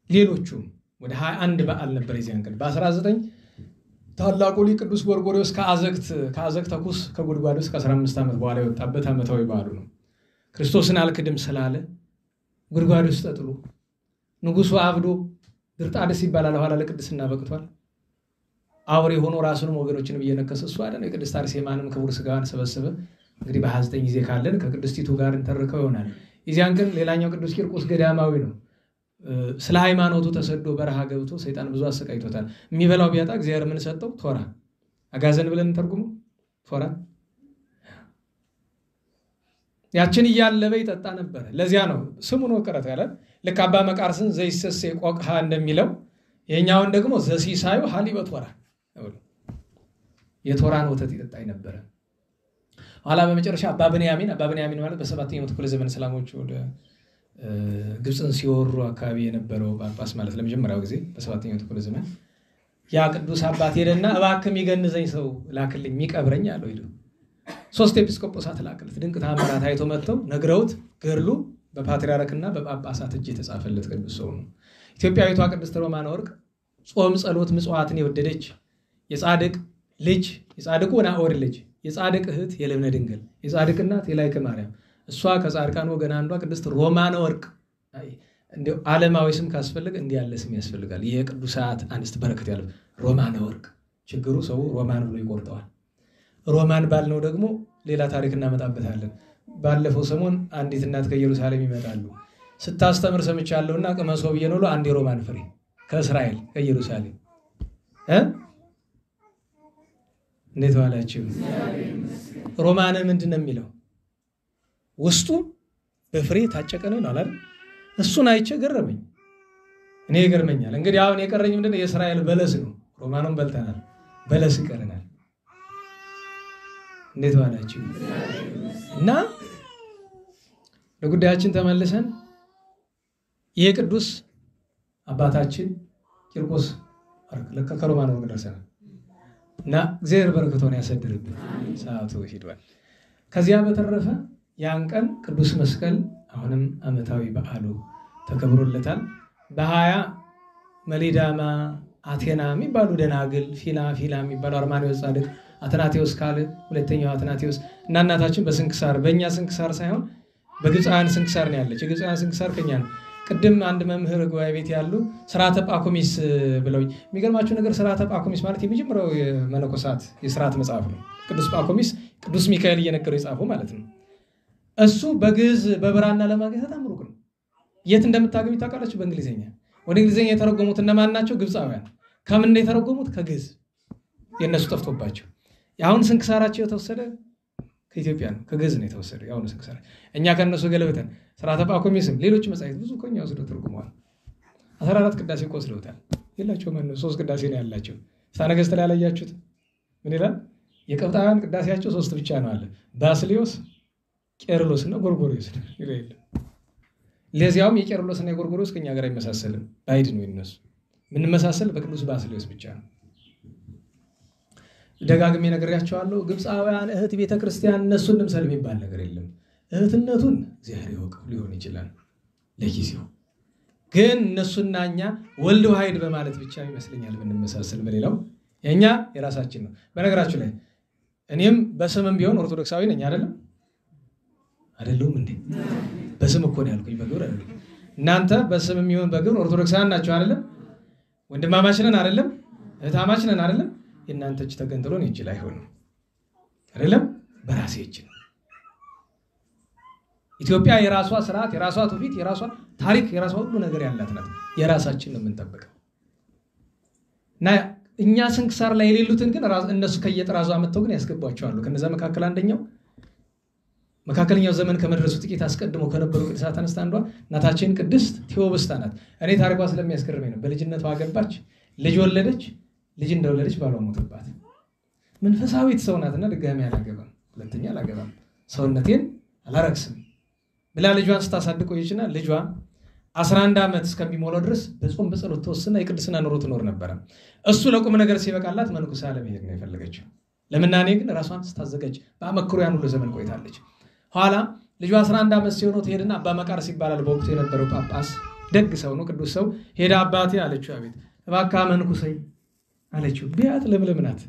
B: ሌሎቹም ወደ 21 በዓል ነበር የዚያን ቀን በ19 ታላቁ ሊቅ ቅዱስ ጎርጎርዮስ ከአዘቅት ተኩስ ከጉድጓድ ውስጥ ከ15 ዓመት በኋላ የወጣበት ዓመታዊ በዓሉ ነው ክርስቶስን አልክድም ስላለ ጉድጓድ ውስጥ ተጥሎ ንጉሱ አብዶ ድርጣድስ ይባላል ኋላ ለቅድስና በቅቷል አውሬ ሆኖ ራሱንም ወገኖችንም እየነከሰ እሱ አይደል የቅድስት አርሴማንም ክቡር ስጋዋን ሰበሰበ እንግዲህ በ29 ጊዜ ካለን ከቅድስቲቱ ጋር እንተርከው ይሆናል የዚያን ቀን ሌላኛው ቅዱስ ቂርቆስ ገዳማዊ ነው ስለ ሃይማኖቱ ተሰዶ በረሃ ገብቶ ሰይጣን ብዙ አሰቃይቶታል የሚበላው ቢያጣ እግዚአብሔር ምን ሰጠው ቶራ አጋዘን ብለን ተርጉሙ ቶራ ያችን እያለበ ይጠጣ ነበር ለዚያ ነው ስሙን ወቀረት ያለ ልክ አባ መቃርስን ዘይሰስ ቆቅሃ እንደሚለው የኛውን ደግሞ ዘሲሳዩ ሐሊበ ቶራ የቶራን ወተት ይጠጣ ነበር ኋላ በመጨረሻ አባ ብንያሚን ማለት በ7ኛው ክፍለ ዘመን እስላሞች ወደ ግብፅን ሲወሩ አካባቢ የነበረው ጳጳስ ማለት ለመጀመሪያው ጊዜ በ7ኛው ክፍለ ዘመን ያ ቅዱስ አባት ሄደና እባክህ ይገንዘኝ ሰው ላክልኝ የሚቀብረኝ አለው ሄዶ 3 ኤጲስቆጶሳት ላክለት ድንቅ ተአምራት አይቶ መጥተው ነግረውት ገርሉ በፓትርያርክና በጳጳሳት እጅ የተጻፈለት ቅዱስ ሰው ነው ኢትዮጵያዊቷ ቅድስት ሮማን ወርቅ ጾም ጸሎት ምጽዋትን የወደደች የጻድቅ ልጅ የጻድቁ ናኦር ልጅ የጻድቅ እህት የለምነ ድንግል የጻድቅ እናት የላይከ ማርያም እሷ ከጻድቃን ወገን አንዷ ቅድስት ሮማን ወርቅ እንደው ዓለማዊ ስም ካስፈልግ እንዲህ ያለ ስም ያስፈልጋል የቅዱሳት አንስት በረከት ያለው ሮማን ወርቅ ችግሩ ሰው ሮማን ብሎ ይቆርጠዋል ሮማን ባልነው ደግሞ ሌላ ታሪክ እናመጣበታለን ባለፈው ሰሞን አንዲት እናት ከኢየሩሳሌም ይመጣሉ ስታስተምር ሰምቻለሁና ቅመሶ ብዬ ነው አንድ የሮማን ፍሬ ከእስራኤል ከኢየሩሳሌም እንዴት ዋላችሁ? ሮማን ምንድን ነው የሚለው? ውስጡ በፍሬ ታጨቀ ነው አይደል? እሱን አይቼ ገረመኝ። እኔ ይገርመኛል። እንግዲህ አሁን የቀረኝ ምንድነው? የእስራኤል በለስ ነው። ሮማኑን በልተናል፣ በለስ ይቀረናል። እንዴት ዋላችሁ? እና ለጉዳያችን ተመልሰን ይሄ ቅዱስ አባታችን ቂርቆስ ከሮማኑ ደርሰናል እና እግዚአብሔር በረከቱን ያሰድርብን። ሰዓቱ ሄዷል። ከዚያ በተረፈ ያን ቀን ቅዱስ መስቀል አሁንም ዓመታዊ በዓሉ ተከብሮለታል። በ20 መሊዳማ አቴና የሚባሉ ደናግል ፊላ የሚባሉ አርማኒዎስ ጻድቅ አትናቴዎስ ካል ሁለተኛው አትናቴዎስ እና እናታችን በስንክሳር በእኛ ስንክሳር ሳይሆን በግብፃውያን ስንክሳር ነው ያለች። የግብፃውያን ስንክሳር ከኛ ነው። ቅድም አንድ መምህር ጉባኤ ቤት ያሉ ስርዓተ ጳኩሚስ ብለው የሚገርማችሁ ነገር ስርዓተ ጳኩሚስ ማለት የመጀመሪያው የመነኮሳት የስርዓት መጽሐፍ ነው። ቅዱስ ጳኩሚስ ቅዱስ ሚካኤል እየነገረው የጻፈው ማለት ነው። እሱ በግዕዝ በብራና ለማግኘት በጣም ሩቅ ነው። የት እንደምታገኙ ታውቃላችሁ? በእንግሊዝኛ ወደ እንግሊዝኛ የተረጎሙት እነማን ናቸው? ግብፃውያን። ከምን ነው የተረጎሙት? ከግዕዝ። የነሱ ጠፍቶባቸው አሁን ስንክሳራቸው የተወሰደ ከኢትዮጵያ ነው፣ ከግዕዝ ነው የተወሰደው ያሁኑ ስንክሳር። እኛ ከነሱ ገለበተን ስርዓተ ጳኩሚስም ሌሎች መጻሕፍት ብዙ ከኛ ወስደው ተርጉመዋል። 14 ቅዳሴ እኮ ወስደውታል። የላቸውም እነሱ 3 ቅዳሴ ነው ያላቸው። ፍትሐ ነገሥት ላይ ያላያችሁት ምን ይላል? የቀብጣውያን ቅዳሴያቸው 3 ብቻ ነው አለ። ባስልዮስ፣ ቄርሎስ እና ጎርጎርዮስ ነው ይላል። ለዚያውም የቄርሎስ እና የጎርጎርዮስ ከኛ ጋር አይመሳሰልም፣ ባይድ ነው የነሱ። ምን መሳሰል? በቅዱስ ባስልዮስ ብቻ ነው። ደጋግሜ ነግሬያቸዋለሁ። ግብፃውያን እህት ቤተክርስቲያን እነሱን እንምሰል የሚባል ነገር የለም። እህትነቱን እግዚአብሔር ያውቀው ሊሆን ይችላል ለጊዜው፣ ግን እነሱና እኛ ወልድ ዋሕድ በማለት ብቻ ይመስለኛል ብንመሳሰል። በሌላው የኛ የራሳችን ነው። በነገራችሁ ላይ እኔም በስምም ቢሆን ኦርቶዶክሳዊ ነኝ አይደለሁም እንዴ? በስም እኮ ነው ያልኩኝ፣ በግብር አይደለም። እናንተ በስምም ይሁን በግብር ኦርቶዶክሳውያን ናችሁ አይደለም? ወንድማማች ነን አይደለም? እህታማች ነን አይደለም? የእናንተ እጅ ተገንጥሎ ነው እጅ ላይ ሆኖ አይደለም? በራሴ እጅ ነው። ኢትዮጵያ የራሷ ስርዓት፣ የራሷ ትውፊት፣ የራሷ ታሪክ፣ የራሷ ሁሉ ነገር ያላት ናት። የራሳችን ነው የምንጠብቀው እና እኛ ስንክሳር ላይ የሌሉትን ግን እነሱ ከየጥራዙ አመጣው ግን ያስገቧቸዋል። ከነዛ መካከል አንደኛው መካከለኛው ዘመን ከመድረሱ ጥቂት አስቀድሞ ከነበሩ ቅዱሳት አንስት አንዷ እናታችን ቅድስት ቴዎብስታ ናት። እኔ ታሪኳ ስለሚያስገርመኝ ነው። በልጅነቷ አገባች፣ ልጅ ወለደች። ልጅ እንደወለደች ባሏ ሞተባት። መንፈሳዊት ሰው ናትና ድጋሚ አላገባም፣ ሁለተኛ አላገባም፣ ሰውነቴን አላረክስም ብላ ልጇን ስታሳድግ ቆየችና ልጇ 11 ዓመት እስከሚሞላው ድረስ በጾም በጸሎት ተወስና የቅድስና ኑሮ ትኖር ነበረ። እሱ ለቁም ነገር ሲበቃላት መንኩሳ ለመሄድ ነው የፈለገችው። ለምናኔ ግን ራሷን ስታዘጋጅ በአመክሮ ያን ሁሉ ዘመን ቆይታለች። ኋላ ልጇ 11 ዓመት ሲሆነው ትሄድና አባ መቃርስ ይባላል በወቅቱ የነበረው ጳጳስ፣ ደግ ሰው ነው፣ ቅዱስ ሰው። ሄዳ አባቴ አለችው፣ አቤት እባክህ መንኩሰኝ አለችው። ቢያት ለምለም ናት፣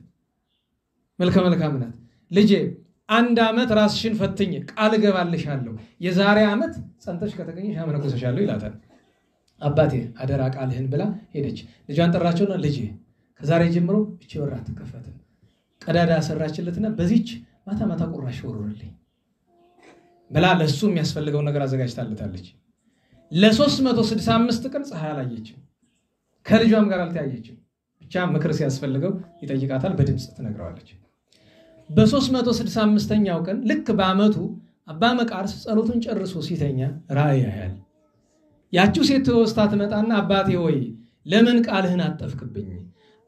B: መልከ መልካም ናት። ልጄ 1 ዓመት ራስሽን ፈትኝ፣ ቃል እገባልሻለሁ፣ የዛሬ ዓመት ጸንተሽ ከተገኘሽ አመነኩሰሻለሁ ይላታል። አባቴ አደራ ቃልህን ብላ ሄደች። ልጇን ጠራቸውና ልጄ ከዛሬ ጀምሮ እቺ በር አትከፈትም፣ ቀዳዳ ሰራችለትና በዚች ማታ ማታ ቁራሽ ወሩልኝ ብላ ለሱ የሚያስፈልገው ነገር አዘጋጅታለታለች። ለ365 ቀን ፀሐይ አላየችም፣ ከልጇም ጋር አልተያየችም። ብቻ ምክር ሲያስፈልገው ይጠይቃታል፣ በድምጽ ትነግረዋለች። በ365ኛው ቀን ልክ በአመቱ አባ መቃርስ ጸሎቱን ጨርሶ ሲተኛ ራእይ ያያል። ያቺው ሴት ቴዎብስታ ትመጣና አባቴ ወይ ለምን ቃልህን አጠፍክብኝ?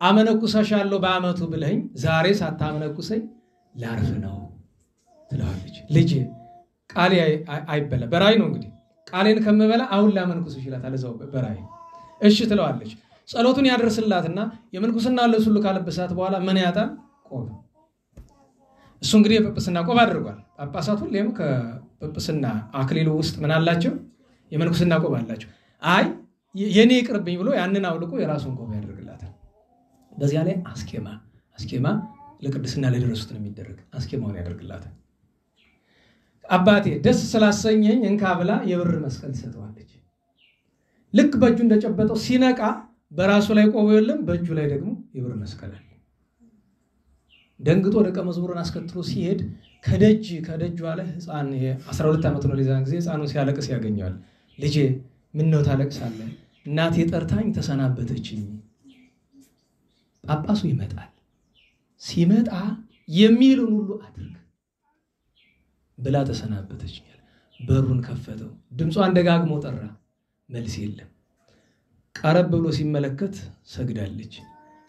B: አመነኩሰሻለሁ በአመቱ ብለኝ ዛሬ ሳታመነኩሰኝ ላርፍ ነው ትለዋለች። ልጄ ቃሌ አይበላ፣ በራእይ ነው እንግዲህ ቃሌን ከምበላ አሁን ላመንኩስሽ ይላታል እዛው በራእይ። እሺ ትለዋለች። ጸሎቱን ያደርስላትና የምንኩስና ልብስ ሁሉ ካለበሳት በኋላ ምን ያጣል? ቆብ። እሱ እንግዲህ የጵጵስና ቆብ አድርጓል። ጳጳሳት ሁሌም ከጵጵስና አክሊሉ ውስጥ ምን አላቸው? የምንኩስና ቆብ አላቸው። አይ የኔ ይቅርብኝ ብሎ ያንን አውልቆ የራሱን ቆብ ያደርግላታል። በዚያ ላይ አስኬማ ለቅድስና ለደረሱት ነው የሚደረግ። አስኬማውን ያደርግላታል። አባቴ ደስ ስላሰኘኝ እንካ ብላ የብር መስቀል ትሰጠዋለች። ልክ በእጁ እንደጨበጠው ሲነቃ በራሱ ላይ ቆቡ የለም፣ በእጁ ላይ ደግሞ የብር መስቀል አለ። ደንግጦ ደቀ መዝሙሩን አስከትሎ ሲሄድ ከደጁ ላይ ሕፃን 12 ዓመት ነው ለዛን ጊዜ ሕፃኑ ሲያለቅስ ያገኘዋል። ልጄ ምን ነው ታለቅሳለህ? እናቴ ጠርታኝ ተሰናበተችኝ። ጳጳሱ ይመጣል። ሲመጣ የሚሉን ሁሉ አድርግ ብላ ተሰናበተችኝ። በሩን ከፈተው። ድምጿን ደጋግሞ ጠራ። መልስ የለም። ቀረብ ብሎ ሲመለከት ሰግዳለች።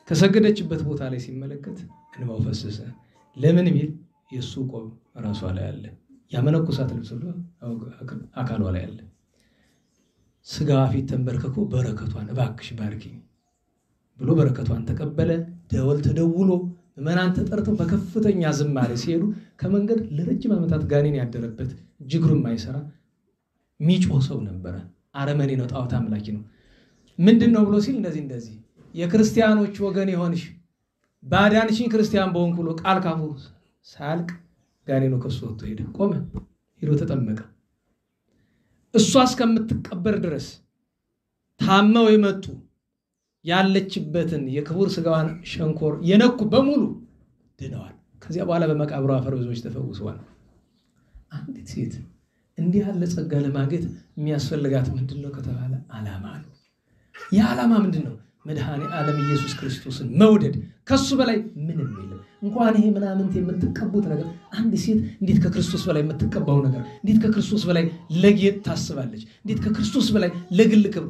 B: ከሰገደችበት ቦታ ላይ ሲመለከት እንባው ፈሰሰ። ለምን ቢል የሱ ቆብ ራሷ ላይ አለ። ያመነኮሳት ልብስ ሁሉ አካሏ ላይ አለ። ስጋዋ ፊት ተንበርክኮ በረከቷን እባክሽ ባርኪኝ ብሎ በረከቷን ተቀበለ። ደወል ተደውሎ ምዕመናን ተጠርተው በከፍተኛ ዝማሬ ሲሄዱ ከመንገድ ለረጅም ዓመታት ጋኔን ያደረበት ጅግሩም ማይሰራ ሚጮህ ሰው ነበረ። አረመኔ ነው፣ ጣዖት አምላኪ ነው። ምንድነው ብሎ ሲል እንደዚህ የክርስቲያኖች ወገን ይሆንሽ ባዳንሽኝ ክርስቲያን በሆንኩ ብሎ ቃል ካፉ ሳልቅ ጋኔኑ ከሱ ወጥቶ ሄደ። ቆመ፣ ሄዶ ተጠመቀ። እሷ እስከምትቀበር ድረስ ታመው የመጡ ያለችበትን የክቡር ስጋዋን ሸንኮር የነኩ በሙሉ ድነዋል። ከዚያ በኋላ በመቃብሯ አፈር ብዙዎች ተፈውሰዋል። አንዲት ሴት እንዲህ ያለ ጸጋ ለማግኘት የሚያስፈልጋት ምንድነው ከተባለ ዓላማ ነው። ያ ዓላማ ምንድነው? መድኃኔ ዓለም ኢየሱስ ክርስቶስን መውደድ። ከሱ በላይ ምንም የለም። እንኳን ይሄ ምናምንት የምትቀቡት ነገር አንድ ሴት እንዴት ከክርስቶስ በላይ የምትቀባው ነገር እንዴት ከክርስቶስ በላይ ለጌጥ ታስባለች? እንዴት ከክርስቶስ በላይ ለግል ክብር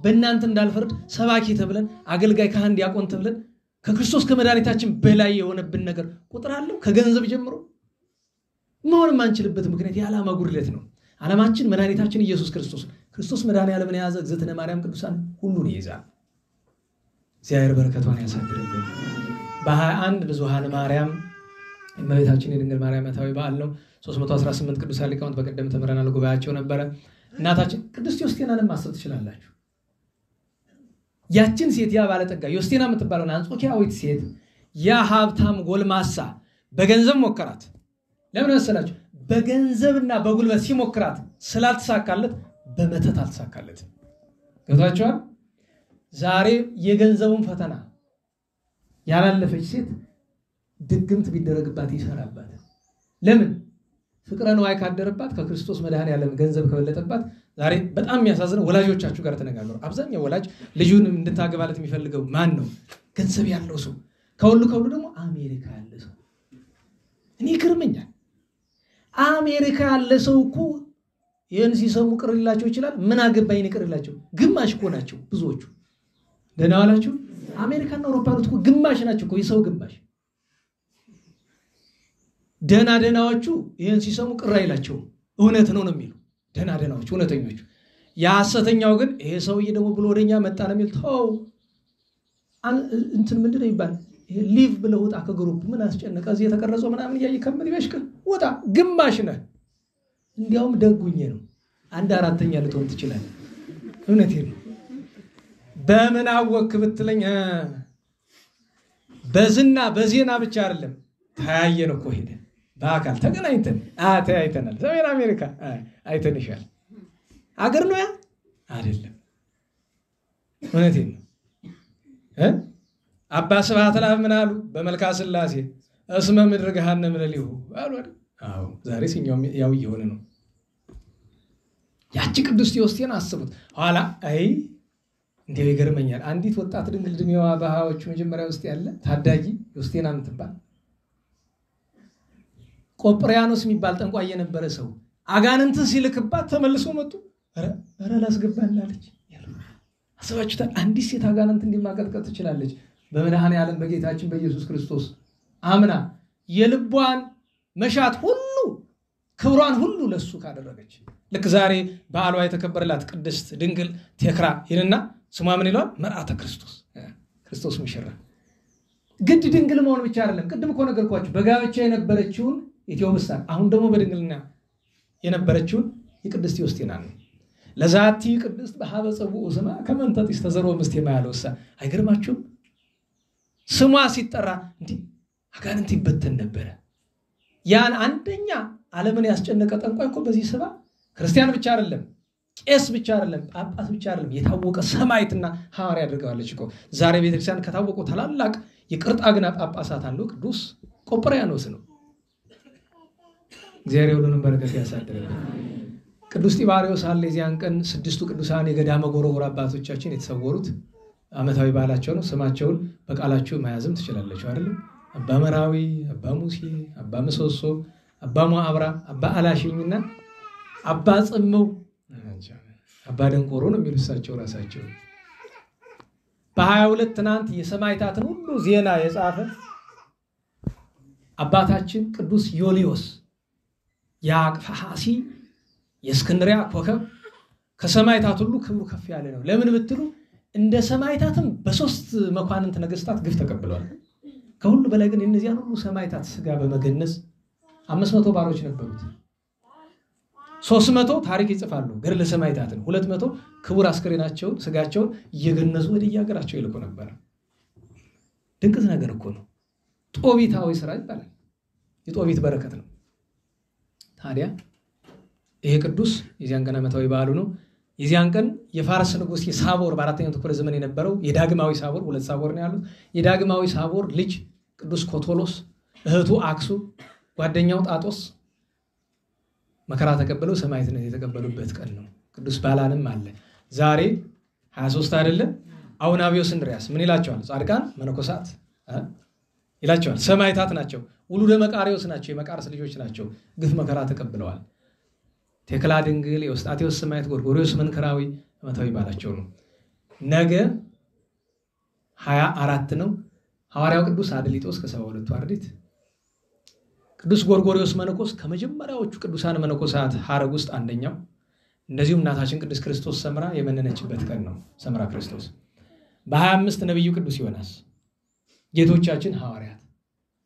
B: በእናንተ እንዳልፈርድ ሰባኪ ተብለን አገልጋይ ካህን ዲያቆን ተብለን ከክርስቶስ ከመድኃኒታችን በላይ የሆነብን ነገር ቁጥር አለው። ከገንዘብ ጀምሮ መሆን የማንችልበት ምክንያት የዓላማ ጉድለት ነው። ዓላማችን መድኃኒታችን ኢየሱስ ክርስቶስ መድኃኔ ዓለምን የያዘ እግዝእትነ ማርያም ቅዱሳን ሁሉን ይይዛል። እግዚአብሔር በረከቷን ያሳድርብን። በ21 ብዙኃነ ማርያም እመቤታችን የድንግል ማርያም ዓመታዊ በዓል ነው። 318 ቅዱሳን ሊቃውንት በቀደም ተምረናል። ጉባኤያቸው ነበረ። እናታችን ቅድስት ዮስቴናንም ማሰብ ትችላላችሁ። ያችን ሴት ያ ባለጠጋ ዮስቴና የምትባለውን አንጾኪያዊት ሴት ያ ሀብታም ጎልማሳ በገንዘብ ሞከራት። ለምን መሰላችሁ? በገንዘብና በጉልበት ሲሞክራት ስላልተሳካለት በመተት አልተሳካለት። ገብታችኋል? ዛሬ የገንዘቡን ፈተና ያላለፈች ሴት ድግምት ቢደረግባት ይሰራባት። ለምን? ፍቅረ ነዋይ ካደረባት ከክርስቶስ መድኃኔ ዓለም ገንዘብ ከበለጠባት። ዛሬ በጣም የሚያሳዝነው ወላጆቻችሁ ጋር ተነጋገሩ። አብዛኛው ወላጅ ልጁን እንድታገባለት የሚፈልገው ማን ነው? ገንዘብ ያለው ሰው። ከሁሉ ደግሞ አሜሪካ ያለ ሰው። እኔ ይገርመኛል። አሜሪካ ያለ ሰው እኮ ይህን ሲሰሙ ቅር ሊላቸው ይችላል። ምን አገባኝ ቅር ሊላቸው። ግማሽ እኮ ናቸው ብዙዎቹ። ደህና ዋላችሁ። አሜሪካና አውሮፓ ያሉት እኮ ግማሽ ናቸው እኮ የሰው ግማሽ። ደህናዎቹ ይህን ሲሰሙ ቅር አይላቸው፣ እውነት ነው የሚሉ ደህናዎቹ እውነተኞቹ። የሐሰተኛው ግን ይሄ ሰውዬ ደግሞ ብሎ ወደኛ መጣ ነው የሚል። ተው እንትን ምንድን ነው ይባል ሊቭ ብለው ወጣ ከግሩፕ ምን አስጨነቀ? እዚህ የተቀረጸው ምናምን እያየ ከምን ይበሽክ ወጣ። ግማሽ ነህ። እንዲያውም ደጉኝ ነው 1/4 ልትሆን ትችላለህ። እውነቴን ነው። በምን አወክ ብትለኝ በዝና በዜና ብቻ አይደለም ታያየን እኮ ሄደ በአካል ተገናኝተን ተያይተናል። ሰሜን አሜሪካ አይተንሻል። አገር ነው ያ አይደለም። እውነቴን ነው። አባ ስብሐት ለአብ ምን አሉ? በመልካ ሥላሴ እስመ ምድር ገሃነም ለሊሁ አሉ አይደል? አዎ ዛሬ ሲኛው ያው እየሆነ ነው። ያቺ ቅድስት ዮስቴና አስቡት። ኋላ እንዴው ይገርመኛል። አንዲት ወጣት ድንግል ዕድሜዋ በሃያዎቹ መጀመሪያ ውስጥ ያለ ታዳጊ ዮስቴና የምትባል ቆጵሪያኖስ የሚባል ጠንቋይ የነበረ ሰው አጋንንትን ሲልክባት ተመልሶ መጡ። ኧረ ላስገባላለች ያለው አሰባችሁታል? አንዲት ሴት አጋንንት እንዲማቀጥቀጥ ትችላለች። በመድኃኔ ዓለም በጌታችን በኢየሱስ ክርስቶስ አምና የልቧን መሻት ሁሉ ክብሯን ሁሉ ለሱ ካደረገች ልክ ዛሬ በዓሏ የተከበረላት ቅድስት ድንግል ቴክራ ይልና ስሟ ምን ይላል? መርዓተ ክርስቶስ ሙሽራ። ግድ ድንግል መሆን ብቻ አይደለም። ቅድም እኮ ነገርኳችሁ። በጋብቻ የነበረችውን ኢትዮብስታን አሁን ደግሞ በድንግልና የነበረችውን የቅድስት ዮስቴና ነው። ለዛቲ ቅድስት በሀበ ጸቡኡ ስማ ከመንተጢስ ተዘሮ ምስቴማ ያለውሳ አይገርማችሁም? ስሟ ሲጠራ እንዲህ አጋንንት ይበተን ነበረ። ያን አንደኛ ዓለምን ያስጨነቀ ጠንቋይ እኮ በዚህ ስባ ክርስቲያን ብቻ አይደለም፣ ቄስ ብቻ አይደለም፣ ጳጳስ ብቻ አይደለም፣ የታወቀ ሰማዕትና ሐዋርያ አድርገዋለች እኮ። ዛሬ ቤተክርስቲያን ከታወቁ ታላላቅ የቅርጣግና ጳጳሳት አንዱ ቅዱስ ቆጵርያኖስ ነው። እግዚአብሔር ሁሉንም በረከት ያሳድርልን። ቅዱስ ጢባሪዎስ አለ። የዚያን ቀን 6ቱ ቅዱሳን የገዳመ ጎርጎራ አባቶቻችን የተሰወሩት ዓመታዊ በዓላቸው ነው። ስማቸውን በቃላችሁ መያዝም ትችላላችሁ አይደል? አባ መራዊ፣ አባ ሙሴ፣ አባ ምሰሶ፣ አባ ሞአብራ፣ አባ አላሽኝና አባ ጽመው፣ አባ ደንቆሮ ነው የሚሉት እሳቸው ራሳቸው። በ22 ትናንት የሰማዕታትን ሁሉ ዜና የጻፈ አባታችን ቅዱስ ዮልዮስ ያቅፋሲ የእስክንድርያ ኮከብ ከሰማዕታት ሁሉ ክብሩ ከፍ ያለ ነው። ለምን ብትሉ እንደ ሰማዕታትም በ3 መኳንንት ነገስታት ግፍ ተቀብለዋል። ከሁሉ በላይ ግን እነዚያን ሁሉ ሰማዕታት ስጋ በመገነዝ 500 ባሮች ነበሩት። 300 ታሪክ ይጽፋሉ ገድለ ሰማዕታትን፣ 200 ክቡር አስከሬናቸውን ስጋቸውን እየገነዙ ወደ የሀገራቸው ይልኩ ነበር። ድንቅ ነገር እኮ ነው። ጦቢታዊ ስራ ይባላል። የጦቢት በረከት ነው። ታዲያ ይሄ ቅዱስ የዚያን ቀን ዓመታዊ በዓሉ ነው። የዚያን ቀን የፋርስ ንጉስ የሳቦር በአራተኛው ክፍለ ዘመን የነበረው የዳግማዊ ሳቦር 2 ሳቦር ነው ያሉት። የዳግማዊ ሳቦር ልጅ ቅዱስ ኮቶሎስ፣ እህቱ አክሱ፣ ጓደኛው ጣጦስ መከራ ተቀበለው ሰማዕትነት የተቀበሉበት ቀን ነው። ቅዱስ ባላንም አለ። ዛሬ 23 አይደለ? አቡነ አብዮስ እንድርያስ ምን ይላቸዋል? ጻድቃን መነኮሳት ይላቸዋል። ሰማዕታት ናቸው። ውሉደ መቃሪዎስ ናቸው። የመቃርስ ልጆች ናቸው። ግፍ መከራ ተቀብለዋል። ቴክላ ድንግል፣ የውስጣቴዎስ ሰማዕት፣ ጎርጎርዮስ መንክራዊ ዓመታዊ በዓላቸው ነው። ነገ 24 ነው። ሐዋርያው ቅዱስ አድሊጦስ ከ72ቱ አርድእት፣ ቅዱስ ጎርጎርዮስ መነኮስ ከመጀመሪያዎቹ ቅዱሳን መነኮሳት ሐረግ ውስጥ አንደኛው። እንደዚሁም እናታችን ቅድስት ክርስቶስ ሰምራ የመነነችበት ቀን ነው። ሰምራ ክርስቶስ በ25 ነብዩ ቅዱስ ዮናስ፣ ጌቶቻችን ሐዋርያት፣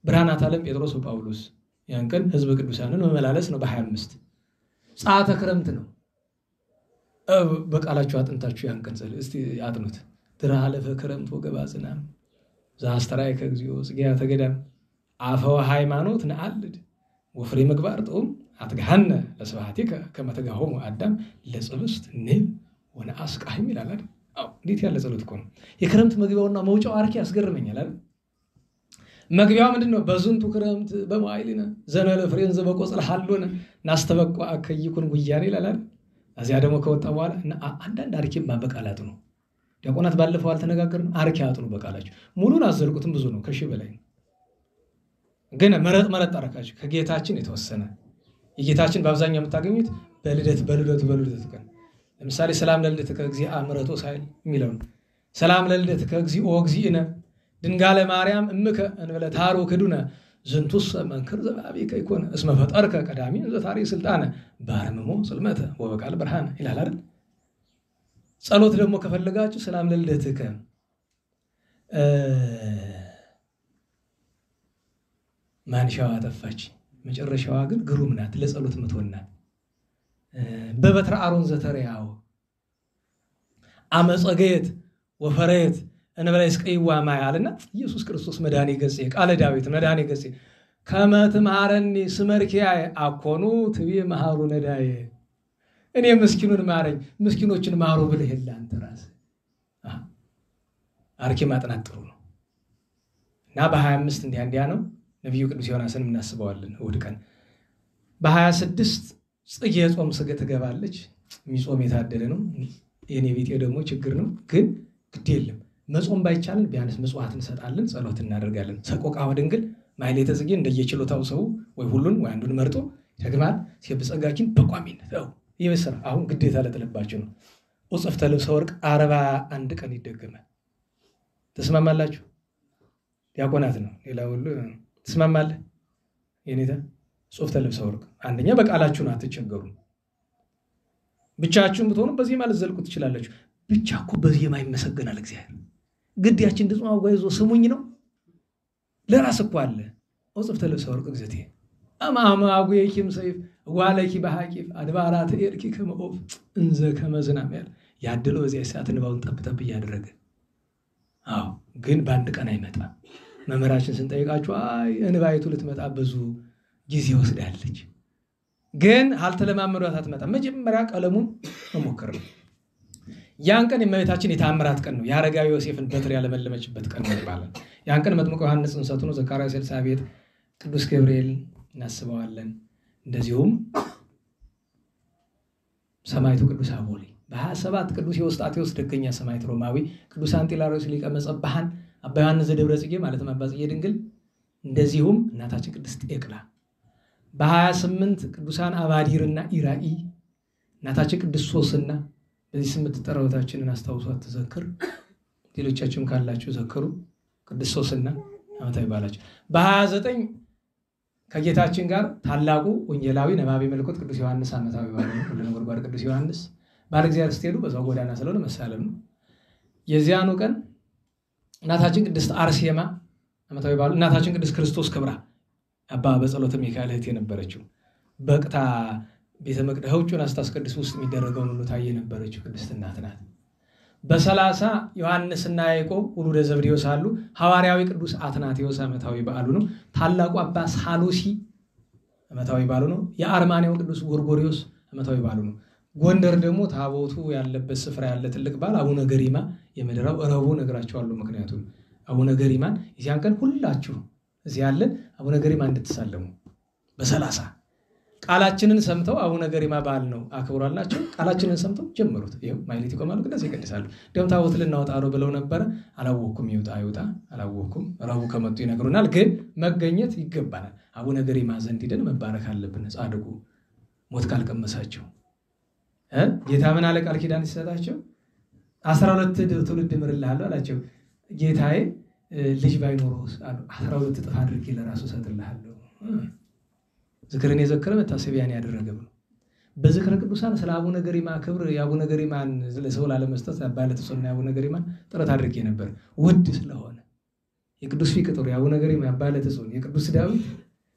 B: ብርሃናት ዓለም ጴጥሮስ ወጳውሎስ። ያን ቀን ህዝበ ቅዱሳንን መመላለስ ነው። በ25 ጸአተ ክረምት ነው። በቃላችሁ አጥንታችሁ ያን ቀን እስቲ አጥኑት። ድራ አለፈ ክረምት ወገባ ዝናም ዘአስተርአይከ እግዚኦ ጽጌያተ ገዳም አፈወ ሃይማኖት ነአልድ ወፍሬ ምግባር ጥዑም አትግሃነ ለስብሐቲከ ከመ ተጋሆሙ አዳም ለጽብስት ንብ ወነአስቃህም ይላል አይደል? እንዴት ያለ ጸሎት እኮ ነው። የክረምት መግቢያውና መውጫው አርኪ ያስገርመኛል አይደል? መግቢያው ምንድነው? በዝንቱ ክረምት በመዋዕሊነ ዘነለ ፍሬን ዘበቆጽል ሐሎነ ናስተበቋ ከይኩን ጉያኔ ይላል አይደል? እዚያ ደግሞ ከወጣ በኋላ አንዳንድ አርኪም በቃላት ነው። ዲያቆናት ባለፈው አልተነጋገርንም። አርኪ አጥኑ በቃላችሁ። ሙሉን አዘልቁትም ብዙ ነው፣ ከሺህ በላይ ነው። ግን መረጥ አረካችሁ ከጌታችን የተወሰነ የጌታችን በአብዛኛው የምታገኙት በልደቱ ቀን። ለምሳሌ ሰላም ለልደትከ እግዚአ ምሕረቶ ሳይል የሚለው ሰላም ለልደትከ እግዚኦ እግዚእነ ድንጋለ ማርያም እምከ እንበለ ታሮ ክዱነ ዝንቱስ መንክር ዘባቢከ ይኮነ እስመ ፈጠርከ ቀዳሚ ዘታሪ ስልጣነ ባርምሞ ጽልመተ ወበቃል ብርሃን ይላል አይደል? ጸሎት ደግሞ ከፈለጋችሁ ሰላም ለልደትከ ማንሻዋ ጠፋች፣ መጨረሻዋ ግን ግሩም ናት፣ ለጸሎት ምትሆናት። በበትረ አሮን ዘተሪያው አመጸገየት ወፈረየት እንበለ እስቀይዋ ማያልና ኢየሱስ ክርስቶስ መድኃኔ ገጼ ቃለ ዳዊት መድኃኔ ገጼ ከመ ትምሃረኒ ስመርኪያየ አኮኑ ትቤ መሃሩ ነዳየ። እኔ ምስኪኑን ማረኝ ምስኪኖችን ማሩ ብለህ አንተ ራስህ አርኪ ማጥናት ጥሩ ነው። እና በ25 እንዲያ ነው ነብዩ ቅዱስ ዮናስን እናስበዋለን። እሑድ ቀን በ26 ጽጌ ጾም ስገ ትገባለች። የሚጾም የታደለ ነው። የኔ ቤቴ ደግሞ ችግር ነው፣ ግን ግድ የለም መጾም ባይቻልን ቢያንስ ምጽዋት እንሰጣለን፣ ጸሎት እናደርጋለን። ሰቆቃወ ድንግል ማሕሌተ ጽጌ እንደየችሎታው ሰው ወይ ሁሉን ወይ አንዱን መርጦ ደግማል ሲብጸጋችን በቋሚነት ይበሰራ። አሁን ግዴታ ለጥለባችሁ ነው። ወጽፍተ ልብሰ ወርቅ 41 ቀን ይደገማል። ተስማማላችሁ? ዲያቆናት ነው ሌላ ሁሉ ተስማማለህ? የኔታ ጽፍተ ልብሰ ወርቅ አንደኛ በቃላችሁ ነው፣ አትቸገሩ። ብቻችሁን ብትሆኑ በዚህ ማለት ዘልቁ ትችላላችሁ። ብቻ እኮ በዚህ የማይመሰገናል እግዚአብሔር። ግዲያችን ድጽዋ ወይዞ ስሙኝ ነው ለራስ እኮ አለ። ጽፍተ ልብሰ ወርቅ እግዚእቴ አማማ አጉየኪም ሰይፍ ዋለኪ በሐቂፍ አድባራት ኤርኪ ከመኦፍ እንዘ ከመዝናም ያድለው በዚህ ሰዓት እንባውን ጠብጠብ እያደረገ ግን በአንድ ቀን አይመጣም። መምህራችን ስንጠይቃችሁ እንባይቱ ልትመጣ ብዙ ጊዜ ወስዳለች፣ ግን አልተለማመዷት አትመጣም። መጀመሪያ ቀለሙን መሞከር ነው። ያን ቀን የእመቤታችን የተአምራት ቀን ነው። የአረጋዊ ዮሴፍን በትር ያለመለመችበት ቀን ነው ይባላል። ያን ቀን መጥምቁ ዮሐንስ ጽንሰቱ ነው። ዘካርያስ ኤልሳቤጥ፣ ቅዱስ ገብርኤል እናስበዋለን። እንደዚሁም ሰማዕቱ ቅዱስ አቦሊ፣ በ27 ቅዱስ ኤዎስጣቴዎስ ደገኛ ሰማዕት ሮማዊ፣ ቅዱስ አንጢላሮስ ሊቀ መጸባሃን፣ አባ ዮሐንስ ዘደብረ ጽጌ ማለትም አባ ጽጌ ድንግል፣ እንደዚሁም እናታችን ቅድስት ጤቅላ፣ በ28 ቅዱሳን አባዲርና ኢራኢ፣ እናታችን ቅድስት ሶስና። በዚህ ስም ተጠራውታችንን አስታውሷት ተዘክር። ሌሎቻችሁም ካላችሁ ዘክሩ። ቅድስት ሶስና ዓመታዊ በዓላቸው። በ29 ከጌታችን ጋር ታላቁ ወንጌላዊ ነባቤ መለኮት ቅዱስ ዮሐንስ ዓመታዊ በዓሉ ነው። ሁሉ ነጎድጓድ ቅዱስ ዮሐንስ ባለ እግዚአብሔር ስትሄዱ በዛው ጎዳና ስለሆነ መሳለም ነው። የዚያኑ ቀን እናታችን ቅድስት አርሴማ ዓመታዊ በዓሉ፣ እናታችን ቅድስት ክርስቶስ ክብራ አባ በጸሎተ ሚካኤል እህት የነበረችው በቅታ ቤተ መቅደስ ውጭውን አስታስቀድስ ውስጥ የሚደረገውን ሁሉ ታየ የነበረችው ቅድስት እናት ናት። በ30 ዮሐንስና ያዕቆብ ውሉደ ዘብዴዎስ አሉ። ሐዋርያዊ ቅዱስ አትናቴዎስ ዓመታዊ በዓሉ ነው። ታላቁ አባ ሳሉሲ ዓመታዊ በዓሉ ነው። የአርማንያው ቅዱስ ጎርጎሪዮስ ዓመታዊ በዓሉ ነው። ጎንደር ደግሞ ታቦቱ ያለበት ስፍራ ያለ ትልቅ በዓል አቡነ ገሪማ የመደራው ረቡዕ ነግራቸዋለሁ። ምክንያቱም አቡነ ገሪማን እዚያን ቀን ሁላችሁ እዚህ ያለን አቡነ ገሪማ እንድትሳለሙ በ30 ቃላችንን ሰምተው አቡነ ገሪማ በዓል ነው አክብሯላችሁ። ቃላችንን ሰምተው ጀመሩት። ይሄው ማይሌት ይቆማሉ፣ ቅዳሴ ይቀድሳሉ። ደም ታቦት ልናወጣ ነው ብለው ነበረ። አላወኩም፣ ይውጣ ይውጣ አላወኩም። ረቡዕ ከመጡ ይነግሩናል። ግን መገኘት ይገባናል። አቡነ ገሪማ ዘንድ ሄደን መባረክ አለብን። ጻድቁ ሞት ካልቀመሳቸው ጌታ ምን አለ ቃል ኪዳን ሲሰጣቸው 12 ትውልድ ምርልሃለሁ አላቸው። ጌታዬ ልጅ ባይኖረውስ አሉ 12 እጥፍ አድርጌ ለራሱ ሰጥልሃለሁ። ዝክርን የዘከረ መታሰቢያን ያደረገ ነው። በዝክረ ቅዱሳን ስለ አቡነ ገሪማ ክብር የአቡነ ገሪማን ለሰው ላለመስጠት ባለተሰና የአቡነ ገሪማን ጥረት አድርጌ ነበር። ውድ ስለሆነ የቅዱስ ፊቅጦር የአቡነ ገሪማ ባለተሰን የቅዱስ ዳዊት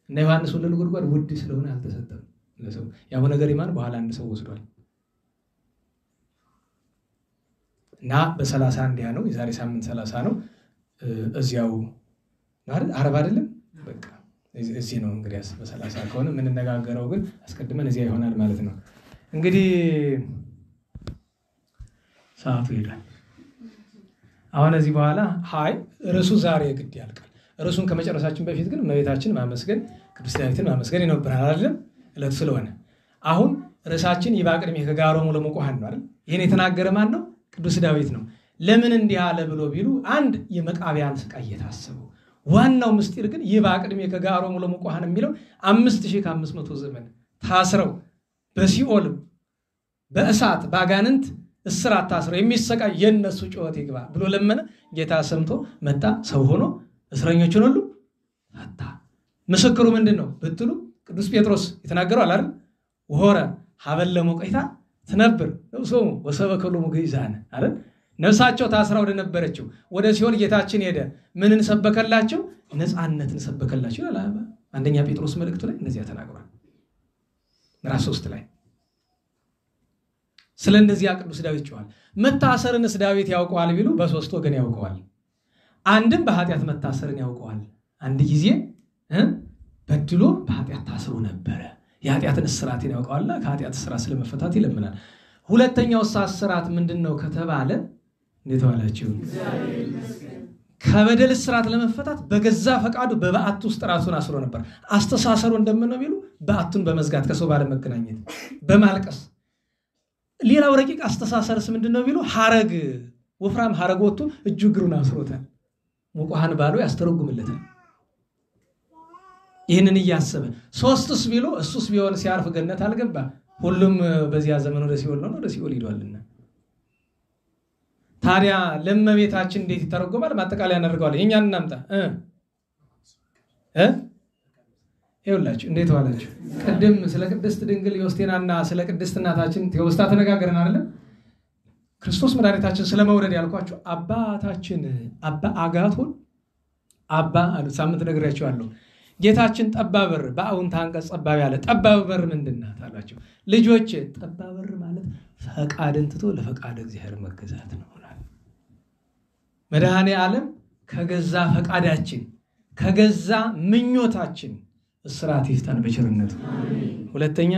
B: እና ዮሐንስ ወልደ ነጎድጓድ ውድ ስለሆነ አልተሰጠም ለሰው። የአቡነ ገሪማን በኋላ አንድ ሰው ወስዷል እና በ30 እንዲያ ነው። የዛሬ ሳምንት 30 ነው። እዚያው ማለት አረብ አይደለም በቃ እዚህ ነው እንግዲህ በ30 ከሆነ ምን እንነጋገረው ግን አስቀድመን እዚያ ይሆናል ማለት ነው። እንግዲህ ሰዓቱ ይላል። አሁን እዚህ በኋላ ርዕሱ ዛሬ ግድ ያልቃል። ርዕሱን ከመጨረሳችን በፊት ግን እመቤታችን ማመስገን ቅዱስ ዳዊትን ማመስገን ይኖርብናል አይደለም ዕለቱ ስለሆነ። አሁን ርዕሳችን ይባ ቅድሜ ከጋሮሙ ለመቆሃን ነው አይደል? ይሄን የተናገረ ማን ነው? ቅዱስ ዳዊት ነው። ለምን እንዲህ አለ ብሎ ቢሉ አንድ የመቃብያን ስቃይ የታሰበው ዋናው ምስጢር ግን ይባ ቅድሜ ከጋሮሙ ለመቆሃን የሚለው 5500 ዘመን ታስረው በሲኦል በእሳት ባጋንንት እስራት ታስረው የሚሰቃይ የነሱ ጩኸት ይግባ ብሎ ለመነ። ጌታ ሰምቶ መጣ፣ ሰው ሆኖ እስረኞችን ሁሉ ፈታ። ምስክሩ ምንድነው ብትሉ ቅዱስ ጴጥሮስ የተናገረው አለ አይደል? ወሆረ ሀበለ ሞቀይታ ትነብር ነፍሶሙ ወሰበከሎሙ ገይዛነ አይደል? ነፍሳቸው ታስራ ወደ ነበረችው ወደ ሲኦል ጌታችን ሄደ። ምንን ሰበከላቸው? ነፃነትን ሰበከላቸው ይላል አንደኛ ጴጥሮስ መልእክቱ ላይ እንደዚያ ተናግሯል። ምዕራፍ 3 ላይ ስለ እንደዚያ ቅዱስ ዳዊት ጮኻል። መታሰርንስ ዳዊት ያውቀዋል ቢሉ በሶስት ወገን ያውቀዋል። አንድም በኃጢአት መታሰርን ያውቀዋል። አንድ ጊዜ በድሎ በኃጢአት ታስሮ ነበረ። የኃጢአትን እስራትን ያውቀዋልና ከኃጢአት እስራት ስለመፈታት ይለምናል። ሁለተኛው እስራት ምንድነው ከተባለ እንዴት ዋላችሁ? ከበደል እስራት ለመፈታት በገዛ ፈቃዱ በበዓቱ ውስጥ ራሱን አስሮ ነበር። አስተሳሰሩ እንደምነው ቢሉ በዓቱን በመዝጋት ከሰው ባለ መገናኘት በማልቀስ። ሌላው ረቂቅ አስተሳሰርስ ምንድነው ቢሉ ሐረግ ወፍራም ሐረግ ወጥቶ እጁ እግሩን አስሮታል። ሙቆሃን ባሉ ያስተረጉምለታል። ይህንን እያሰበ ሶስትስ ቢሉ እሱስ ቢሆን ሲያርፍ ገነት አልገባ። ሁሉም በዚያ ዘመን ወደ ሲኦል ነው፣ ወደ ሲኦል ሄዷልና። ታዲያ ለእመቤታችን እንዴት ይተረጎማል? ማጠቃለያ እናደርገዋለን። የኛን እናምጣ ይኸውላችሁ እንዴት ዋላችሁ? ቅድም ስለ ቅድስት ድንግል ዮስቴናና ስለ ቅድስት እናታችን ቴዎስታ ተነጋገረን አይደል? ክርስቶስ መድኃኒታችን ስለመውረድ ያልኳችሁ አባታችን አባ አጋቶን አባ አሉ። ሳምንት ነግሬያችኋለሁ። ጌታችን ጠባብ በር በአሁን አንቀጽ ጠባብ ያለ ጠባብ በር ምንድናት አላችሁ? ልጆች ጠባብ በር ማለት ፈቃድን ትቶ ለፈቃድ እግዚአብሔር መገዛት ነው። መድኃኔ ዓለም ከገዛ ፈቃዳችን ከገዛ ምኞታችን እስራት ይፍታን በቸርነቱ። ሁለተኛ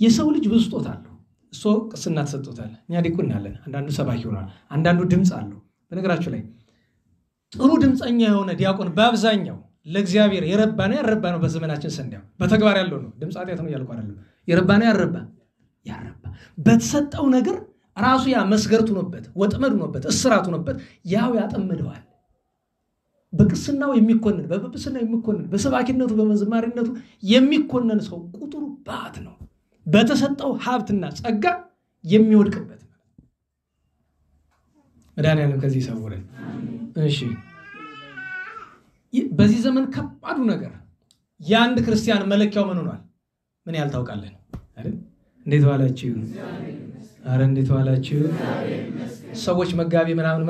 B: የሰው ልጅ ብዙ ስጦታ አለው። እሱ ቅስና ተሰጥቶታል። እኛ ዲቁና አለን። አንዳንዱ ሰባኪ ሆኗል። አንዳንዱ ድምጽ አለው። በነገራችሁ ላይ ጥሩ ድምጸኛ የሆነ ዲያቆን በአብዛኛው ለእግዚአብሔር የረባና ያረባ ነው በዘመናችን ሰንደው በተግባር ያለው ነው። ድምፅ ኃጢአት ነው ያልኩ አይደለም። የረባና ያረባ በተሰጠው ነገር ራሱ ያ መስገርቱ ነውበት፣ ወጥመዱ ነውበት፣ እስራቱ ነውበት፣ ያው ያጠምደዋል። በቅስናው የሚኮነን በጵጵስናው የሚኮነን በሰባኪነቱ በመዝማሪነቱ የሚኮነን ሰው ቁጥሩ ባት ነው። በተሰጠው ሀብትና ጸጋ የሚወድቅበት መድኃኒዓለም ከዚህ ይሰውረን። እሺ በዚህ ዘመን ከባዱ ነገር የአንድ ክርስቲያን መለኪያው ምን ሆኗል? ምን ያህል ታውቃለህ አይደል? እንዴት ዋላችሁ? አረ እንዴት ዋላችሁ? ሰዎች መጋቢ ምናምን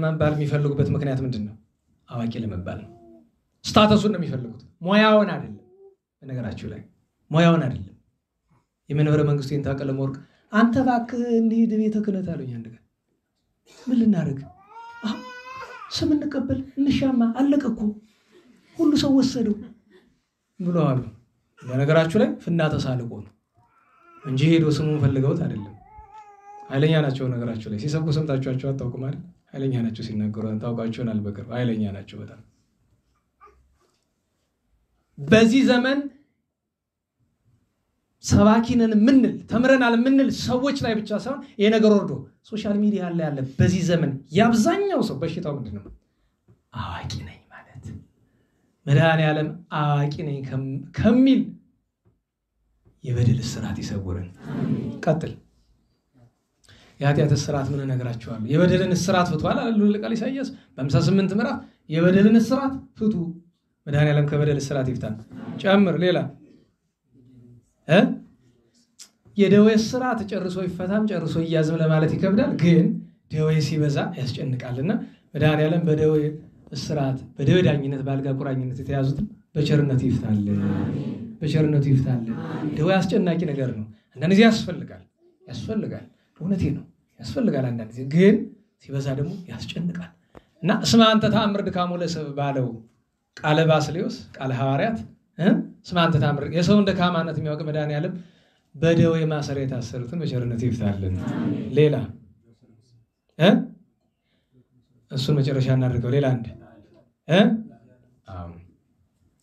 B: ማባል የሚፈልጉበት ምክንያት ምንድነው? አዋቂ ለመባል ነው። ስታተሱን ነው የሚፈልጉት፣ ሞያውን አይደለም። በነገራችሁ ላይ ሞያውን አይደለም። የመንበረ መንግስቱ የንታቀለም ወርቅ አንተ እባክህ እንሂድ ቤተ ክህነት አሉኝ አንድ ቀን። ምን ልናደርግ? ስም እንቀበል እንሻማ አለቀ እኮ ሁሉ ሰው ወሰደው ብለዋል። በነገራችሁ ላይ ፍና ተሳልቆ ነው እንጂ ሄዶ ስሙን ፈልገውት አይደለም። ኃይለኛ ናቸው። ነገራችሁ ላይ ሲሰብኩ ሰምታችኋቸው አታውቁም አይደል? ኃይለኛ ናቸው ሲናገሩ ታውቃቸውናል። በቅርብ ኃይለኛ ናቸው በጣም። በዚህ ዘመን ሰባኪነን ምንል ተምረናል ምንል ሰዎች ላይ ብቻ ሳይሆን ይሄ ነገር ወርዶ ሶሻል ሚዲያ ላይ ያለ በዚህ ዘመን ያብዛኛው ሰው በሽታው ምንድነው? አዋቂ ነኝ ማለት መድኃኒዓለም አዋቂ ነኝ ከሚል የበደል እስራት ይሰውረን። ቀጥል። የኃጢአት እስራት ምን ነገራችኋለሁ? የበደልን እስራት ፍቷል አለ ቃል ኢሳይያስ በ58 ምዕራፍ የበደልን እስራት ፍቱ። መድኃኒዓለም ከበደል እስራት ይፍታን። ጨምር ሌላ የደዌ እስራት ጨርሶ ይፈታም ጨርሶ ይያዝም ለማለት ይከብዳል፣ ግን ደዌ ሲበዛ ያስጨንቃልና መድኃኒዓለም በደዌ እስራት በደዌ ዳኝነት በአልጋ ቁራኝነት የተያዙትን በቸርነቱ ይፍታል። በቸርነቱ ይፍታል። ደዌ አስጨናቂ ነገር ነው። አንዳንድ ጊዜ ያስፈልጋል። እውነቴ ነው ያስፈልጋል። አንዳንድ ጊዜ ግን ሲበዛ ደግሞ ያስጨንቃል። እና እስመ አንተ ተአምር ድካሙ ለሰብእ ባለው ቃለ ባስልዮስ ቃለ ሐዋርያት እስመ አንተ ተአምር የሰውን ደካማነት የሚያውቅ መድኃኒዓለም በደዌ ማሰሪያ የታሰሩትን በቸርነቱ ይፍታልን። ሌላ እሱን መጨረሻ እናድርገው። ሌላ አንድ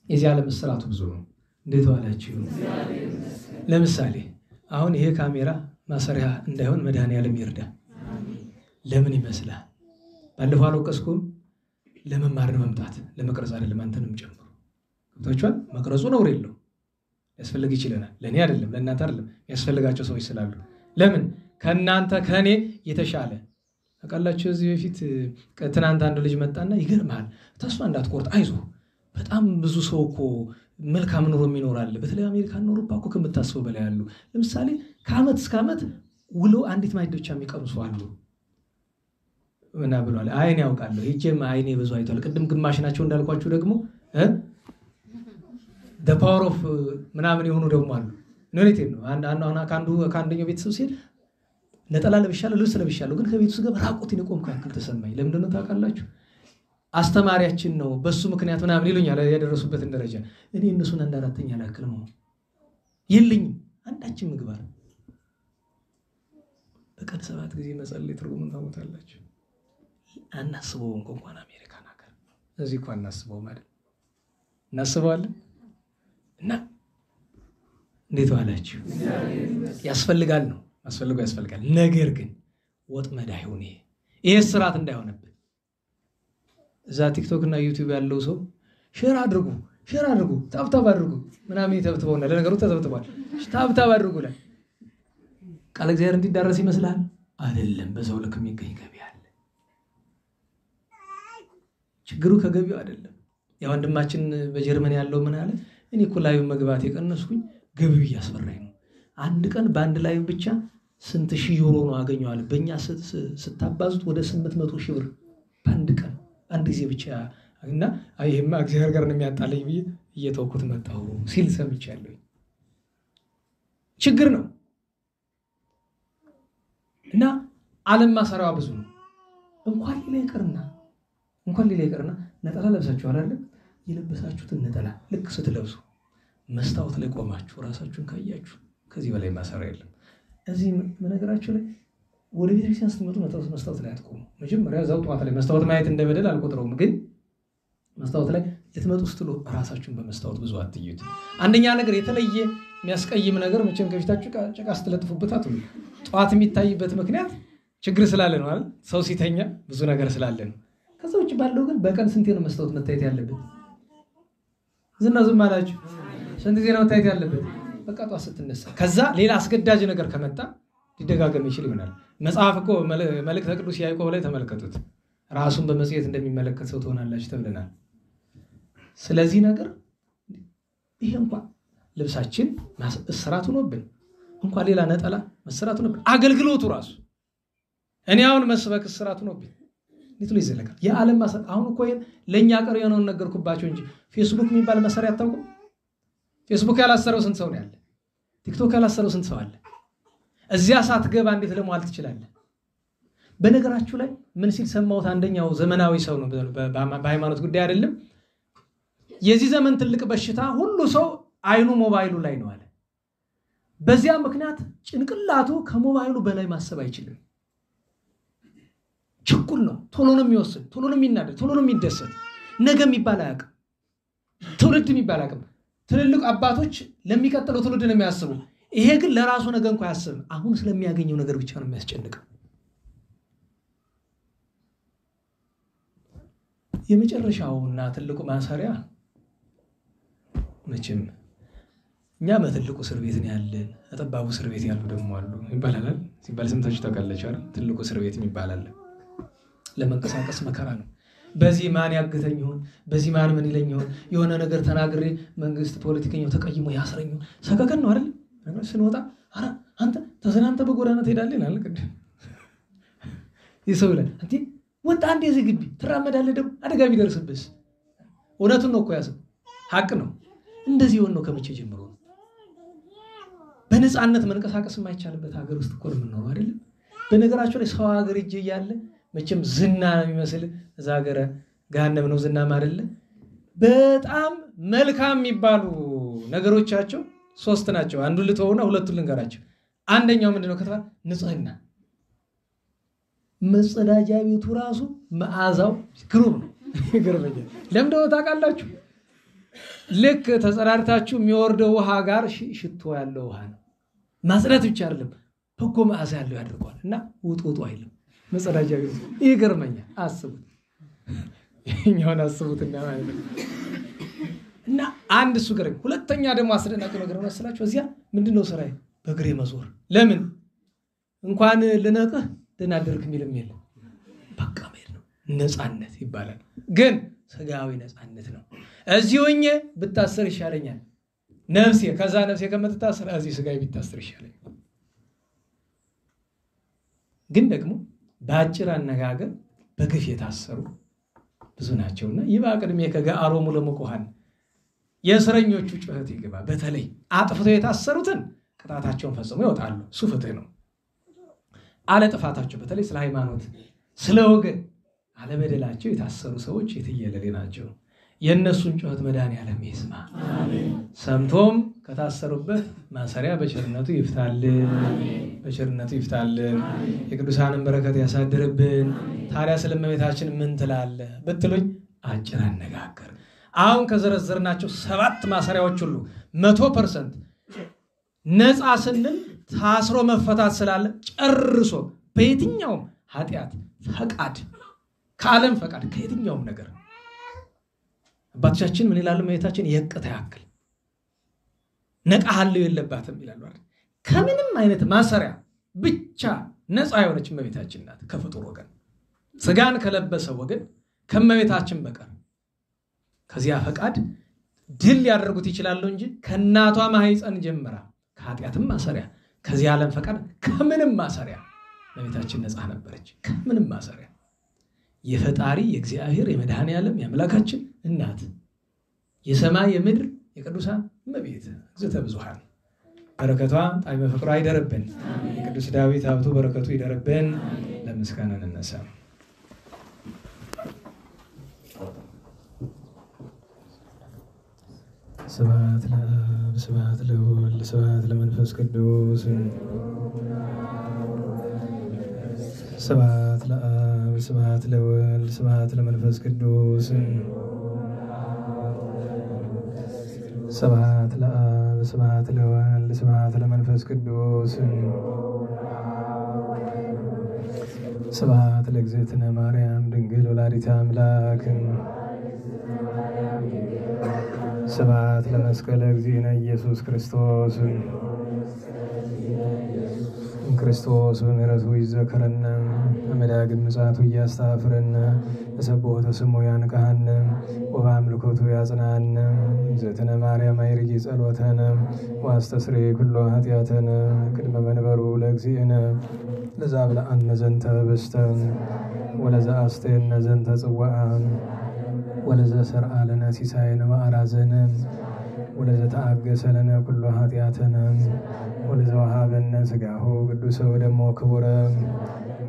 B: የዚህ ዓለም እስራቱ ብዙ ነው። እንዴት ዋላችሁ? ለምሳሌ አሁን ይሄ ካሜራ ማሰሪያ እንዳይሆን መድኃኒዓለም ይርዳ። ለምን ይመስላል? ባለፈው አልወቀስኩም። ለመማር መምጣት ለመቅረጽ አይደለም፣ አንተንም ጨምሮ ገብታችኋል። መቅረጹ ነውር የለው ያስፈልግ ይችላል። ለኔ አይደለም ለእናንተ አይደለም፣ ያስፈልጋቸው ሰዎች ስላሉ። ለምን ከናንተ ከኔ የተሻለ አቃላችሁ። እዚህ በፊት ትናንት አንድ ልጅ መጣና ይገርማል፣ ተስፋ እንዳትቆርጥ አይዞ፣ በጣም ብዙ ሰው እኮ መልካም ኑሮ የሚኖራል። በተለይ አሜሪካን ኑሮ እኮ ከምታስበው በላይ አሉ። ለምሳሌ ከዓመት እስከ ዓመት ውሎ አንዲት ማዕድ ብቻ የሚቀምሱ አሉ እና ብሏል። አይኔ ያውቃለሁ ሄጄም አይኔ ብዙ አይቷል። ቅድም ግማሽ ናቸው እንዳልኳችሁ ደግሞ the power of ምናምን የሆኑ ደግሞ አሉ። ኖሪቴ ነው ከአንደኛው ቤተሰብ ሲል ነጠላ ለብሻለሁ ልብስ ለብሻለሁ፣ ግን ከቤቱ ስገባ ራቁት የቆምኩ ያክል ተሰማኝ። ለምንድን ነው ታውቃላችሁ? አስተማሪያችን ነው በሱ ምክንያት ምናምን ይሉኛል። ያደረሱበትን ደረጃ እኔ እነሱን አንድ አራተኛ ላክል ነው የለኝም አንዳችን ምግባር። በቀን 7 ጊዜ መጸለይ ትርጉሙን ታውቁታላችሁ። አናስበው እንኳን አሜሪካን ሀገር እዚህ እንኳን አናስበው ማለት እናስበዋለን። እና እንዴት ዋላችሁ? ያስፈልጋል ነው ያስፈልጋል። ነገር ግን ወጥመድ አይሁን። ይሄ ስራት እንዳይሆንብን እዛ ቲክቶክ እና ዩቲዩብ ያለው ሰው ሼር አድርጉ ታብታብ አድርጉ ምናምን ይተብትበውና ለነገሩ ተተብትቧል። ታብታብ አድርጉ ላይ ቃል እግዚአብሔር እንዲዳረስ ይመስላል አይደለም። በዛው ልክ የሚገኝ ገቢ አለ። ችግሩ ከገቢው አይደለም። ያ ወንድማችን በጀርመን ያለው ምን አለ? እኔ እኮ ላይቭ መግባት የቀነስኩኝ ገቢው እያስፈራኝ ነው። አንድ ቀን በአንድ ላይቭ ብቻ ስንት ሺህ ዩሮ ነው አገኘዋለሁ። በእኛ ስታባዙት ወደ 800 ሺህ ብር በአንድ ቀን አንድ ጊዜ ብቻ እና ይሄማ እግዚአብሔር ጋር ነው የሚያጣለኝ ብዬ እየተወኩት መጣሁ ሲል ሰምቻለሁ። ችግር ነው እና ዓለም ማሰሪያዋ ብዙ ነው። እንኳን ሌላ ይቀርና ነጠላ ለብሳችሁ አይደል? የለበሳችሁትን ነጠላ ልክ ስትለብሱ መስታወት ላይ ቆማችሁ ራሳችሁን ካያችሁ ከዚህ በላይ ማሰሪያ የለም። እዚህ ነገራችሁ ላይ ወደ ቤተክርስቲያን ስትመጡ መስታወት ላይ አትቆሙ። መጀመሪያ እዛው ጧት ላይ መስታወት ማየት እንደበደል አልቆጥረውም፣ ግን መስታወት ላይ ልትመጡ ስትሉ ራሳችሁን በመስታወት ብዙ አትዩት። አንደኛ ነገር የተለየ የሚያስቀይም ነገር መቼም ከፊታችሁ ጭቃ ስትለጥፉበት አትሉ። ጠዋት የሚታይበት ምክንያት ችግር ስላለ ነው አይደል? ሰው ሲተኛ ብዙ ነገር ስላለ ነው። ከዛ ውጭ ባለው ግን በቀን ስንቴ ነው መስታወት መታየት ያለበት? ዝም አላችሁ? ስንት ጊዜ ነው መታየት ያለበት? በቃ ጠዋት ስትነሳ። ከዛ ሌላ አስገዳጅ ነገር ከመጣ ሊደጋገም ይችል ይሆናል። መጽሐፍ እኮ መልእክተ ቅዱስ ያዕቆብ ላይ ተመልከቱት። ራሱን በመጽሔት እንደሚመለከት ሰው ትሆናላችሁ ተብለናል። ስለዚህ ነገር ይሄ እንኳን ልብሳችን እስራት ሆኖብን እንኳን ሌላ ነጠላ መስራት ሆኖብን አገልግሎቱ ራሱ እኔ አሁን መስበክ እስራት ሆኖብን ሊትሉ ይዘለቃል። የዓለም ማሰር አሁን እኮ ለኛ ቀር የሆነውን ነገርኩባቸው እንጂ ፌስቡክ የሚባል መሳሪያ አታውቁም? ፌስቡክ ያላሰረው ስንት ሰው ነው ያለ? ቲክቶክ ያላሰረው ስንት ሰው አለ? እዚያ ሳትገባ እንዴት ለመዋል ትችላለህ? በነገራችሁ ላይ ምን ሲል ሰማሁት? አንደኛው ዘመናዊ ሰው ነው፣ በሃይማኖት ጉዳይ አይደለም። የዚህ ዘመን ትልቅ በሽታ ሁሉ ሰው አይኑ ሞባይሉ ላይ ነው አለ። በዚያ ምክንያት ጭንቅላቱ ከሞባይሉ በላይ ማሰብ አይችልም። ችኩል ነው። ቶሎ ነው የሚወስድ፣ ቶሎ ነው የሚናደድ፣ ቶሎ ነው የሚደሰት። ነገ የሚባል አያውቅም። ትውልድ የሚባል አያውቅም። ትልልቅ አባቶች ለሚቀጥለው ትውልድ ነው የሚያስቡ። ይሄ ግን ለራሱ ነገ እንኳን አያስብም። አሁን ስለሚያገኘው ነገር ብቻ ነው የሚያስጨንቀው። የመጨረሻውና ትልቁ ማሰሪያ መቼም እኛ በትልቁ እስር ቤት ነው ያለን፣ ጠባቡ እስር ቤት ያሉ ደግሞ አሉ ይባላል። ሲባል ሰምታችሁ ታውቃላችሁ አይደል? ትልቁ እስር ቤት ይባላል። ለመንቀሳቀስ መከራ ነው። በዚህ ማን ያግተኝ ይሆን? በዚህ ማን ምን ይለኝ ይሆን? የሆነ ነገር ተናግሬ መንግስት ፖለቲከኛው ተቀይሞ ያስረኝ ይሆን? ሰከከን ነው አይደል? ስንወጣ አረ አንተ ተሰናንተ በጎዳና ትሄዳለህ ይላል። ይሰው ይላል አንተ ወጣ አንዴ እዚህ ግቢ ትራመዳለህ፣ ደግሞ አደጋ ቢደርስብስ? እውነቱን ነው እኮ ያሰው ሐቅ ነው። እንደዚህ ሆኖ ነው ከመቼ ጀምሮ ነው? በነፃነት መንቀሳቀስ የማይቻልበት ሀገር ውስጥ እኮ ነው የምንኖረው አይደለም? በነገራቸው ላይ ሰው ሀገር እጄ እያለ መቼም ዝና ነው የሚመስል እዛ ሀገር ገሃነም ነው ዝናም አይደለ። በጣም መልካም የሚባሉ ነገሮቻቸው 3 ናቸው። አንዱን ልተውና ሁለቱን ልንገራቸው። አንደኛው ምንድነው ከተባለ ንጽህና። መጸዳጃ ቤቱ ራሱ መዓዛው ግሩም ነው። ይገርመኛል። ለምን ደው ታውቃላችሁ? ልክ ተጸዳድታችሁ የሚወርደው ውሃ ጋር ሽቶ ያለው ውሃ ነው። ማጽዳት ብቻ አይደለም በጎ መዓዛ ያለው ያደርገዋል። እና ውጡ አይልም መጸዳጃ ቤቱ። ይገርመኛል። አስቡት፣ እኛውን አስቡትና ማለት ነው። እና አንድ እሱ ገረኝ። ሁለተኛ ደግሞ አስደናቂ ነገር መስላችሁ እዚያ ምንድነው ስራዬ? በእግሬ መዞር። ለምን እንኳን ልነቅህ ደናደርክ የሚልም የለም። በቃ መሄድ ነው። ነፃነት ይባላል። ግን ስጋዊ ነፃነት ነው። እዚሁ ሆኜ ብታሰር ይሻለኛል ነፍሴ፣ ከዛ ነፍሴ ከመትታሰር እዚህ ስጋዊ ቢታሰር ይሻለኛል። ግን ደግሞ በአጭር አነጋገር በግፍ የታሰሩ ብዙ ናቸውና ይባ ቅድሜ ከገአሮሙ ለሙቁሃን የእስረኞቹ ጩኸት ይገባ። በተለይ አጥፍተው የታሰሩትን ቅጣታቸውን ፈጽሞ ይወጣሉ። እሱ ፍትህ ነው። አለ ጥፋታቸው በተለይ ስለ ሃይማኖት፣ ስለ ወገን አለበደላቸው የታሰሩ ሰዎች የትየለሌ ናቸው። የእነሱን ጩኸት መድኃኔዓለም ይስማ። አሜን። ሰምቶም ከታሰሩበት ማሰሪያ በቸርነቱ ይፍታልን፣ በቸርነቱ ይፍታልን። የቅዱሳንን በረከት ያሳድርብን። ታዲያ ስለ እመቤታችን ምን ትላለህ ብትሉኝ አጭር አነጋገር አሁን ከዘረዘርናቸው 7 ማሰሪያዎች ሁሉ 100% ነፃ ስንል ታስሮ መፈታት ስላለ ጨርሶ በየትኛውም ኃጢአት ፈቃድ፣ ከዓለም ፈቃድ፣ ከየትኛውም ነገር አባቶቻችን ምን ይላሉ? እመቤታችን የቅታ ያክል ነቃሃለው የለባትም ይላሉ አይደል? ከምንም አይነት ማሰሪያ ብቻ ነፃ የሆነች እመቤታችን ናት። ከፍጡር ወገን ስጋን ከለበሰ ወገን ከእመቤታችን በቀር ከዚያ ፈቃድ ድል ያደርጉት ይችላሉ እንጂ ከእናቷ ማህፀን ጀምራ ከኃጢአትም ማሰሪያ ከዚህ ዓለም ፈቃድ ከምንም ማሰሪያ እመቤታችን ነፃ ነበረች። ከምንም ማሰሪያ የፈጣሪ የእግዚአብሔር የመድኃኔዓለም የአምላካችን እናት የሰማይ የምድር የቅዱሳን እመቤት እግዝእተ ብዙኃን በረከቷ ጣዕመ ፍቅሯ ይደርብን። የቅዱስ ዳዊት ሀብቱ በረከቱ ይደርብን። ለምስጋና እንነሳ። ስብሐት ለአብ ስብሐት ለወልድ ስብሐት ለመንፈስ ቅዱስ ስብሐት ለአብ ስብሐት ለወልድ ስብሐት ለመንፈስ ቅዱስ
A: ስብሐት ለአብ ስብሐት ለወልድ ስብሐት ለመንፈስ ቅዱስ ስብሐት ለእግዝእትነ ማርያም ድንግል ወላዲተ አምላክ ስብሐት ለመስቀለ እግዚእነ ኢየሱስ ክርስቶስ ክርስቶስ በምሕረቱ ይዘከረነ በመዳግም ምጽአቱ እያስተፍረነ በሰቦተ ስሙ ያንቃሃነ ወበአምልኮቱ ያጽናነ እግዝእትነ ማርያም አይርጊ ጸሎተነ ወአስተስርይ ኩሎ ኃጢአተነ ቅድመ መንበሩ ለእግዚእነ ለዛብልዐነ ዘንተ ህብስተ ወለዘአስተየነ ዘንተ ጽዋዐ ወለዘሰርዐ ለነ ሲሳየነ ወአራዘነ ወለዘተአገሰ ለነ ኩሎ ኃጢአተነ ወለዘወሀበነ ሥጋሁ ቅዱሰ ወደሞ ክቡረ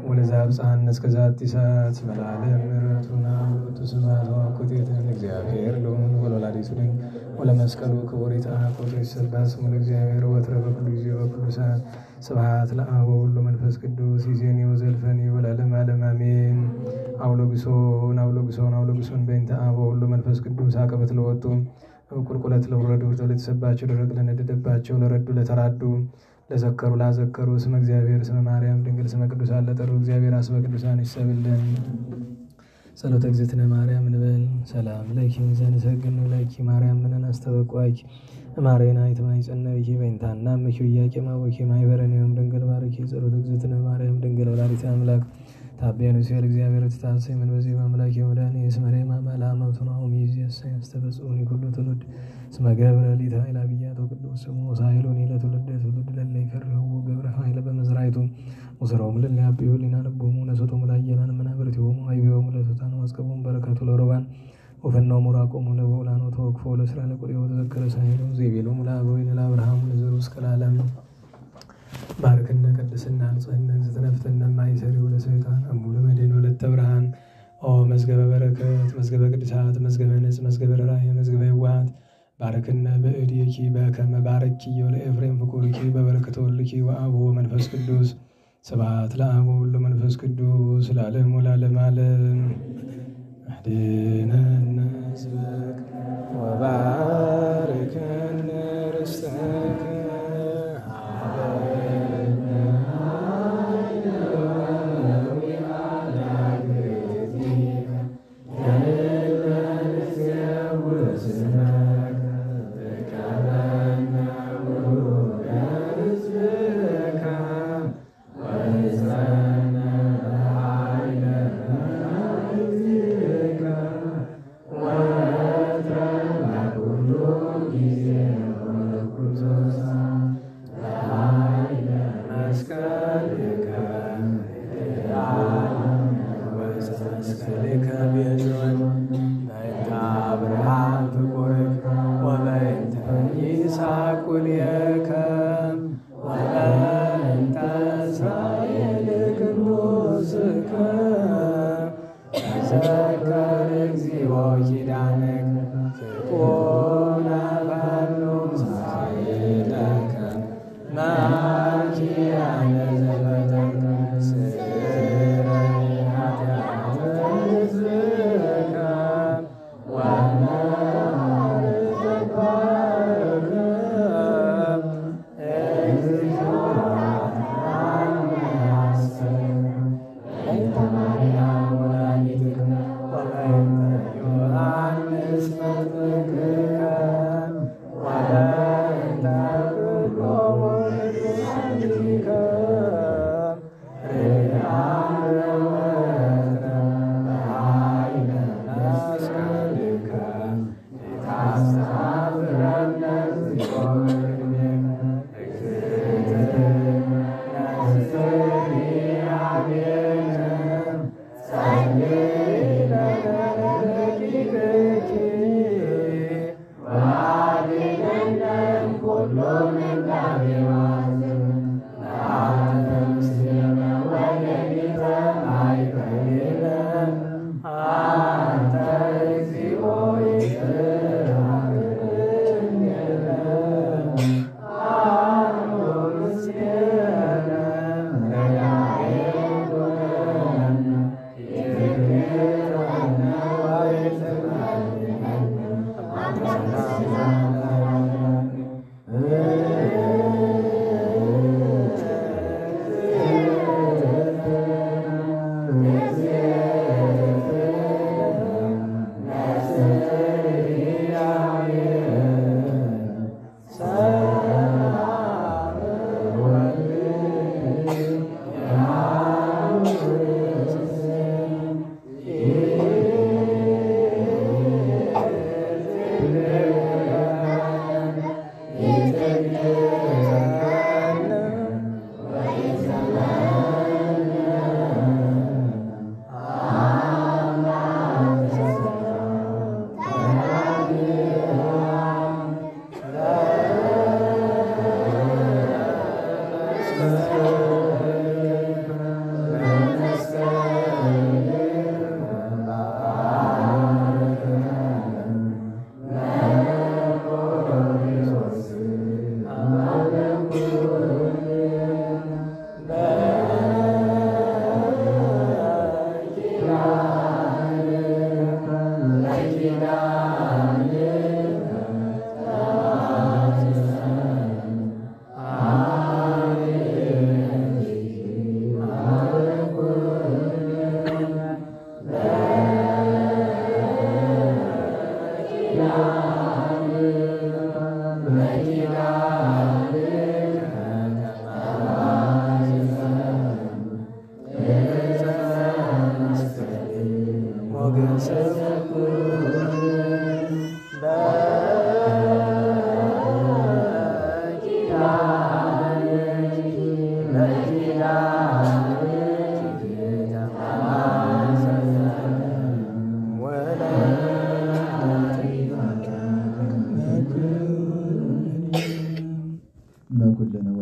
A: ወለዘአብጽሐነ እስከ ዛቲ ሰዓት በለዓለም ምሕረቱና ውእቱ ስብሐት ወአኮቴተ እግዚአብሔር ልዑል ወለወላዲቱ ድንግል ወለመስቀሉ ክቡር ይትሐቆ ይትሰበሐ ስሙ ለእግዚአብሔር ወትረ በኩሉ ጊዜ በኩሉ ሰዓት ስብሐት ለአብ ወወልድ ወመንፈስ ቅዱስ ይእዜኒ ወዘልፈኒ ወለዓለመ ዓለም አሜን። አውሎግሶን አውሎግሶን አውሎግሶን በእንተ አብ ወወልድ ወመንፈስ ቅዱስ አቀበት ለወጡ ቁልቁለት ለወረዱ ለተሰባቸው ደረቅ ለነደደባቸው ለረዱ ለተራዱ ለዘከሩ ላዘከሩ ስመ እግዚአብሔር ስመ ማርያም ድንግል ስመ ቅዱሳን ለጠሩ እግዚአብሔር አስበ ቅዱሳን ይሰብልን። ጸሎተ እግዝእትነ ማርያም እንበል። ሰላም ለኪ ዘንሰግድ ለኪ ማርያም ምንን አስተበቋኪ ማሬና ይትማይጸነብኪ በእንታና ምኪ ያቄማ ወኪ ማይበረኒም ድንግል ባርኪ ጸሎተ እግዝእትነ ማርያም ድንግል ወላዲተ አምላክ ታቤኑ ሲል እግዚአብሔር ተታሰይ ምን በዚህ ማምላክ ይወዳኒ እስመሬ ማማላ ማውተናው ሚዚያስ ያስተበጽኡኒ ኩሉ ትውልድ እስመ ገብረ ሊተ ኃይለ አብያቶ ቅዱስ ስሙ ሳይሉኒ ለትውልድ ትውልድ ለለ ይፈርሁ ገብረ ኃይለ በመዝራይቱ ወሰራው ለለ ያብዩ ሊና ለቦሙ ነሰቶ መላየናን መናብርት ይወሙ አይቢው ለተታን ወስከቡም በረከቱ ለሮባን ወፈናው ሙራቆሙ ለቦላኖ ተወክፎ ለእስራኤል ቆሪው ተዘከረ ሳይሉ ዘይቤሉ ሙላበዊን ለአብርሃም ለዘሩ እስከ ለዓለም ባርክነ ቅድስና ንጽሕና እግዝእትነ ማይሰሪው ለሰይጣን አሙለ መድኅን ወለተ ብርሃን ኦ መዝገበ በረከት መዝገበ ቅድሳት መዝገበ ንጽ መዝገበ ራእይ መዝገበ ይዋሃት ባርክነ በእድኪ በከመ ባረኪ ለኤፍሬም ፍቁርኪ በበረከተ ወልድኪ ወአብ ወመንፈስ ቅዱስ ስብሐት ለአብ ወወልድ ወመንፈስ ቅዱስ ለዓለሙ ለዓለመ ዓለም። አድኅነነ ሕዝበከ ወባርክነ ርስተከ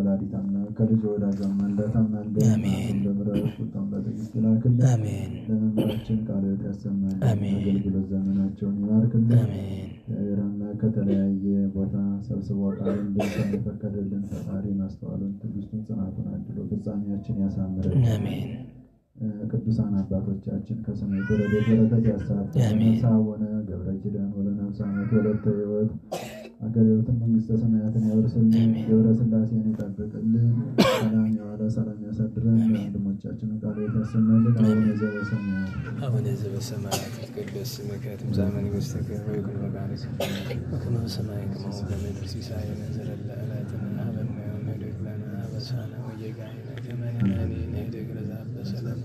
C: ወላዲተ አምላክ ከልጅ ወዳጇ ማልዳት አማልደን።
B: አሜን።
C: በምሕረት ቁጣውን በትዕግስት ይላክልን።
B: አሜን።
C: ለመምህራችን ቃለ ሕይወት ያሰማልን።
B: አሜን።
C: አገልግሎት ዘመናቸውን ይባርክልን።
B: አሜን።
C: እግዚአብሔር አምላክ ከተለያየ ቦታ ሰብስቦ ቃሉን እንድንሰማ የፈቀደልን ፈጣሪ ማስተዋሉን ትዕግስቱን ጽናቱን አድሎ ፍጻሜያችን ያሳምርልን።
B: አሜን።
C: ቅዱሳን አባቶቻችን ከሰማይ ረድኤት በረከት ያሳትፈን።
B: አሜን።
C: ሳወነ ገብረ ኪዳን ወለነፍስ ዓመት ወለተ ሕይወት አገረ ሕይወትን መንግሥተ ሰማያትን ያወርስልን።
B: አሜን።
C: ገብረ ሥላሴን ይጠብቅልን። ሰላም ያዋለ ሰላም ያሳድረን። ወንድሞቻችንን ቃል ያሰማልን። አቡነ ዘበሰማያት
B: አቡነ ዘበሰማያት ይትቀደስ ስምከ ትምጻእ መንግሥትከ ወይኩን ፈቃድከ በከመ በሰማይ ከማሁ በምድር ሲሳየነ ዘለለ ዕለትነ ሀበነ ዮም ወኅድግ ለነ አበሳነ ወጌጋየነ ከመ ንሕነኒ ንኅድግ ለዘአበሰለነ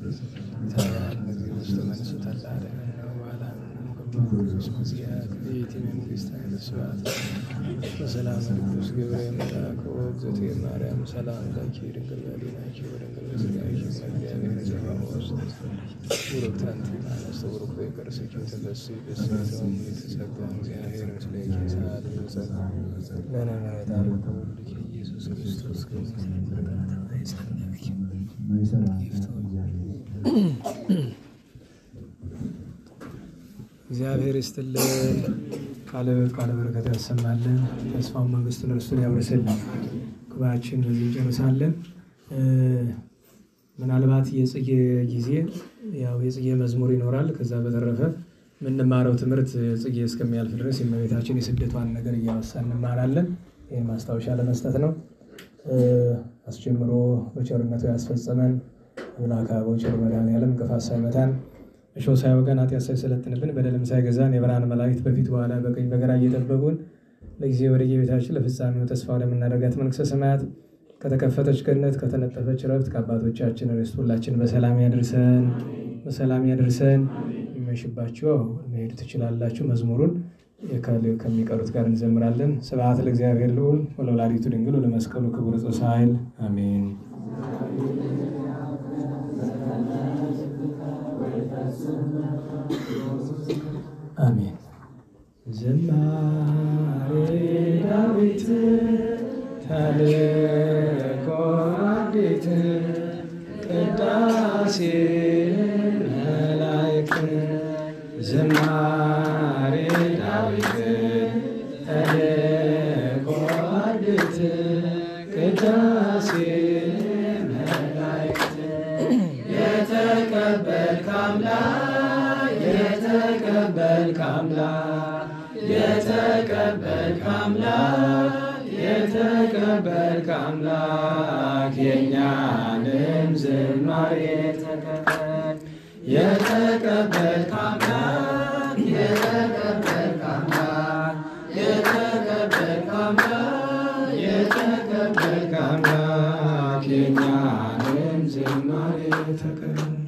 B: ኢታብአነ እግዚእ ውስተ መንሱት አላደነ ወባልሐነ ይእቲ መንግሥተ ስብሐት ወሰላም ቅዱስ ገብርኤል መልአክ ወእግዝእትየ ማርያም ሰላም ለኪ ድንግል በኅሊናኪ ወድንግል በሥጋኪ እግዚአብሔር ዘበመወስጥ ቡርክት አንቲ እምአንስት ወቡሩክ ፍሬ ከርሥኪ ተፈሥሒ ፍሥሕት ወእምይእትጸጋ እግዚአብሔር ምስሌኪ ሰአሊ ወጸልዪ ለነ መሬታነ ተወልድኪ ኢየሱስ ክርስቶስ እግዚአብሔር ይስጥልን። ቃለ ሕይወት ቃለ በረከት ያሰማልን። ተስፋውን መንግሥቱን እርሱን ያውርስልን። ጉባኤያችን በዚህ እንጨርሳለን። ምናልባት የጽጌ ጊዜ ያው የጽጌ መዝሙር ይኖራል። ከዛ በተረፈ የምንማረው ትምህርት ጽጌ እስከሚያልፍ ድረስ የእመቤታችን የስደቷን ነገር እያወሳን እንማራለን። ይህን ማስታወሻ ለመስጠት ነው። አስጀምሮ በቸርነቱ ያስፈጸመን አምላከ አበው ቸር መድኃኔዓለም እንቅፋት ሳይመታን እሾህ ሳይወጋን ኃጢአት ሳይሰለጥንብን በደልም ሳይገዛን የብርሃን መላእክት በፊት በኋላ በቀኝ በግራ እየጠበቁን ለጊዜ ወደ የቤታችን ለፍጻሜው ተስፋ ወደምናደርጋት መንግሥተ ሰማያት ከተከፈተች ገነት ከተነጠፈች ረፍት ከአባቶቻችን ርስት ሁላችን በሰላም ያድርሰን፣ በሰላም ያድርሰን። የሚመሽባችሁ መሄድ ትችላላችሁ። መዝሙሩን ከሚቀሩት ጋር እንዘምራለን። ስብሐት ለእግዚአብሔር ልዑል ወለወላዲቱ ድንግል ወለመስቀሉ ክቡር ዕፀ ሣህል አሜን። አሜን። ዝማሬ ዳዊት ተልእኮ አዲት ቅዳሴ መላእክት ዝማሬ ዳዊት ተልእኮ አዲት ቅዳሴ መላእክት የተቀበልክ አምላክ የተቀበልክ አምላክ የተቀበልክ አምላክ የተቀበልክ አምላክ የእኛንም ዝማሬ ተቀበል። የተቀበልክ አምላክ የተቀበልክ አምላክ የተቀበልክ አምላክ የተቀበልክ አምላክ የእኛንም ዝማሬ ተቀበል።